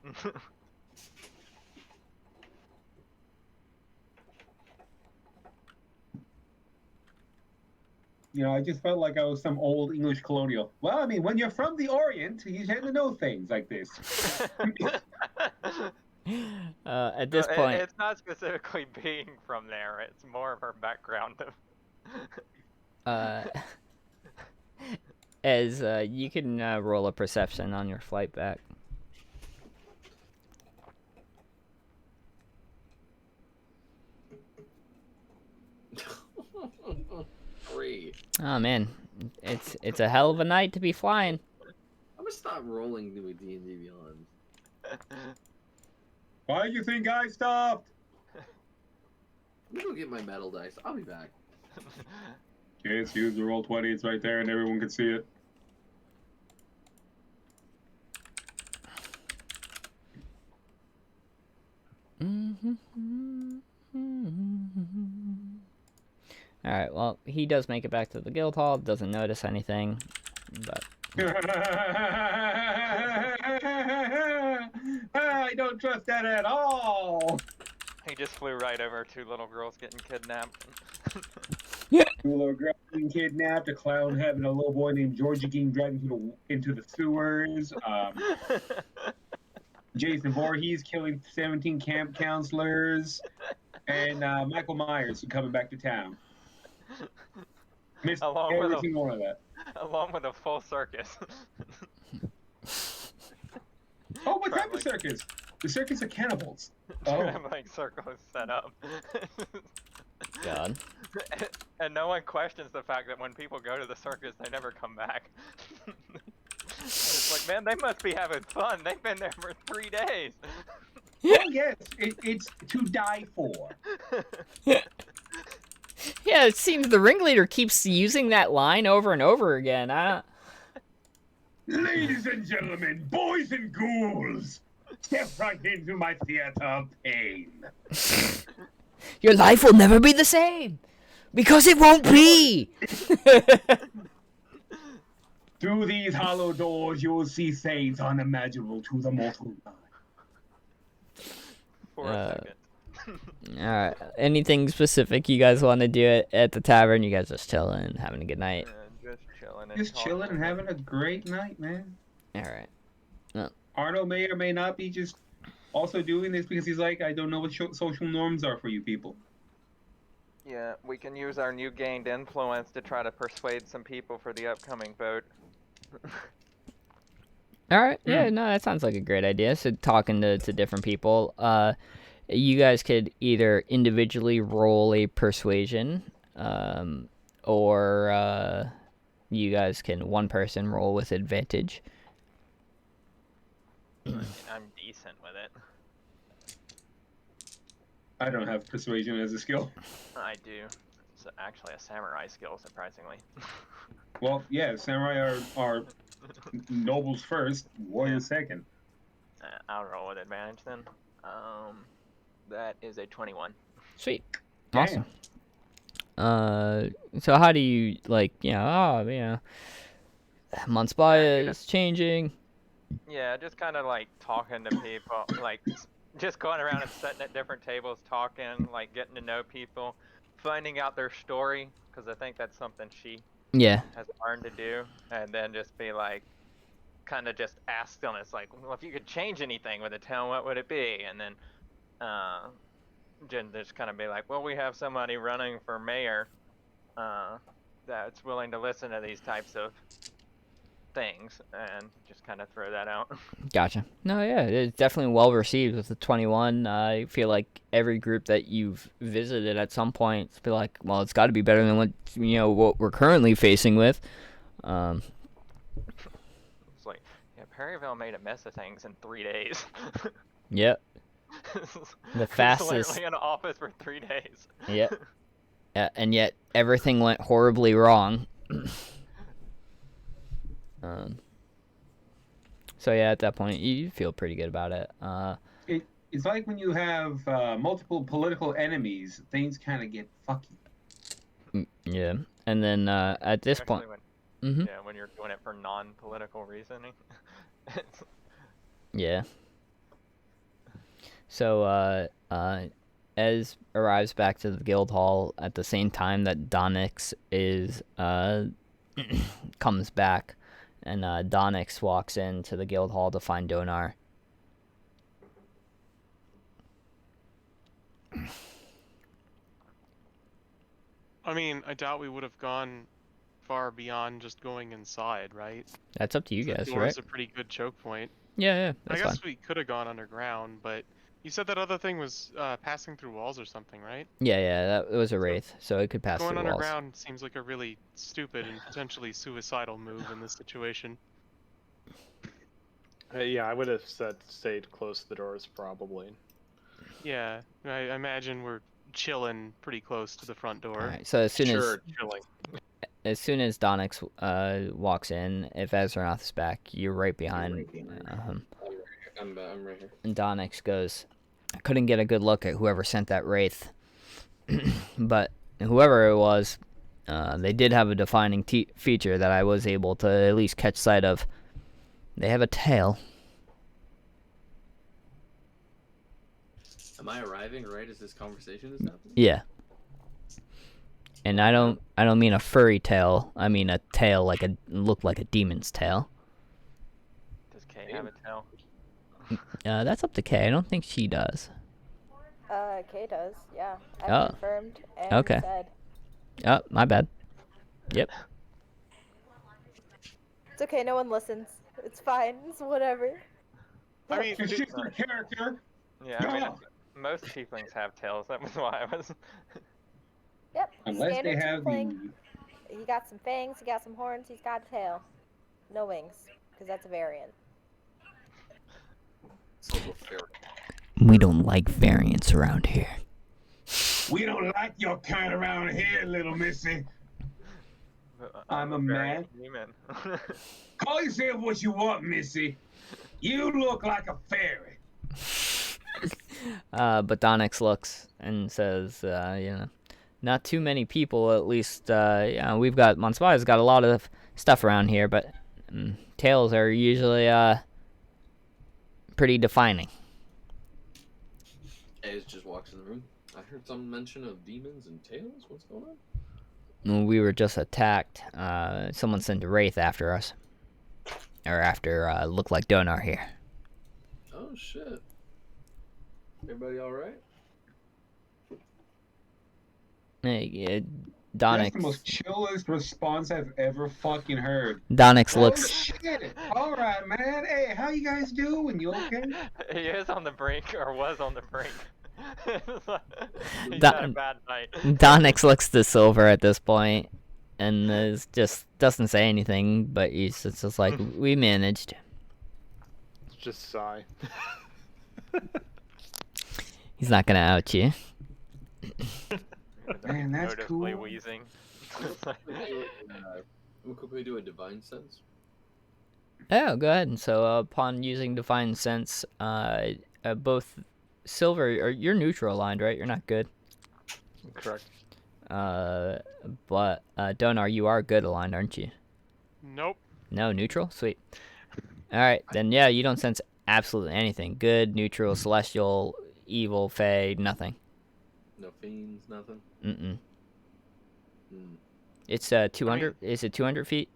B: You know, I just felt like I was some old English colonial. Well, I mean, when you're from the Orient, you tend to know things like this.
A: At this point,
C: it's not specifically being from there. It's more of her background.
A: as you can roll a perception on your flight back.
E: Free.
A: Oh man, it's a hell of a night to be flying.
E: I'm gonna stop rolling new D&D Beyond.
B: Why do you think I stopped?
E: I'm gonna go get my metal dice. I'll be back.
B: Okay, let's use the roll 20. It's right there, and everyone can see it.
A: Alright, well, he does make it back to the guild hall, doesn't notice anything, but...
B: I don't trust that at all!
C: He just flew right over two little girls getting kidnapped.
B: Two little girls being kidnapped, a clown having a little boy named Georgie getting dragged into the sewers, Jason Voorhees killing 17 camp counselors, and Michael Myers coming back to town. Missed every single one of that.
C: Along with a full circus.
B: Oh, what type of circus? The circus of cannibals. Oh.
C: Like circles set up.
A: God.
C: And no one questions the fact that when people go to the circus, they never come back. It's like, man, they must be having fun. They've been there for 3 days.
B: Oh, yes, it's to die for.
A: Yeah, it seems the ringleader keeps using that line over and over again.
B: Ladies and gentlemen, boys and ghouls, step right into my theater of pain.
A: Your life will never be the same, because it won't be.
B: Through these hollow doors, you will see things unimaginable to the mortal mind.
C: For a second.
A: Alright, anything specific you guys want to do at the tavern? You guys just chilling, having a good night?
C: Just chilling.
B: Just chilling and having a great night, man.
A: Alright.
B: Arno may or may not be just also doing this because he's like, I don't know what social norms are for you people.
C: Yeah, we can use our new gained influence to try to persuade some people for the upcoming vote.
A: Alright, yeah, no, that sounds like a great idea. So talking to different people, you guys could either individually roll a persuasion, or you guys can one person roll with advantage.
C: I'm decent with it.
B: I don't have persuasion as a skill.
C: I do. It's actually a samurai skill, surprisingly.
B: Well, yeah, samurai are nobles first, warriors second.
C: I'll roll with advantage then. That is a 21.
A: Sweet. Awesome. So how do you, like, months by is changing.
C: Yeah, just kind of like talking to people, like just going around and sitting at different tables, talking, like getting to know people, finding out their story, because I think that's something she
A: Yeah.
C: has learned to do, and then just be like, kind of just ask them. It's like, well, if you could change anything with the town, what would it be? And then Jen just kind of be like, well, we have somebody running for mayor that's willing to listen to these types of things, and just kind of throw that out.
A: Gotcha. No, yeah, it's definitely well received with the 21. I feel like every group that you've visited at some point, it's be like, well, it's got to be better than what we're currently facing with.
C: It's like, yeah, Perryville made a mess of things in 3 days.
A: Yep. The
C: It's
A: fastest.
C: literally in office for 3 days.
A: Yep. And yet everything went horribly wrong. So yeah, at that point, you feel pretty good about it.
B: It's like when you have multiple political enemies, things kind of get fucky.
A: Yeah, and then at this
C: Especially
A: point,
C: when, yeah, when you're doing it for non-political reasoning.
A: yeah. So Ez arrives back to the guild hall at the same time that Donix is comes back, and Donix walks into the guild hall to find Donar.
F: I mean, I doubt we would have gone far beyond just going inside, right?
A: That's up to you guys,
F: The door
A: right?
F: is a pretty good choke point.
A: Yeah,
F: I
A: that's
F: guess
A: fine.
F: we could have gone underground, but you said that other thing was passing through walls or something, right?
A: Yeah, that was a wraith, so it could pass
F: Going
A: through walls.
F: underground seems like a really stupid and potentially suicidal move in this situation.
G: Yeah, I would have said stayed close to the doors, probably.
F: Yeah, I imagine we're chilling pretty close to the front door.
A: All right, so as soon
G: chilling.
A: as Donix walks in, if Ezrath is back, you're right behind
E: right behind
A: him.
E: I'm right here.
A: And Donix goes, I couldn't get a good look at whoever sent that wraith, but whoever it was, they did have a defining feature that I was able to at least catch sight of. They have a tail.
E: Am I arriving right as this conversation is happening?
A: Yeah. And I don't mean a furry tail. I mean a tail look like a demon's tail.
C: Does Kay have a tail?
A: That's up to Kay. I don't think she does.
D: Kay does, yeah. I
A: Oh.
D: confirmed and
A: Okay.
D: said.
A: Oh, my bad. Yep.
D: It's okay, no one listens. It's fine, it's whatever.
F: I mean,
B: It's just your character.
C: Yeah, I mean,
B: Yeah.
C: most tieflings have tails. That was why I was.
D: Yep.
B: Unless they
D: standard
B: have
D: tiefling.
B: the.
D: He got some fangs, he got some horns, he's got a tail. No wings, because that's a variant.
E: It's also fair.
A: We don't like variants around here.
B: We don't like your kind around here, little missy. I'm a man.
C: Human.
B: Call yourself what you want, missy. You look like a fairy.
A: But Donix looks and says, not too many people, at least, we've got, Monsiva's got a lot of stuff around here, but tails are usually, pretty defining.
E: Ez just walks in the room. I heard some mention of demons and tails. What's going on?
A: When we were just attacked, someone sent a wraith after us. Or after, looked like Donar here.
E: Oh shit. Everybody all right?
A: Hey,
B: That's the
A: Donix.
B: most chillest response I've ever fucking heard.
A: Donix
B: Oh
A: looks.
B: shit! All right, man. Hey, how you guys doing? You okay?
C: He is on the brink, or was on the brink. He's
A: That-
C: had a bad night.
A: Donix looks to Silver at this point, and just doesn't say anything. But he's just like, we managed.
G: Just sigh.
A: He's not gonna out you.
B: Man, that's
C: Noticeably
B: cool.
C: wheezing.
E: Could we do a divine sense?
A: Oh, go ahead. And so, upon using Divine Sense, both Silver, or you're neutral aligned, right? You're not good.
G: Correct.
A: But Donar, you are good aligned, aren't you?
F: nope.
A: No, neutral. Sweet. All right, then yeah, you don't sense absolutely anything. Good, neutral, celestial, evil, fey, nothing.
E: No fiends, nothing.
A: Mm-mm.
E: Hmm.
A: It's 200. Is it 200 feet?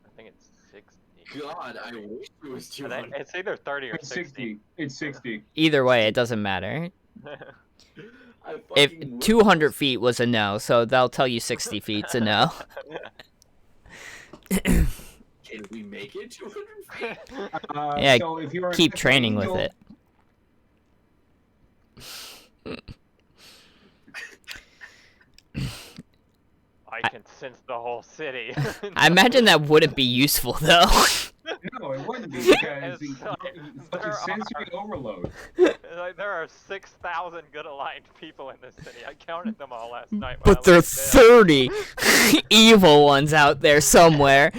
C: I think it's 60.
E: God, I wish it was
C: I think
E: 200.
C: it's either 30 or
B: It's 60. It's 60.
A: Either way, it doesn't matter.
E: I
A: If
E: fucking wish
A: 200
E: it was-
A: feet was a no, so they'll tell you 60 feet's a no.
E: Can we make it 200 feet?
A: Yeah,
B: So if you're
A: Keep
B: an
A: training with
B: angel-
A: it.
C: I can sense the whole city.
A: I imagine that wouldn't be useful though.
B: No, it wouldn't be because
C: It's
B: the
C: like,
B: such
C: there
B: a sensory overload.
C: Like, there are 6,000 good aligned people in this city. I counted them all last night. when
A: But
C: I
A: there are
C: laid down.
A: 30 evil ones out there somewhere.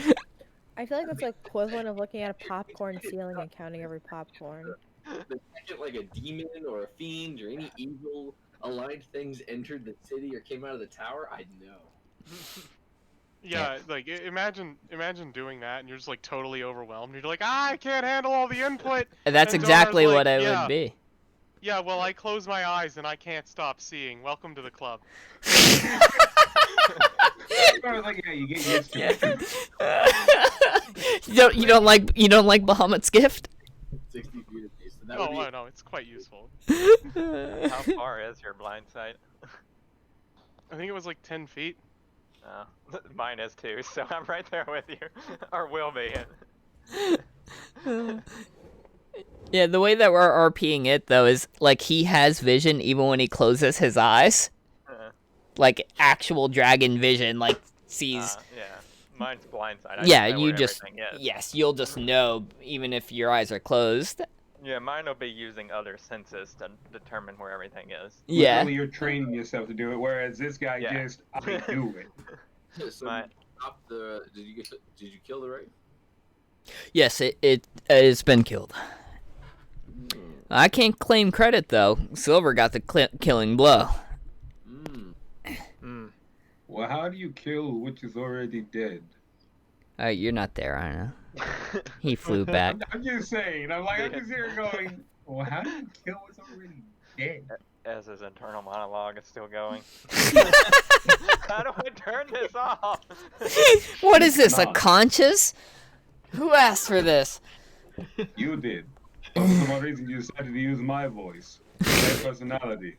D: I feel like that's the equivalent of looking at a popcorn ceiling and counting every popcorn.
E: The second like a demon or a fiend or any evil aligned things entered the city or came out of the tower, I'd know.
F: Yeah, like imagine doing that, and you're just like totally overwhelmed. You're like, I can't handle all the input.
A: And that's
F: And Donar's
A: exactly
F: like,
A: what I
F: yeah,
A: would be.
F: Yeah, well, I close my eyes and I can't stop seeing. Welcome to the club.
B: I was like, yeah, you get used to it.
A: You don't like Bahamut's gift?
E: 60 feet of pace. So that
F: Oh,
E: would be
F: no, it's quite useful.
C: How far is your blind sight?
F: I think it was like 10 feet.
C: Oh, mine is too, so I'm right there with you. Or will be.
A: Yeah, the way that we're RPing it though is like he has vision even when he closes his eyes. Like actual dragon vision, like sees.
C: Yeah, mine's blind sight. I
A: Yeah,
C: know
A: you
C: where
A: just
C: everything is.
A: yes, you'll just know even if your eyes are closed.
C: Yeah, mine will be using other senses to determine where everything is.
A: Yeah.
B: Literally, you're training yourself to do it, whereas this guy
C: Yeah.
B: just, I do it.
E: so
C: My-
E: stop the. Did you kill the right?
A: Yes, it's been killed. I can't claim credit though. Silver got the killing blow.
B: Well, how do you kill which is already dead?
A: You're not there, I know. He flew back.
B: I'm just saying. I'm just here going, well, how do you kill what's already dead?
C: As his internal monologue is still going. How do I turn this off?
A: What is this? A
B: Nah.
A: conscious? Who asked for this?
B: You did. For some reason, you decided to use my voice, my personality.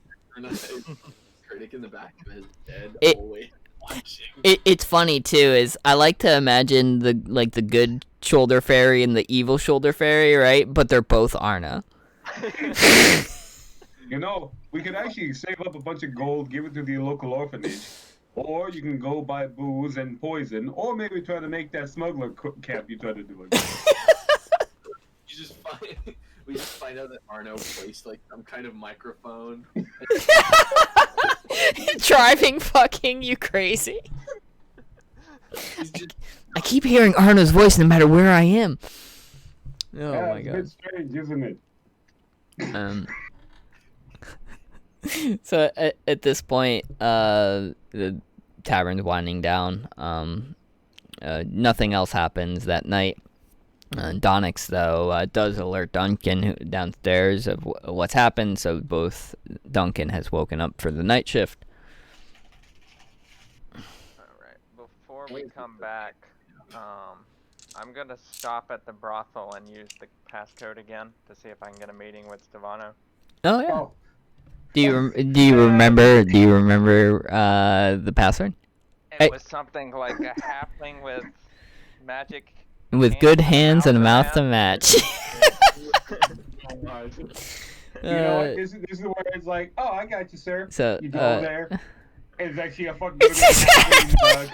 E: Critic in the back of his head,
A: It-
E: always watching.
A: It's funny too. Is I like to imagine the good shoulder fairy and the evil shoulder fairy, right? But they're both Arna.
B: You know, we could actually save up a bunch of gold, give it to the local orphanage, or you can go buy booze and poison, or maybe try to make that smuggler cap you tried to do again.
E: We just find out that Arno placed like some kind of microphone.
A: Driving fucking you crazy.
E: He's just
A: I keep hearing Arna's voice no matter where I am. Oh
B: Yeah,
A: my
B: it's a
A: god.
B: bit strange, isn't it?
A: So at this point, the tavern's winding down. Nothing else happens that night. Donix, though, does alert Duncan downstairs of what's happened, so both Duncan has woken up for the night shift.
C: Alright, before we come back, I'm gonna stop at the brothel and use the passcode again to see if I can get a meeting with Stefano.
A: Oh yeah.
B: Oh,
A: Do you remember the password?
C: It
A: Hey.
C: was something like a halfling with magic.
A: With good hands and a mouth to match.
B: you know what? This is where it's like, oh, I got you, sir.
A: So,
B: You go there. And it's actually a fucking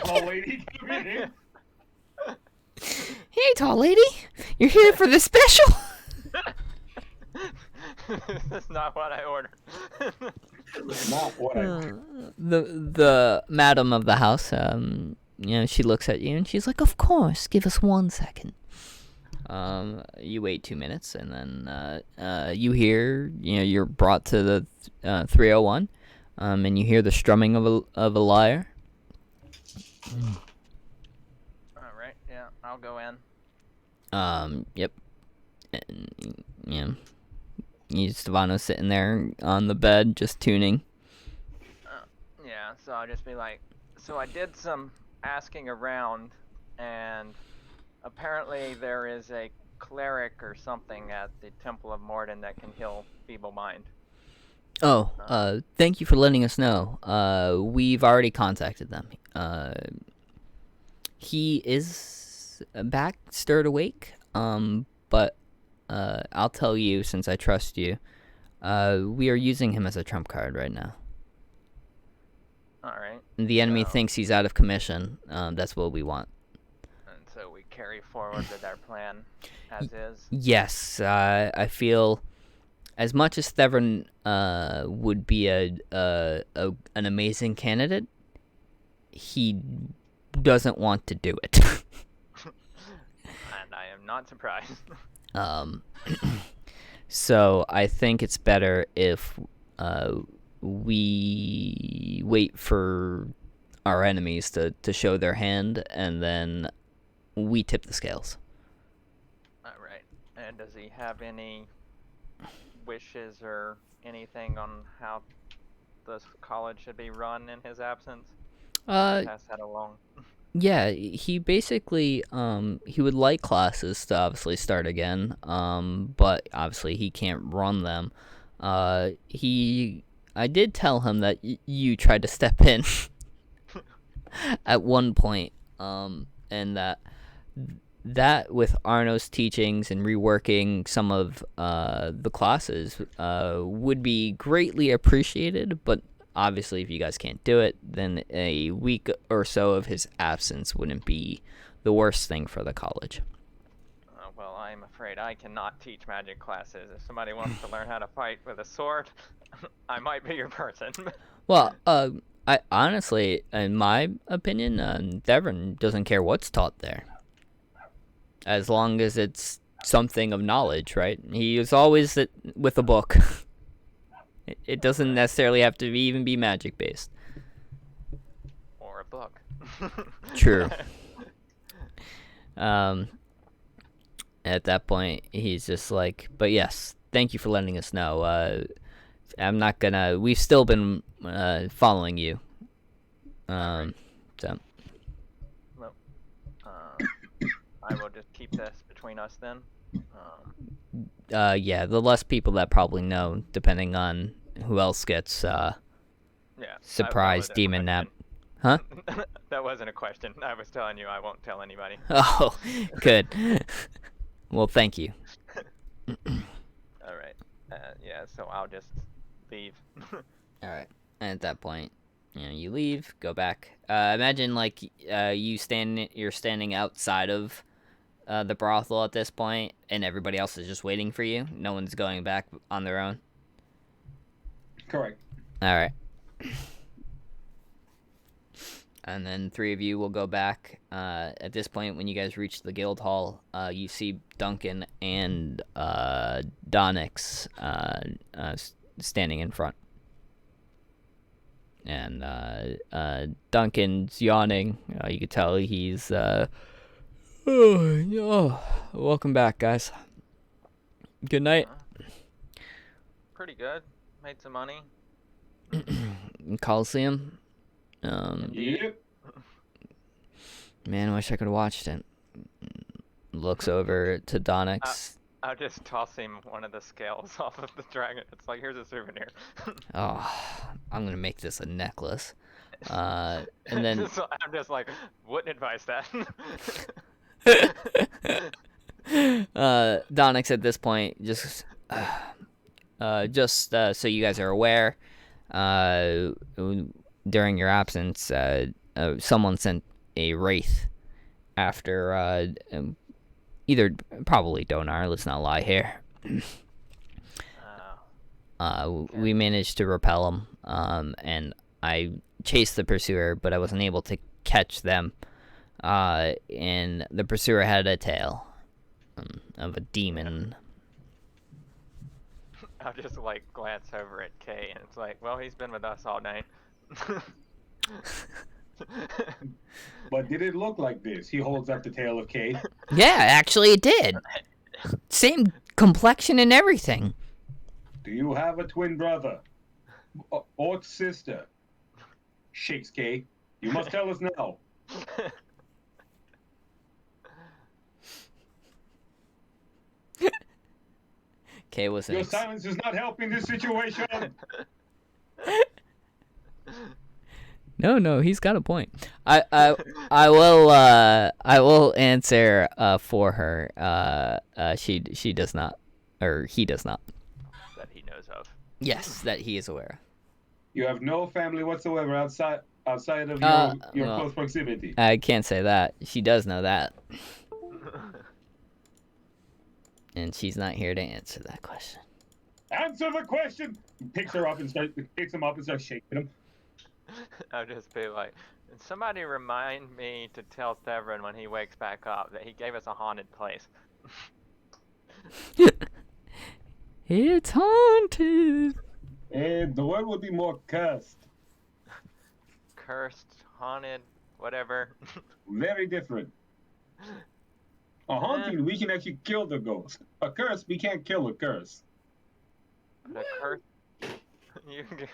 B: tall lady coming in.
A: Hey, tall lady, you're here for the special.
C: That's not what I ordered.
B: Not what I
A: The madam of the house, she looks at you and she's like, "Of course, give us 1 second." You wait 2 minutes and then you hear, you're brought to the 301, and you hear the strumming of a lyre.
C: Alright, yeah, I'll go in.
A: Yep. And, you know, Stefano's sitting there on the bed just tuning.
C: Yeah, so I'll just be like, so I did some asking around, and apparently there is a cleric or something at the Temple of Morden that can heal feeble mind.
A: Oh, thank you for letting us know. We've already contacted them. He is back, stirred awake. But I'll tell you, since I trust you, we are using him as a trump card right now.
C: Alright.
A: The enemy thinks he's out of commission. That's what we want.
C: And so we carry forward with our plan as is.
A: Yes, I feel as much as Thevern would be an amazing candidate, he doesn't want to do it.
C: And I am not surprised.
A: So I think it's better if we wait for our enemies to show their hand, and then we tip the scales.
C: Alright. And does he have any wishes or anything on how the college should be run in his absence? Pass that along.
A: Yeah, he basically he would like classes to obviously start again, but obviously he can't run them. I did tell him that you tried to step in at one point, and that with Arno's teachings and reworking some of the classes would be greatly appreciated, but obviously if you guys can't do it, then a week or so of his absence wouldn't be the worst thing for the college.
C: Well, I'm afraid I cannot teach magic classes. If somebody wants to learn how to fight with a sword, I might be your person.
A: Well, I honestly, in my opinion, Devon doesn't care what's taught there, as long as it's something of knowledge, right? He is always with a book. It doesn't necessarily have to even be magic based.
C: Or a book.
A: True. At that point, he's just like, but yes, thank you for letting us know. I'm not gonna. We've still been following you. So.
C: Well, I will just keep this between us then.
A: Yeah, the less people that probably know, depending on who else gets surprise demon nap. Huh?
C: That wasn't a question. I was telling you I won't tell anybody.
A: Oh, good. Well, thank you.
C: All right. Yeah, so I'll just leave.
A: All right. And at that point, you leave, go back. Imagine like you're standing outside of the brothel at this point, and everybody else is just waiting for you. No one's going back on their own.
B: Correct.
A: All right. And then 3 of you will go back. At this point, when you guys reach the guild hall, you see Duncan and Donix standing in front. And Duncan's yawning. You can tell he's... welcome back, guys. Good night.
C: Pretty good. Made some money.
A: Coliseum.
B: Yep.
A: Man, I wish I could have watched it. Looks over to Donix.
C: I'll just toss him one of the scales off of the dragon. It's like, here's a souvenir.
A: Oh, I'm gonna make this a necklace. And then
C: I'm just like, wouldn't advise that.
A: Donix at this point just so you guys are aware, during your absence, someone sent a wraith after either probably Donar. Let's not lie here. We managed to repel him, and I chased the pursuer, but I wasn't able to catch them. And the pursuer had a tail of a demon.
C: I'll just like glance over at Kay, and it's like, well, he's been with us all night.
B: But did it look like this? He holds up the tail of Kay.
A: Yeah, actually it did. Same complexion and everything.
B: Do you have a twin brother? Or sister? Shakes K. You must tell us now.
A: Kay was
B: Your silence is not helping this situation.
A: No, he's got a point. I will answer for her. She does not, or he does not.
C: That he knows of.
A: Yes, that he is aware.
B: You have no family whatsoever outside of your
A: well,
B: close proximity.
A: I can't say that. She does know that, and she's not here to answer that question.
B: Answer the question. Picks him up and starts shaking him.
C: I'll just be like, somebody remind me to tell Severin when he wakes back up that he gave us a haunted place.
A: It's haunted.
B: And the word would be more cursed.
C: Cursed, haunted, whatever.
B: Very different. A haunting, we can actually kill the ghost. A curse, we can't kill a curse.
C: But a curse. You can...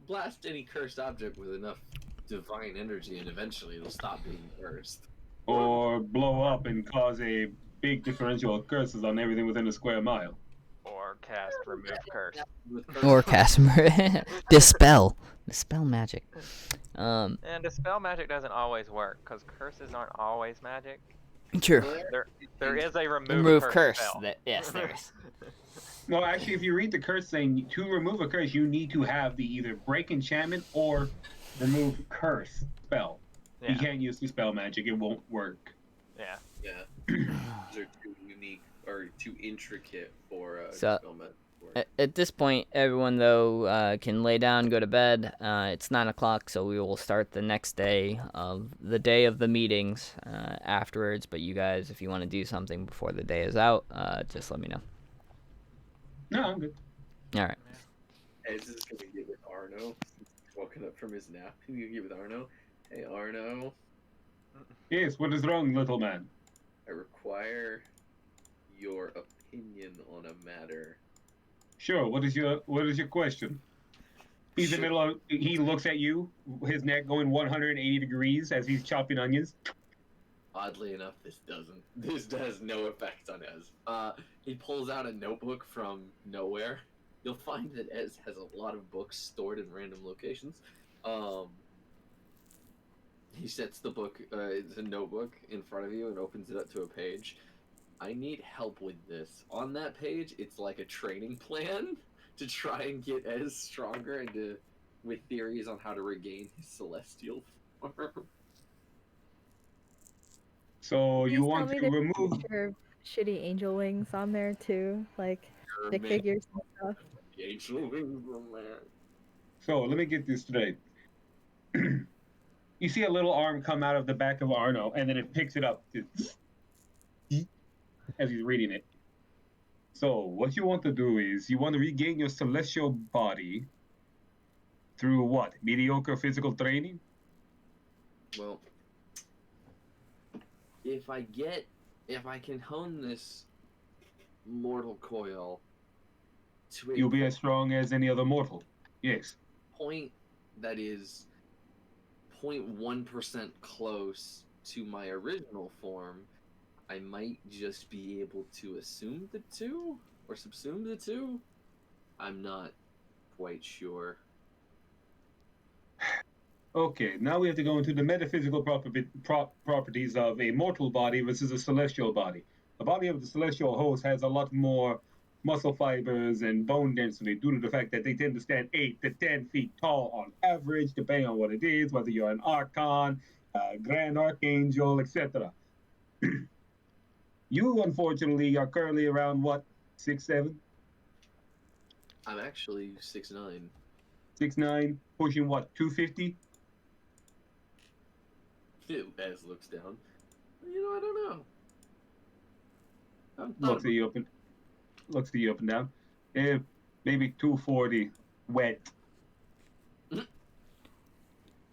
E: Blast any cursed object with enough divine energy, and eventually it'll stop being cursed.
B: Or blow up and cause a big differential of curses on everything within a square mile.
C: Or cast remove curse.
A: Or cast dispel magic.
C: And dispel magic doesn't always work because curses aren't always magic.
A: True.
C: There is a remove curse spell.
A: Yes, there is.
B: No, actually, if you read the curse saying to remove a curse, you need to have the either break enchantment or remove curse spell.
C: Yeah.
B: You can't use the spell magic; it won't work.
C: Yeah.
E: Yeah. Those are too unique or too intricate for
A: So,
E: spell magic.
A: At this point, everyone though can lay down, go to bed. It's 9 o'clock, so we will start the next day of the meetings afterwards. But you guys, if you want to do something before the day is out, just let me know.
B: No, I'm good.
A: All right.
E: Ez is gonna get with Arno. He's woken up from his nap. He's gonna get with Arno. Hey Arno,
B: Yes, what is wrong, little man?
E: I require your opinion on a matter.
B: Sure. What is your question? He's in the middle of. He looks at you, his neck going 180 degrees as he's chopping onions.
E: Oddly enough, this has no effect on Ez. He pulls out a notebook from nowhere. You'll find that Ez has a lot of books stored in random locations. He sets the book, it's a notebook in front of you and opens it up to a page. I need help with this. On that page, it's like a training plan to try and get Ez stronger and with theories on how to regain his celestial form.
B: So
D: Please
B: you want
D: tell me
B: to
D: there's a
B: remove?
D: picture of shitty angel wings on there too, like stick
E: Man,
D: figures and stuff.
E: the angel wings on there.
B: So let me get this straight. You see a little arm come out of the back of Arno, and then it picks it up as he's reading it. So what you want to do is you want to regain your celestial body through what? Mediocre physical training?
E: Well, if I can hone this mortal coil to
B: You'll be as strong as any other mortal. Yes.
E: point that is 0.1% close to my original form, I might just be able to assume the two or subsume the two. I'm not quite sure.
B: Okay, now we have to go into the metaphysical properties of a mortal body versus a celestial body. The body of the celestial host has a lot more muscle fibers and bone density due to the fact that they tend to stand 8 to 10 feet tall on average, depending on what it is, whether you're an archon, grand archangel, etc. You, unfortunately, are currently around what, 6'7"?
E: I'm actually 6'9".
B: 6'9", pushing what, 250?
E: Ez looks down. I don't know.
B: Looks at you up and down. Maybe 240 wet.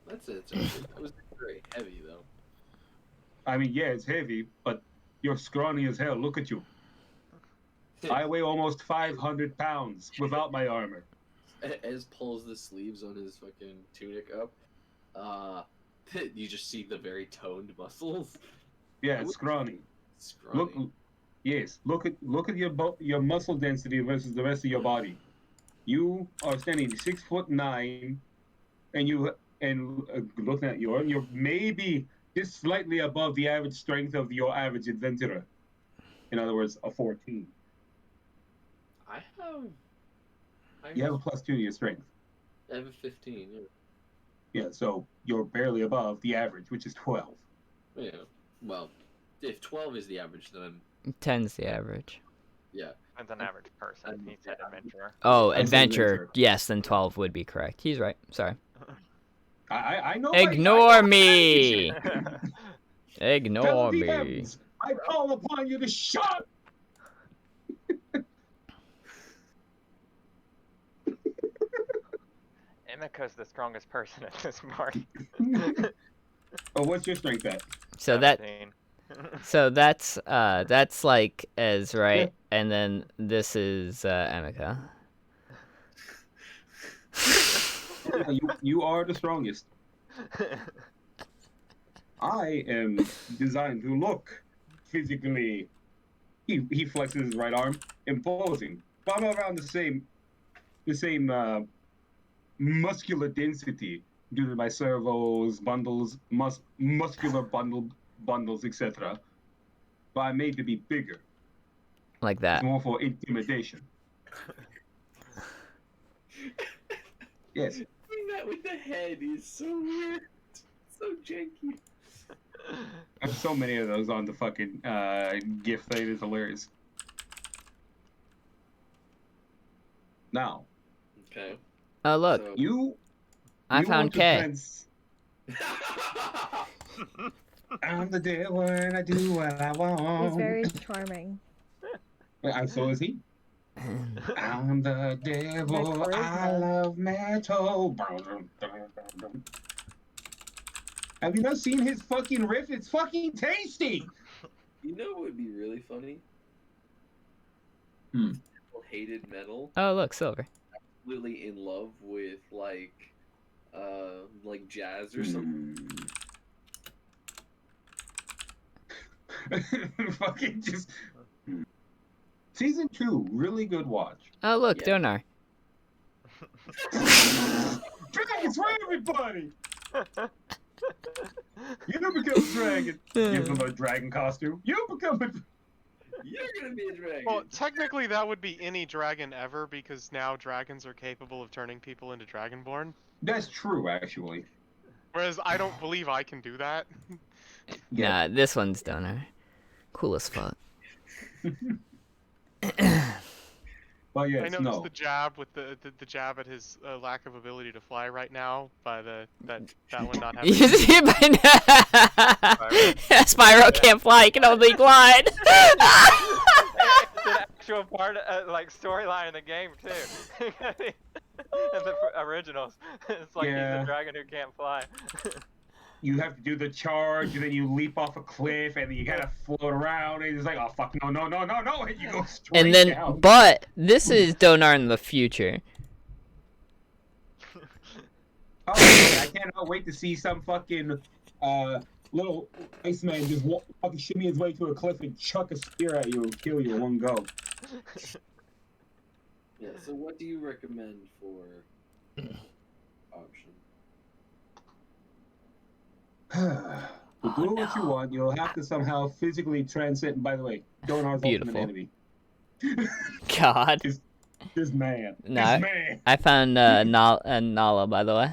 E: That's it. That was very heavy, though.
B: I mean, yeah, it's heavy, but You're scrawny as hell. Look at you. I weigh almost 500 pounds without my armor.
E: Ez pulls the sleeves on his fucking tunic up. You just see the very toned muscles.
B: Yeah, it's scrawny.
E: Scrawny.
B: Look, yes. Look at your muscle density versus the rest of your body. You are standing 6'9", and looking at you're maybe just slightly above the average strength of your average adventurer. In other words, a 14. You have a +2 to your strength.
E: I have a 15. Yeah.
B: Yeah, so you're barely above the average, which is 12.
E: Yeah. Well, if 12 is the average, then I'm
A: 10's the average.
E: yeah.
C: That's an average person. He said adventurer.
A: Oh,
B: I said
A: adventure.
B: adventure.
A: Yes, then 12 would be correct. He's right. Sorry.
B: I know.
A: Ignore me.
B: Fellow
A: Ignore me.
B: DMs, I call upon you to shut.
C: Emika's the strongest person at this party.
B: Oh, what's your strength at?
A: So
C: 17.
A: that's like Ez, right? And then this is Emika.
B: Yeah, you are the strongest. I am designed to look physically. He flexes his right arm, imposing. But I'm around the same muscular density due to my servos, bundles, muscular bundles, etc. But I'm made to be bigger.
A: Like
B: It's
A: that.
B: more for intimidation. Yes.
E: Doing that with the head is so weird. So janky.
B: I have so many of those on the fucking GIF thing. It's hilarious. Now,
E: Okay.
A: Oh, look.
E: So-
A: I
B: you
A: found
B: want to
A: K.
B: trans- I'm the devil and I do what I want.
D: He's very charming.
B: So is he. I'm the devil. I
D: charisma.
B: love metal. Have you not seen his fucking riff? It's fucking tasty.
E: You know what would be really funny?
B: Hmm.
E: People hated metal,
A: Oh, look, silver.
E: absolutely in love with like jazz or something.
B: Fucking just. Season 2, really good watch.
A: Oh, look,
E: Yeah.
A: Donar.
B: Dragons for everybody! You become a dragon. Give them a dragon costume. You become a.
E: You're gonna be a dragon.
F: Well, technically that would be any dragon ever, because now dragons are capable of turning people into dragonborn.
B: That's true, actually.
F: Whereas I don't believe I can do that.
A: Nah, this one's Donar. Cool as fuck.
B: Well,
F: I
B: yes,
F: noticed
B: no.
F: the jab with the jab at his lack of ability to fly right now by that one not having.
A: You see by now? Spyro can't fly, he can only glide.
C: It's an actual part, like storyline in the game too. In the originals, it's like he's
B: Yeah.
C: a dragon who can't fly.
B: You have to do the charge, and then you leap off a cliff, and then you gotta float around, and it's like, oh fuck, no, and you go straight
A: And then,
B: down.
A: but this is Donar in the future.
B: Oh, yeah, I cannot wait to see some fucking little Iceman just fucking shimmy his way to a cliff and chuck a spear at you and kill you in one go.
E: Yeah. So what do you recommend for option?
B: To do what you want, you'll have to somehow physically transcend. By the way, Donar's
A: Beautiful.
B: ultimate enemy.
A: God.
B: This man.
A: No,
B: This man.
A: I found Nala, by the way.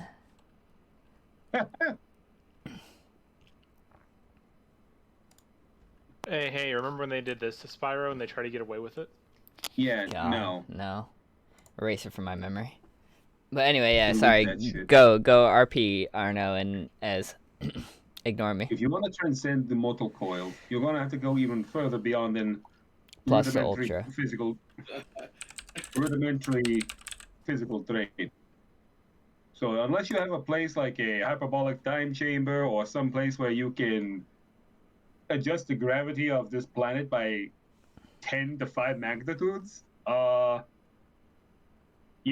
G: Hey, remember when they did this to Spyro and they tried to get away with it?
B: Yeah,
A: God,
B: no.
A: No. Erase it from my memory. But anyway, yeah,
B: Delete
A: sorry.
B: that shit.
A: Go RP, Arno, and Ez. Ignore me.
B: If you want to transcend the mortal coil, you're gonna have to go even further beyond than
A: Plus the
B: rudimentary
A: ultra.
B: rudimentary physical training. So unless you have a place like a hyperbolic time chamber or some place where you can adjust the gravity of this planet by 10 to 5 magnitudes, you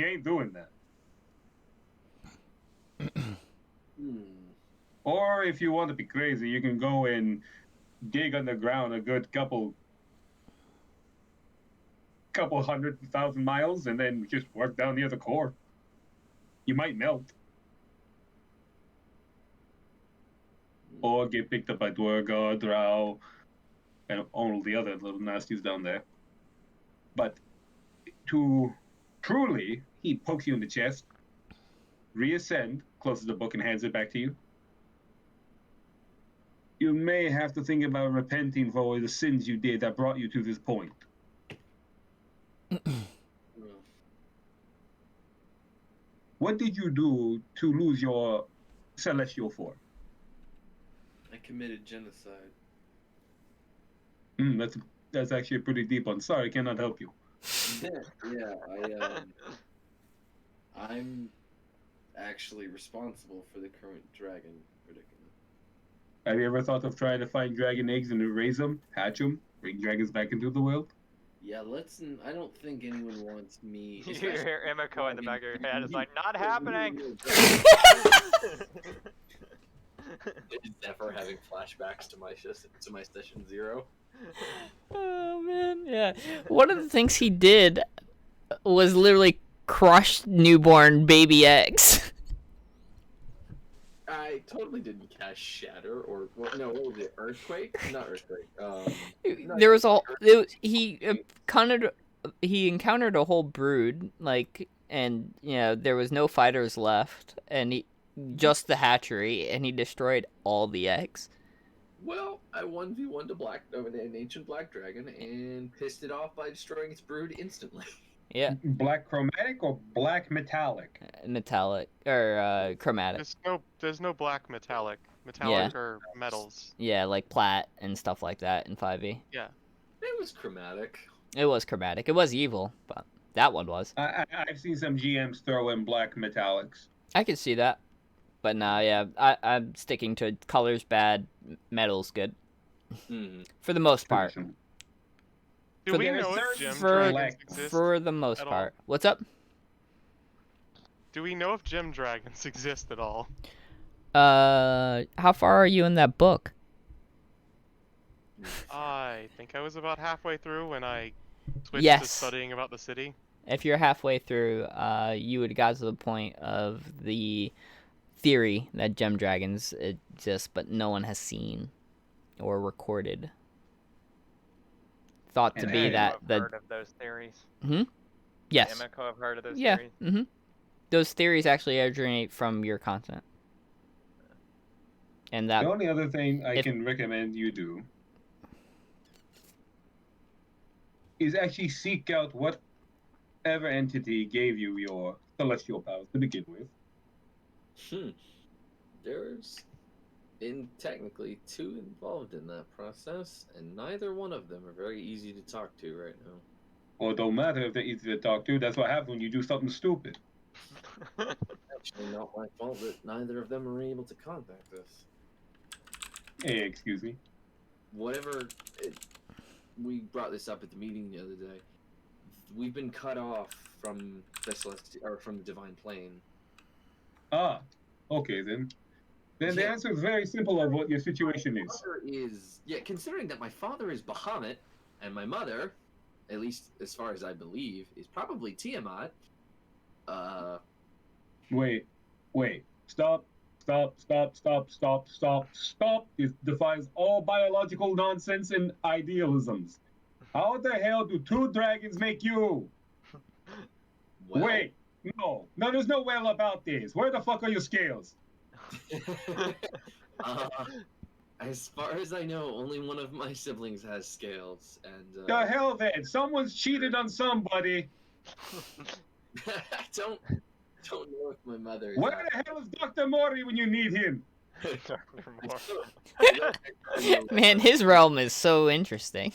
B: ain't doing that. Or if you want to be crazy, you can go and dig underground a good couple 100,000 miles and then just work down near the core. You might melt. Or get picked up by Dwarga, Drow, and all the other little nasties down there. But to truly, he pokes you in the chest, reascend, closes the book, and hands it back to you. You may have to think about repenting for the sins you did that brought you to this point. What did you do to lose your celestial form?
E: I committed genocide.
B: That's actually a pretty deep one. Sorry, I cannot help you.
E: I'm actually responsible for the current dragon predicament.
B: Have you ever thought of trying to find dragon eggs and raise them, hatch them, bring dragons back into the world?
E: Yeah, I don't think anyone wants me.
C: You hear Emiko in the back of your head. It's like, not happening.
E: Never having flashbacks to my session 0.
A: Oh man, yeah. One of the things he did was literally crush newborn baby eggs.
E: I totally didn't cast Shatter or what was it? Earthquake? Not Earthquake.
A: There was he encountered a whole brood, like, and there was no fighters left, and just the hatchery, and he destroyed all the eggs.
E: Well, I 1v1'd an ancient black dragon and pissed it off by destroying its brood instantly.
A: Yeah.
B: Black chromatic or black metallic?
A: Metallic or chromatic.
F: There's no black metallic. Metallic are metals.
A: Yeah, like plat and stuff like that in 5e.
F: Yeah.
E: It was chromatic.
A: It was chromatic. It was evil, but that one was.
B: I've seen some GMs throw in black metallics.
A: I could see that. But no, yeah, I'm sticking to colors bad, metals good. For the most part.
F: Do we know if gem dragons exist?
A: For the most part. What's up?
F: Do we know if gem dragons exist at all?
A: How far are you in that book?
F: I think I was about halfway through when I switched to studying about the city.
A: If you're halfway through, you would got to the point of the theory that gem dragons exist, but no one has seen or recorded. Thought to be that
C: I've heard of those theories.
A: Yes.
C: Emiko have heard of those theories.
A: Those theories actually originate from your content. And that
B: the only other thing I can recommend you do is actually seek out whatever entity gave you your celestial powers to begin with.
E: There's technically 2 involved in that process, and neither one of them are very easy to talk to right now.
B: Well, it don't matter if they're easy to talk to. That's what happens when you do something stupid.
E: Actually, not my fault that neither of them are able to contact us.
B: Hey, excuse me.
E: We brought this up at the meeting the other day. We've been cut off from from the divine plane.
B: Ah, okay then. Then the answer is very simple of what your situation is.
E: Considering that my father is Bahamut, and my mother, at least as far as I believe, is probably Tiamat.
B: Wait. Stop. It defies all biological nonsense and idealisms. How the hell do 2 dragons make you?
E: Well,
B: Wait. No, there's no well about this. Where the fuck are your scales?
E: As far as I know, only one of my siblings has scales, and
B: The hell then? Someone's cheated on somebody.
E: I don't know if my mother is.
B: Where the hell is Dr. Mori when you need him?
A: Man, his realm is so interesting.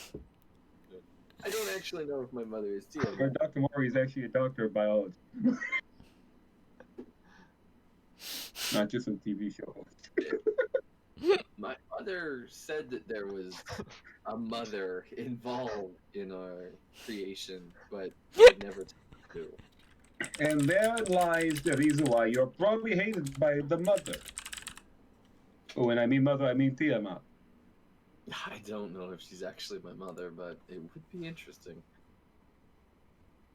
E: I don't actually know if my mother is too.
B: Dr. Mori is actually a doctor of biology. Not just a TV show host.
E: My mother said that there was a mother involved in our creation, but would never tell you.
B: And there lies the reason why you're probably hated by the mother. When I mean mother, I mean Tiamat.
E: I don't know if she's actually my mother, but it would be interesting.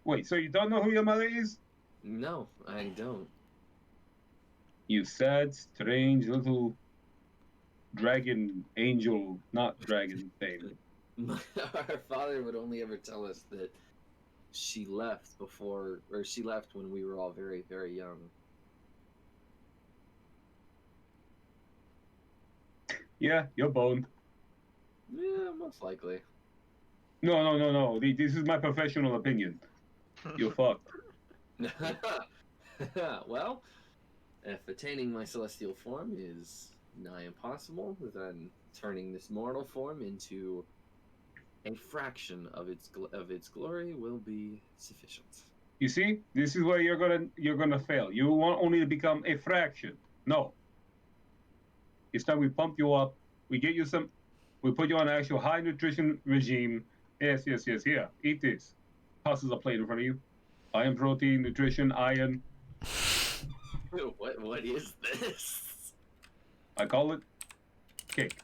B: Wait, so you don't know who your mother is?
E: No, I don't.
B: You sad, strange little dragon angel, not dragon thing.
E: Our father would only ever tell us that she left before, or she left when we were all very, very young.
B: Yeah, you're boned.
E: Yeah, most likely.
B: No. This is my professional opinion. You're fucked.
E: Well, if attaining my celestial form is nigh impossible, then turning this mortal form into a fraction of its glory will be sufficient.
B: You see, this is where you're gonna fail. You want only to become a fraction. No. It's time we pump you up. We get you some. We put you on an actual high nutrition regime. Yes. Here, eat this. Tosses a plate in front of you. Iron, protein, nutrition, iron.
E: What is this?
B: I call it cake.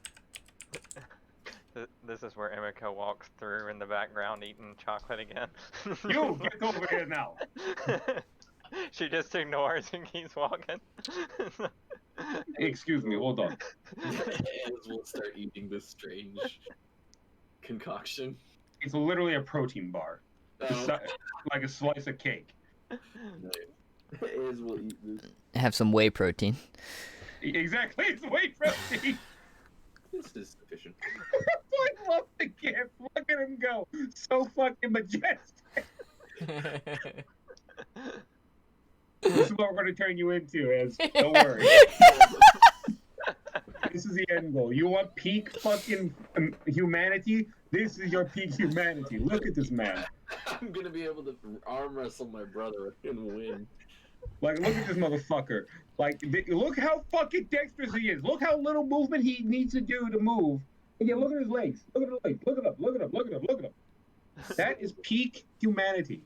C: This is where Emiko walks through in the background eating chocolate again.
B: You get over here now.
C: She just ignores and keeps walking.
B: Excuse me. Hold on.
E: As we'll start eating this strange concoction.
B: It's literally a protein bar.
E: Oh,
B: Like a slice of cake.
E: As we'll eat this.
A: Have some whey protein.
B: Exactly. It's way protein.
E: This is sufficient.
B: I love the gift. Look at him go. So fucking majestic. This is what we're going to turn you into, Ez. Don't worry. This is the end goal. You want peak fucking humanity? This is your peak humanity. Look at this man.
E: I'm gonna be able to arm wrestle my brother and win.
B: Like, look at this motherfucker. Like, look how fucking dexterous he is. Look how little movement he needs to do to move. Again, look at his legs. Look at his legs. Look it up. Look it up. Look it up. Look it up. That is peak humanity.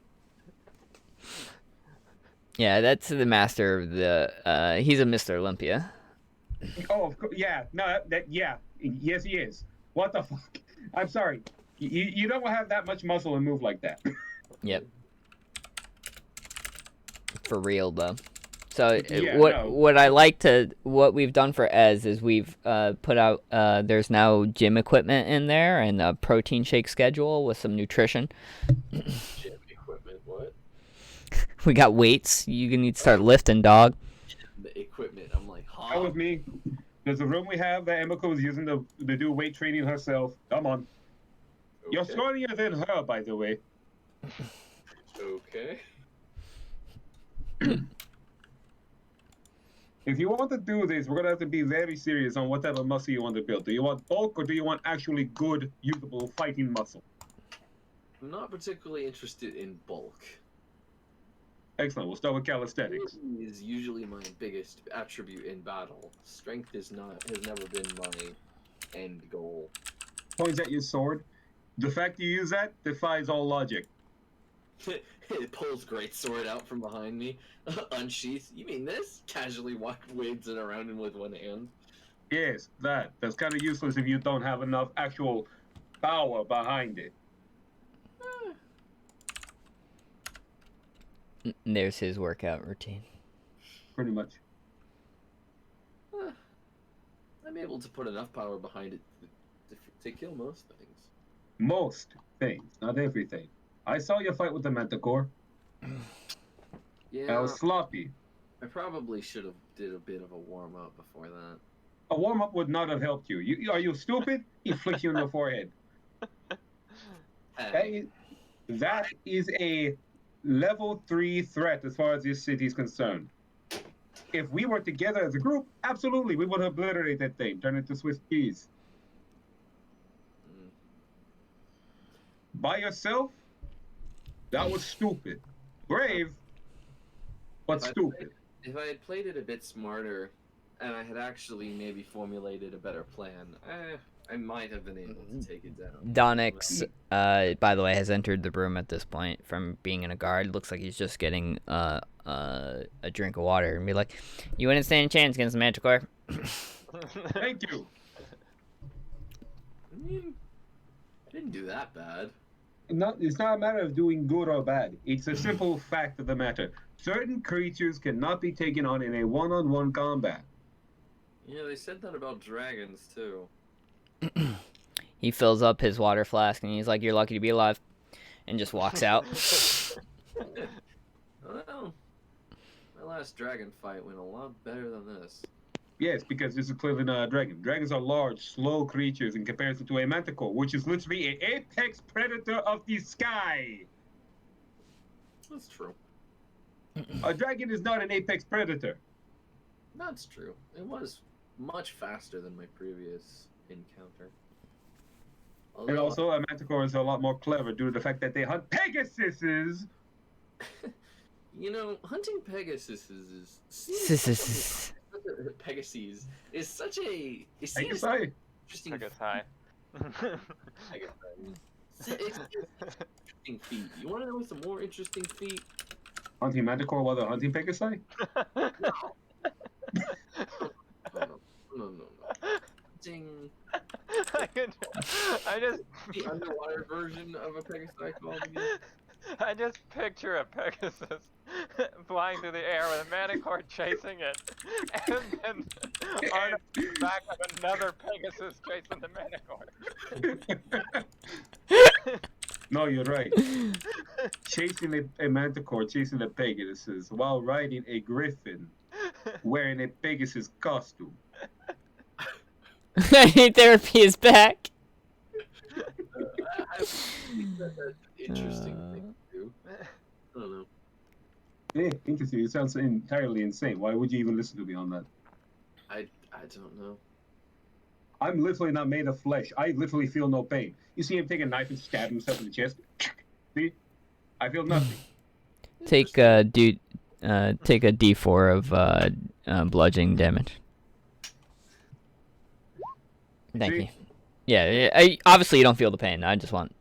A: Yeah, that's the master of the. He's a Mr. Olympia.
B: Oh, of course. Yeah. No, yeah. Yes, he is. What the fuck? I'm sorry. You don't have that much muscle and move like that.
A: Yep. For real though. So
B: Yeah,
A: what we've done for Ez is we've put out there's now gym equipment in there and a protein shake schedule with some nutrition.
E: Gym equipment, what?
A: We got weights. You need to start lifting, dog.
E: The equipment, I'm like,
B: That was me. There's a room we have that Emiko is using to do weight training herself. Come on. You're
E: Okay.
B: stronger than her, by the way.
E: Okay.
B: If you want to do this, we're going to have to be very serious on what type of muscle you want to build. Do you want bulk or do you want actually good, usable fighting muscle?
E: I'm not particularly interested in bulk.
B: Excellent. We'll start with calisthenics.
E: Speed is usually my biggest attribute in battle. Strength has never been my end goal.
B: Points at your sword. The fact you use that defies all logic.
E: It pulls great sword out from behind me, unsheaths. You mean this? Casually waves it around him with one hand.
B: Yes, that. That's kind of useless if you don't have enough actual power behind it.
A: There's his workout routine.
B: Pretty much.
E: I'm able to put enough power behind it to kill most things.
B: Most things, not everything. I saw you fight with the Manticore.
E: Yeah,
B: That was sloppy.
E: I probably should have did a bit of a warm up before that.
B: A warm-up would not have helped you. Are you stupid? He flicks you in the forehead.
E: Hey,
B: That is a level 3 threat as far as this city is concerned. If we were together as a group, absolutely, we would obliterate that thing, turn it to Swiss cheese. By yourself, that was stupid. Brave, but stupid.
E: if I had played it a bit smarter, and I had actually maybe formulated a better plan, I might have been able to take it down.
A: Donix, by the way, has entered the room at this point from being in a guard. Looks like he's just getting a drink of water and be like, "You wouldn't stand a chance against the Manticore."
B: Thank you.
E: I mean, I didn't do that bad.
B: It's not a matter of doing good or bad. It's a simple fact of the matter. Certain creatures cannot be taken on in a one-on-one combat.
E: Yeah, they said that about dragons too.
A: He fills up his water flask and he's like, "You're lucky to be alive," and just walks out.
E: Well, my last dragon fight went a lot better than this.
B: Yes, because this is clearly not a dragon. Dragons are large, slow creatures in comparison to a manticore, which is literally an apex predator of the sky.
E: That's true.
B: A dragon is not an apex predator.
E: That's true. It was much faster than my previous encounter.
B: And
E: Although,
B: also, a manticore is a lot more clever due to the fact that they hunt Pegasuses.
E: you know, hunting Pegasus is Pegasus is such a
B: Pegasi?
E: interesting
C: Pegasi.
E: it's an interesting feat. You want to know some more interesting feat?
B: Hunting manticore while they're hunting Pegasi?
E: No. Hunting
C: I just
E: the underwater version of a Pegasi called again.
C: I just picture a Pegasus flying through the air with a Manticore chasing it, and then on the back of another Pegasus chasing the Manticore.
B: No, you're right. Chasing a manticore, chasing a Pegasus while riding a griffin, wearing a Pegasus costume.
A: Therapy is back.
E: I think that's an interesting thing to do. I don't know.
B: Yeah, interesting. It sounds entirely insane. Why would you even listen to me on that?
E: I don't know.
B: I'm literally not made of flesh. I literally feel no pain. You see him take a knife and stab himself in the chest? See? I feel nothing.
A: Take take a D4 of bludgeoning damage. Thank
B: See?
A: you. Yeah, obviously you don't feel the pain. I just want,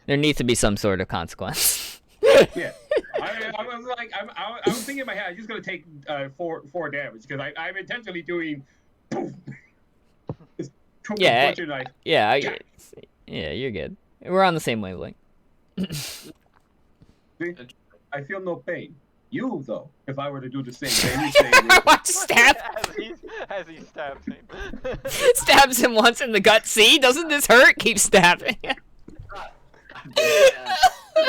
A: there needs to be some sort of consequence.
B: Yeah. I was like, I was thinking in my head, I'm just going to take four damage because I'm intentionally doing poof.
A: Yeah,
B: Butcher knife.
A: Yeah, yeah, you're good. We're on the same wavelength.
B: See? I feel no pain. You, though, if I were to do the same thing, you'd say,
A: Watch stab.
C: as he stabs him.
A: Stabs him once in the gut. See, doesn't this hurt? Keep stabbing.
E: Yeah.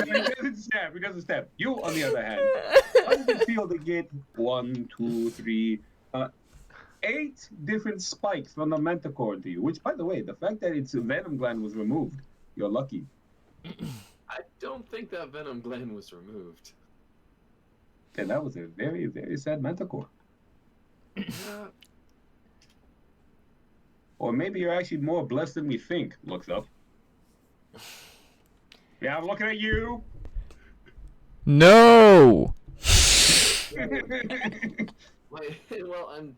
B: He doesn't stab. You, on the other hand, how does it feel to get 1, 2, 3, 8 different spikes from the manticore to you? Which, by the way, the fact that its venom gland was removed, you're lucky.
E: I don't think that venom gland was removed.
B: And that was a very, very sad manticore. Or maybe you're actually more blessed than we think. Looks up. Yeah, I'm looking at you.
A: No.
E: Well,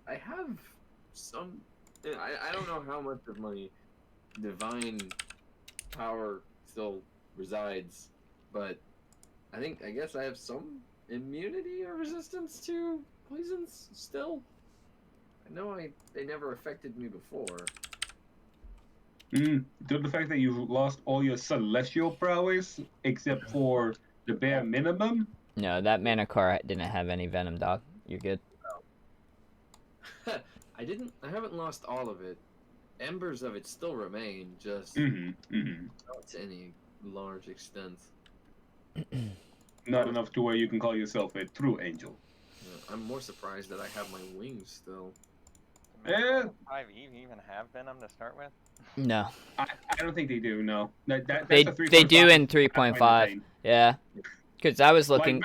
E: I have some. I don't know how much of my divine power still resides, but I guess I have some immunity or resistance to poisons still. I know they never affected me before.
B: Due to the fact that you've lost all your celestial prowess, except for the bare minimum.
A: No, that Manticore didn't have any venom, dog. You're good.
E: I haven't lost all of it. Embers of it still remain, just not to any large extent.
B: Not enough to where you can call yourself a true angel.
E: I'm more surprised that I have my wings still.
B: Yeah.
C: 5 even have venom to start with?
A: No.
B: I don't think they do. No. That's
A: They
B: a 3.5.
A: they do in 3.5. Yeah. Because I was looking.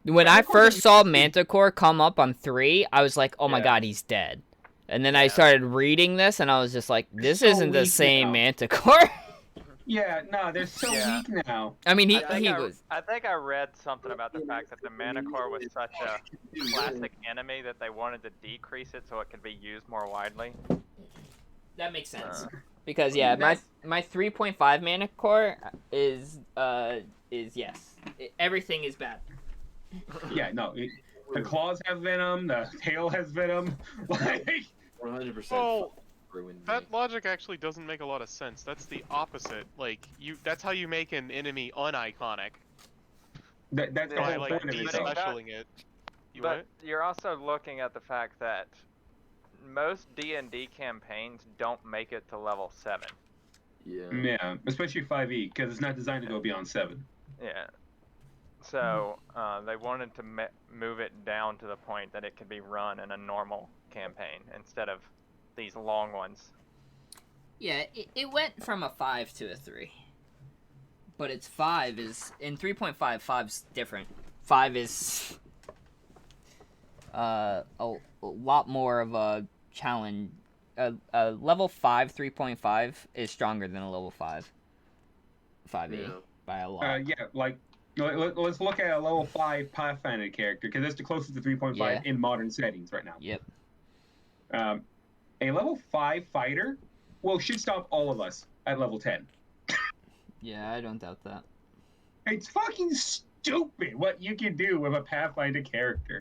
A: When I first saw Manticore come up on 3, I was like, oh my god, he's dead. And then I started reading this, and I was just like, this
B: So
A: isn't the
B: weak
A: same
B: now.
A: Manticore.
B: Yeah, no, they're so
C: Yeah.
B: weak now.
A: I mean,
C: I think
A: he
C: I,
A: was.
C: I think I read something about the fact that the Manicore was such a classic enemy that they wanted to decrease it so it could be used more widely.
A: That makes sense.
C: Uh,
A: Because yeah, my 3.5 mana core is yes. Everything is bad.
B: Yeah, no. The claws have venom. The tail has venom. Like
E: 100%
F: Well,
E: ruined me.
F: that logic actually doesn't make a lot of sense. That's the opposite. Like that's how you make an enemy uniconic.
B: that's the
C: Yeah,
F: By
B: whole
F: like
B: point of it. Though.
F: de-specialing it. You
C: but
F: what?
C: you're also looking at the fact that most D&D campaigns don't make it to level 7.
E: Yeah.
B: Yeah, especially 5e because it's not designed to go beyond 7.
C: Yeah. So they wanted to move it down to the point that it could be run in a normal campaign instead of these long ones.
A: Yeah, it went from a 5 to a 3. But its 5 is in 3.5. 5's different. 5 is a lot more of a challenge. A level 5 3.5 is stronger than a level 5 5e
E: Yeah.
A: by a lot.
B: Yeah, like let's look at a level 5 Pathfinder character because that's the closest to 3.5
A: Yeah.
B: in modern settings right now.
A: Yep.
B: A level 5 fighter should stop all of us at level 10.
A: Yeah, I don't doubt that.
B: It's fucking stupid what you can do with a Pathfinder character.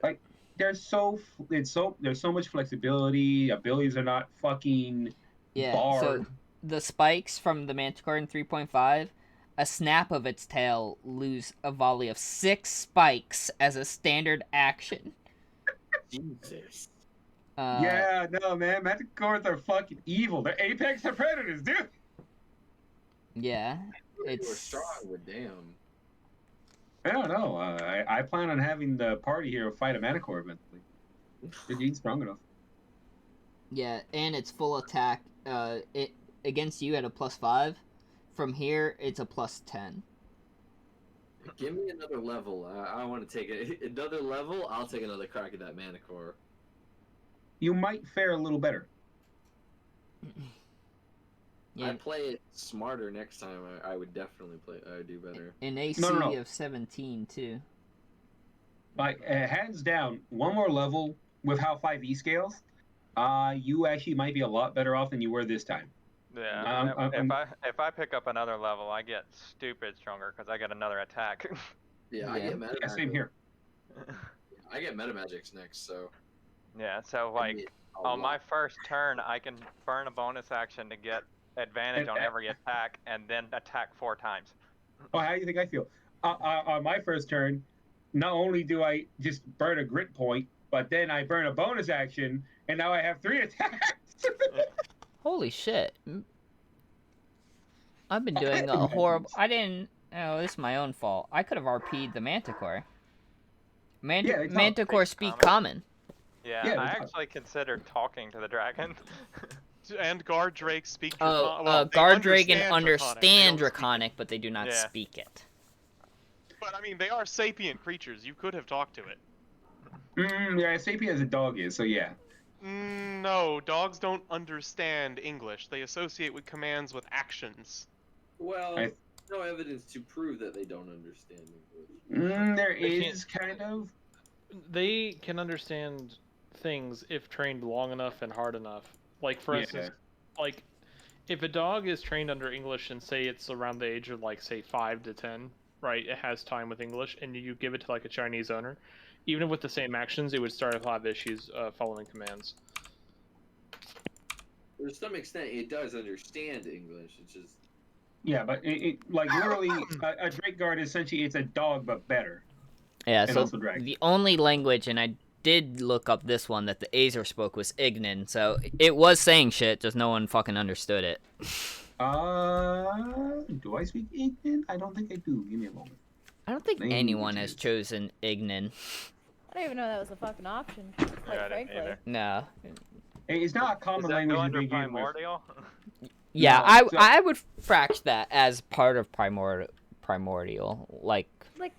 B: Like there's so much flexibility. Abilities are not fucking barred.
A: So the spikes from the Manticore in 3.5, a snap of its tail lose a volley of 6 spikes as a standard action.
E: Jesus.
B: Yeah, no, man. Manticores are fucking evil. They're apex predators, dude.
A: Yeah,
E: We're
A: it's
E: strong, but damn.
B: I don't know. I plan on having the party here fight a Manticore eventually. They're strong enough.
A: Yeah, and it's full attack. It against you at a +5. From here, it's a +10.
E: Give me another level. I want to take another level. I'll take another crack at that Manicore.
B: You might fare a little better.
A: Yeah,
E: I play it smarter next time. I would definitely do better.
A: an AC
B: No.
A: of 17 too.
B: Like hands down, one more level with how 5e scales, you actually might be a lot better off than you were this time.
C: Yeah. If I pick up another level, I get stupid stronger because I get another attack.
E: Yeah, I get meta.
B: Yeah, same here.
E: I get meta magics next, so.
C: Yeah. So like on my first turn, I can burn a bonus action to get advantage on every attack and then attack 4 times.
B: Oh, how do you think I feel? On my first turn, not only do I just burn a grit point, but then I burn a bonus action, and now I have 3 attacks.
A: Holy shit! I've been doing a horrible. I didn't. Oh, this is my own fault. I could have RP'd the Manticore. Manticore speak common.
C: Yeah, I actually considered talking to the dragon.
F: And Guard Drake speak Draconic.
A: Guard Dragon understand Draconic, but they do not speak it.
F: But I mean, they are sapient creatures. You could have talked to it.
B: Yeah, sapient as a dog is, so yeah.
F: No, dogs don't understand English. They associate with commands with actions.
E: Well, no evidence to prove that they don't understand English.
B: There is kind of.
G: They can understand things if trained long enough and hard enough. Like, for instance, like, if a dog is trained under English and say it's around the age of, like, say, 5 to 10, right, it has time with English, and you give it to, like, a Chinese owner, even with the same actions, it would start to have issues following commands.
E: To some extent, it does understand English. It's just...
B: Yeah, but it like, literally, a Drake Guard, essentially, it's a dog, but better.
A: Yeah,
B: and
A: so
B: also dragon.
A: The only language, and I did look up this one that the Azer spoke, was Ignan, so it was saying shit, just no one fucking understood it.
B: Do I speak Ignan? I don't think I do. Give me a moment.
A: I don't think anyone has chosen Ignan.
D: I don't even know that was a fucking option, quite frankly.
A: No.
B: It's not a common language to begin with.
A: Yeah, I would fract that as part of primordial, like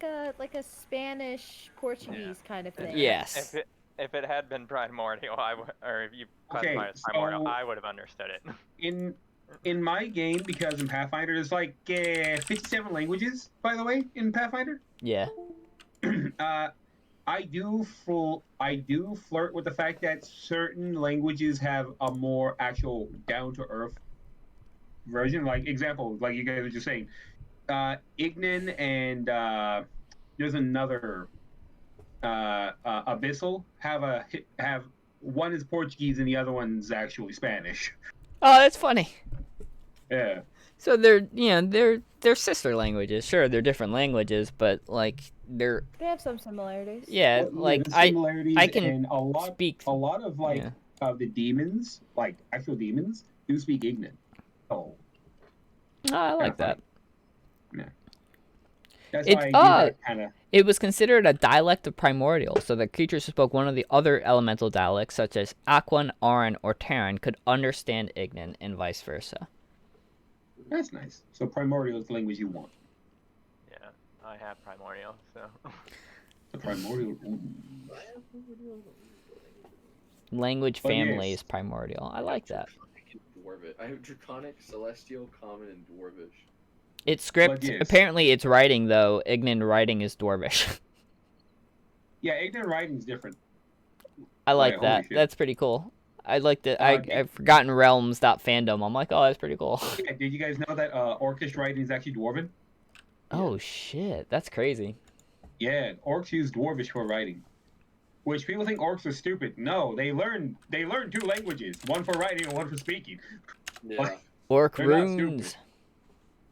D: a Spanish Portuguese kind of thing.
A: Yes.
C: If it had been primordial, or if you classify it as primordial, I would have understood it.
B: in my game, because in Pathfinder, there's like 57 languages, by the way, in Pathfinder.
A: Yeah.
B: I do flirt with the fact that certain languages have a more actual down to earth version. Like example, like you guys were just saying, Ignan and there's another Abyssal have one is Portuguese and the other one's actually Spanish.
A: Oh, that's funny.
B: Yeah.
A: So they're sister languages. Sure, they're different languages, but like
D: They have some similarities.
A: yeah,
B: Well,
A: like
B: there's similarities
A: I can
B: and
A: speak.
B: a lot of like
A: Yeah.
B: of the demons, like actual demons, do speak Ignan. Oh,
A: Oh, I like
B: funny.
A: that.
B: Yeah. That's
A: It's
B: why I do that kind of.
A: It was considered a dialect of Primordial, so that creatures who spoke one of the other elemental dialects, such as Aquan, Aran, or Terran, could understand Ignan, and vice versa.
B: That's nice. So primordial is the language you want.
C: Yeah, I have primordial, so.
B: The primordial. Ooh.
A: Language
B: But
A: family
B: yes.
A: is Primordial. I like that.
E: Dwarvish. I have Draconic, Celestial, Common, and Dwarvish.
A: It's script.
B: But yes.
A: Apparently, it's writing though. Ignan writing is Dwarvish.
B: Yeah, Ignan writing is different.
A: I like
B: Holy
A: that.
B: shit.
A: That's pretty cool. I like that.
B: Okay.
A: I've forgotten Realms.fandom. I'm like, oh, that's pretty cool.
B: Yeah, did you guys know that Orcish writing is actually Dwarven?
A: Oh shit, that's crazy.
B: Yeah, orcs use Dwarvish for writing. Which people think orcs are stupid. No, they learn 2 languages, one for writing and one for speaking.
E: Yeah.
A: Orc
B: They're not
A: runes.
B: stupid.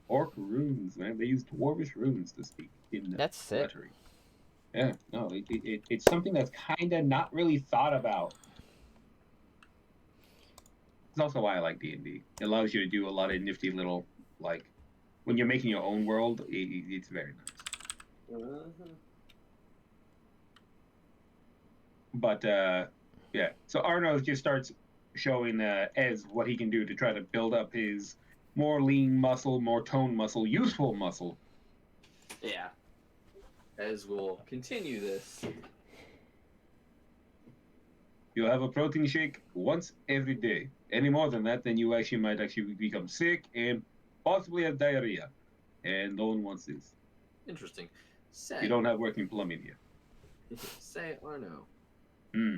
B: Orc runes, man. They use Dwarvish runes to speak in
A: That's sick.
B: lettering. Yeah, no, it's something that's kind of not really thought about. It's also why I like D&D. It allows you to do a lot of nifty little, like, when you're making your own world, it's very nice. But, yeah. So Arno just starts showing Ez what he can do to try to build up his more lean muscle, more toned muscle, useful muscle.
E: Yeah. As we'll continue this.
B: You'll have a protein shake once every day. Any more than that, then you might become sick and possibly have diarrhea. And no one wants this.
E: Interesting. Say,
B: You don't have working plumbing here.
E: say Arno,
B: Hmm.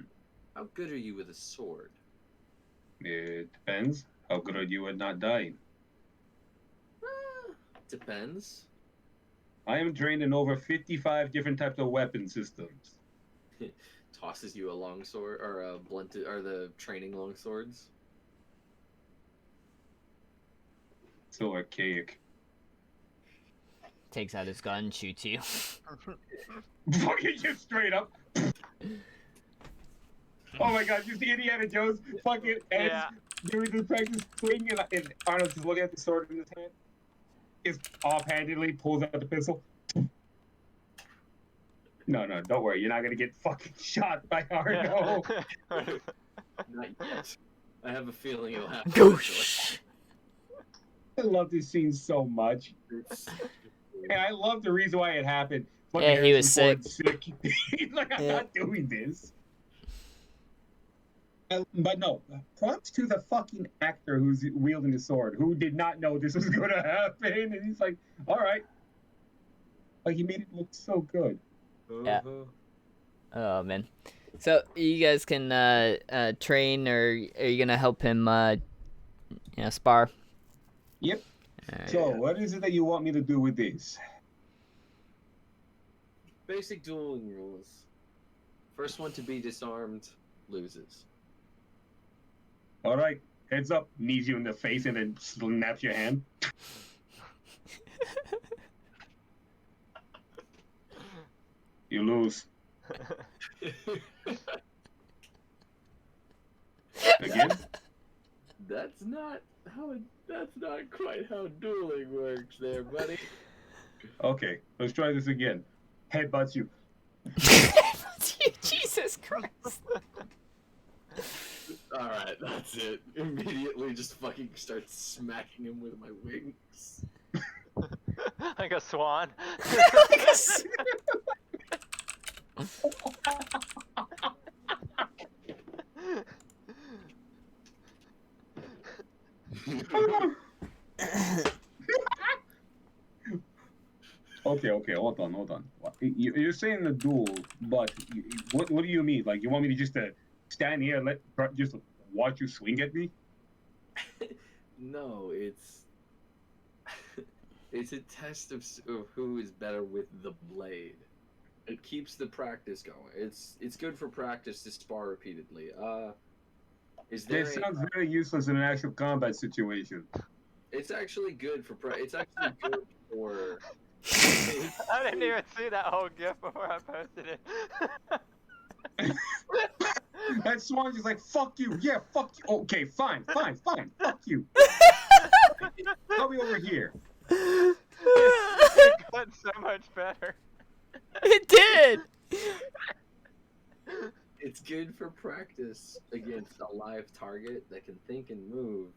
E: how good are you with a sword?
B: It depends. How good are you at not dying?
E: Depends.
B: I am trained in over 55 different types of weapon systems.
E: Tosses you a longsword or a blunted or the training longswords.
B: So archaic.
A: Takes out his gun, shoots you.
B: Fucking just straight up. Oh my god, you see Indiana Jones fucking Ez
C: Yeah.
B: doing the practice swing and Arnold's just looking at the sword in his hand. Just offhandedly pulls out the pistol. No, don't worry. You're not gonna get fucking shot by Arno.
E: Not yet. I have a feeling it'll happen.
A: Goosh.
B: I love this scene so much.
E: eventually.
B: And I love the reason why it happened. Fucking
A: Yeah, he was
B: Harrison Ford's sick. He's like, I'm
A: Yeah.
B: not doing this. But no, props to the fucking actor who's wielding the sword, who did not know this was going to happen. And he's like, all right. Like, he made it look so good.
A: Yeah. Oh man. So you guys can train, or are you gonna help him spar?
B: Yep.
A: Alright.
B: So, what is it that you want me to do with this?
E: Basic dueling rules. First one to be disarmed loses.
B: All right, heads up, knees you in the face, and then snaps your hand. You lose. Again?
E: That's not quite how dueling works there, buddy.
B: Okay, let's try this again. Headbutts you.
A: Jesus Christ.
E: Alright, that's it. Immediately just fucking start smacking him with my wings.
C: Like a swan.
B: Okay, hold on. You're saying the duel, but what do you mean? Like, you want me to just stand here and just watch you swing at me?
E: No, it's it's a test of who is better with the blade. It keeps the practice going. It's good for practice to spar repeatedly. Is there
B: This sounds very useless in an actual combat situation.
E: It's actually good for it's actually good for.
C: I didn't even see that whole GIF before I posted it.
B: That swan is like, fuck you, yeah, fuck you. Okay, fine, fuck you. I'll be over here.
C: It got so much better.
A: It did.
E: It's good for practice against a live target that can think and move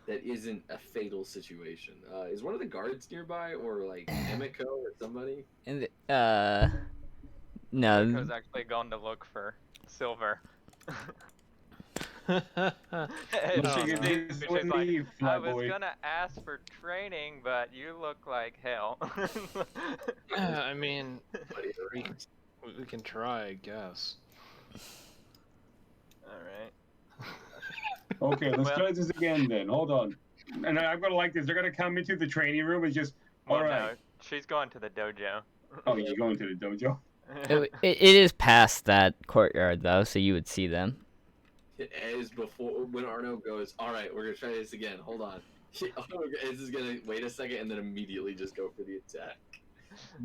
E: that isn't a fatal situation. Is one of the guards nearby, or like Emiko or somebody?
A: And
C: Nico's
A: no.
C: actually going to look for silver.
B: Look,
C: And
G: Oh,
B: you
G: no.
B: just
C: she's
B: wouldn't
C: like,
B: leave,
C: I
B: fly
C: was
B: boy.
C: gonna ask for training, but you look like hell.
G: I mean, we can try, I guess.
C: Alright.
B: Okay, let's
C: Well-
B: try this again then. Hold on. And I'm gonna like this. They're gonna come into the training room and just,
C: Well,
B: all
C: no,
B: right.
C: she's going to the dojo.
B: Oh, you're going to the dojo?
A: It is past that courtyard though, so you would see them.
E: As before, when Arno goes, all right, we're gonna try this again. Hold on. Ez is gonna wait a second and then immediately just go for the attack.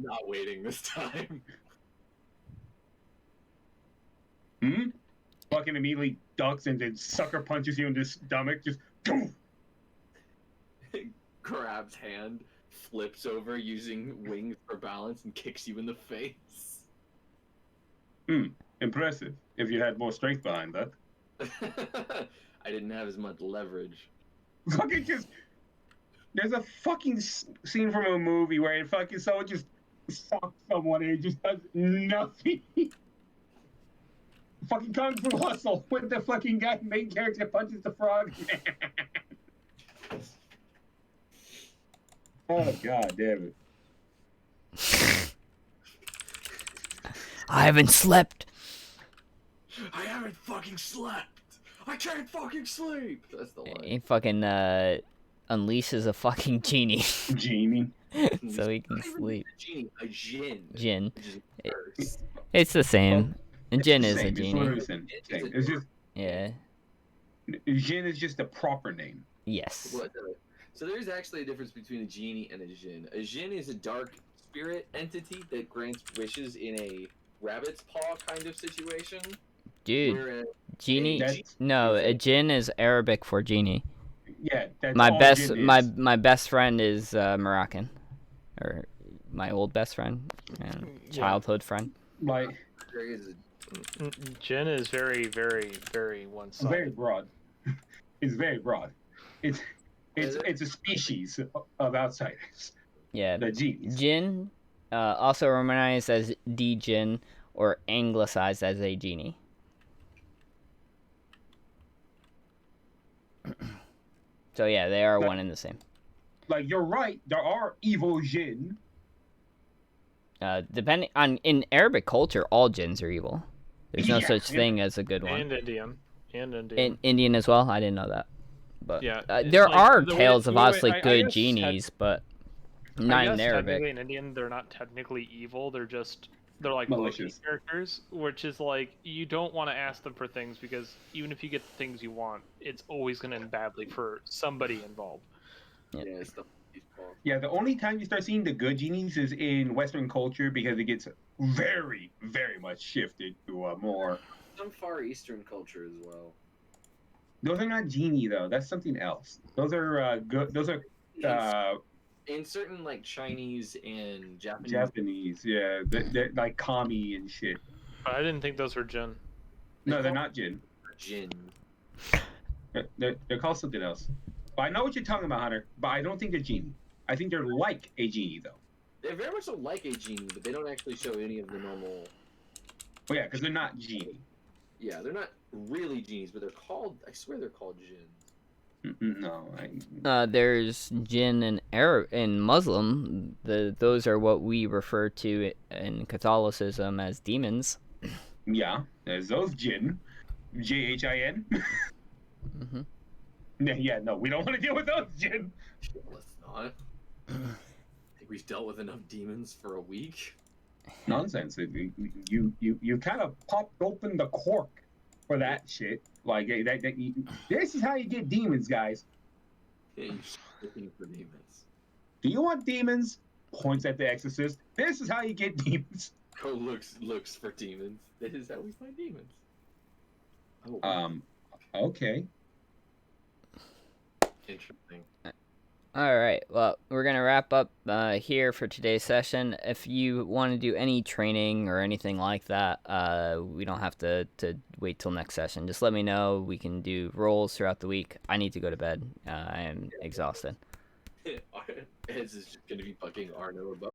E: Not waiting this time.
B: Hmm? Fucking immediately ducks and then sucker punches you in the stomach. Just, boom!
E: Grabs hand, flips over using wings for balance, and kicks you in the face.
B: Impressive. If you had more strength behind that.
E: I didn't have as much leverage.
B: Fucking just. There's a fucking scene from a movie where it fucking someone just fucks someone and it just does nothing. Fucking Kung Fu Hustle with the fucking guy, main character punches the frog. Oh, god damn it.
A: I haven't slept.
E: I haven't fucking slept! I can't fucking sleep! That's the line.
A: He fucking unleashes a fucking genie
B: Genie.
A: so he can
E: Not even
A: sleep.
E: a genie, a djinn.
A: Jin.
E: Which is worse.
A: It's the same. And
B: It's
A: Jin
B: the
A: is a
B: same, it's
A: genie.
B: literally the same. It's just
A: Yeah.
B: Jin is just the proper name.
A: Yes.
E: So there's actually a difference between a genie and a djinn. A djinn is a dark spirit entity that grants wishes in a rabbit's paw kind of situation.
A: Dude,
E: Whereas
A: genie.
B: That's-
A: No, a Jin is Arabic for genie.
B: Yeah, that's
A: My
B: all
A: best,
B: Jin
A: my
B: is.
A: my best friend is Moroccan, or my old best friend, and childhood friend.
B: Like,
E: there is a
G: Jin is very, very, very
B: very
G: one-sided.
B: broad. It's very broad. It's a species of outsiders.
A: Yeah,
B: The genies.
A: Jin, also romanized as D-Jin or anglicized as a genie. So yeah, they are one and the same.
B: Like, you're right. There are evil Jin.
A: Depending on in Arabic culture, all jinns are evil. There's no
B: Yeah,
A: such
B: yeah.
A: thing as a good one.
G: And Indian.
A: In Indian as well, I didn't know that. But
G: Yeah,
A: there
G: like,
A: are
G: the way-
A: tales of
G: the way-
A: obviously
G: I
A: good
G: guess
A: genies, but
G: I
A: not
G: guess
A: in Arabic.
G: technically in Indian, they're not technically evil. They're like
B: Malicious.
G: low-key characters, which is like you don't want to ask them for things because even if you get the things you want, it's always going to end badly for somebody involved.
E: it's the paw.
B: Yeah, the only time you start seeing the good genies is in Western culture because it gets very, very much shifted to a more.
E: Some Far Eastern culture as well.
B: Those are not genie though. That's something else. Those are good. Those are
E: In certain like Chinese and Japanese.
B: Japanese. Yeah, they're like kami and shit.
G: But I didn't think those were Jin.
B: No, they're not Jin.
E: Jin.
B: They're called something else. But I know what you're talking about, Hunter. But I don't think they're genie. I think they're like a genie though.
E: They're very much so like a genie, but they don't actually show any of the normal.
B: Oh yeah, because they're not genie.
E: Yeah, they're not really genies, but they're called. I swear they're called Jins.
B: No,
A: There's jinn and Arab in Muslim. Those are what we refer to in Catholicism as demons.
B: yeah, there's those jinn, Jhin.
A: Mm-hmm.
B: Yeah, no, we don't want to deal with those jinn.
E: Let's not. I think we've dealt with enough demons for a week.
B: Nonsense. You kind of popped open the cork for that shit. Like this is how you get demons, guys.
E: Yeah, you're looking for demons.
B: Do you want demons? Points at the exorcist. This is how you get demons.
E: Go looks for demons. This is how we find demons.
B: Oh. Okay.
E: Interesting.
A: All right. Well, we're gonna wrap up here for today's session. If you want to do any training or anything like that, we don't have to wait till next session. Just let me know. We can do rolls throughout the week. I need to go to bed. I am exhausted.
E: Ez is just gonna be fucking Arno about.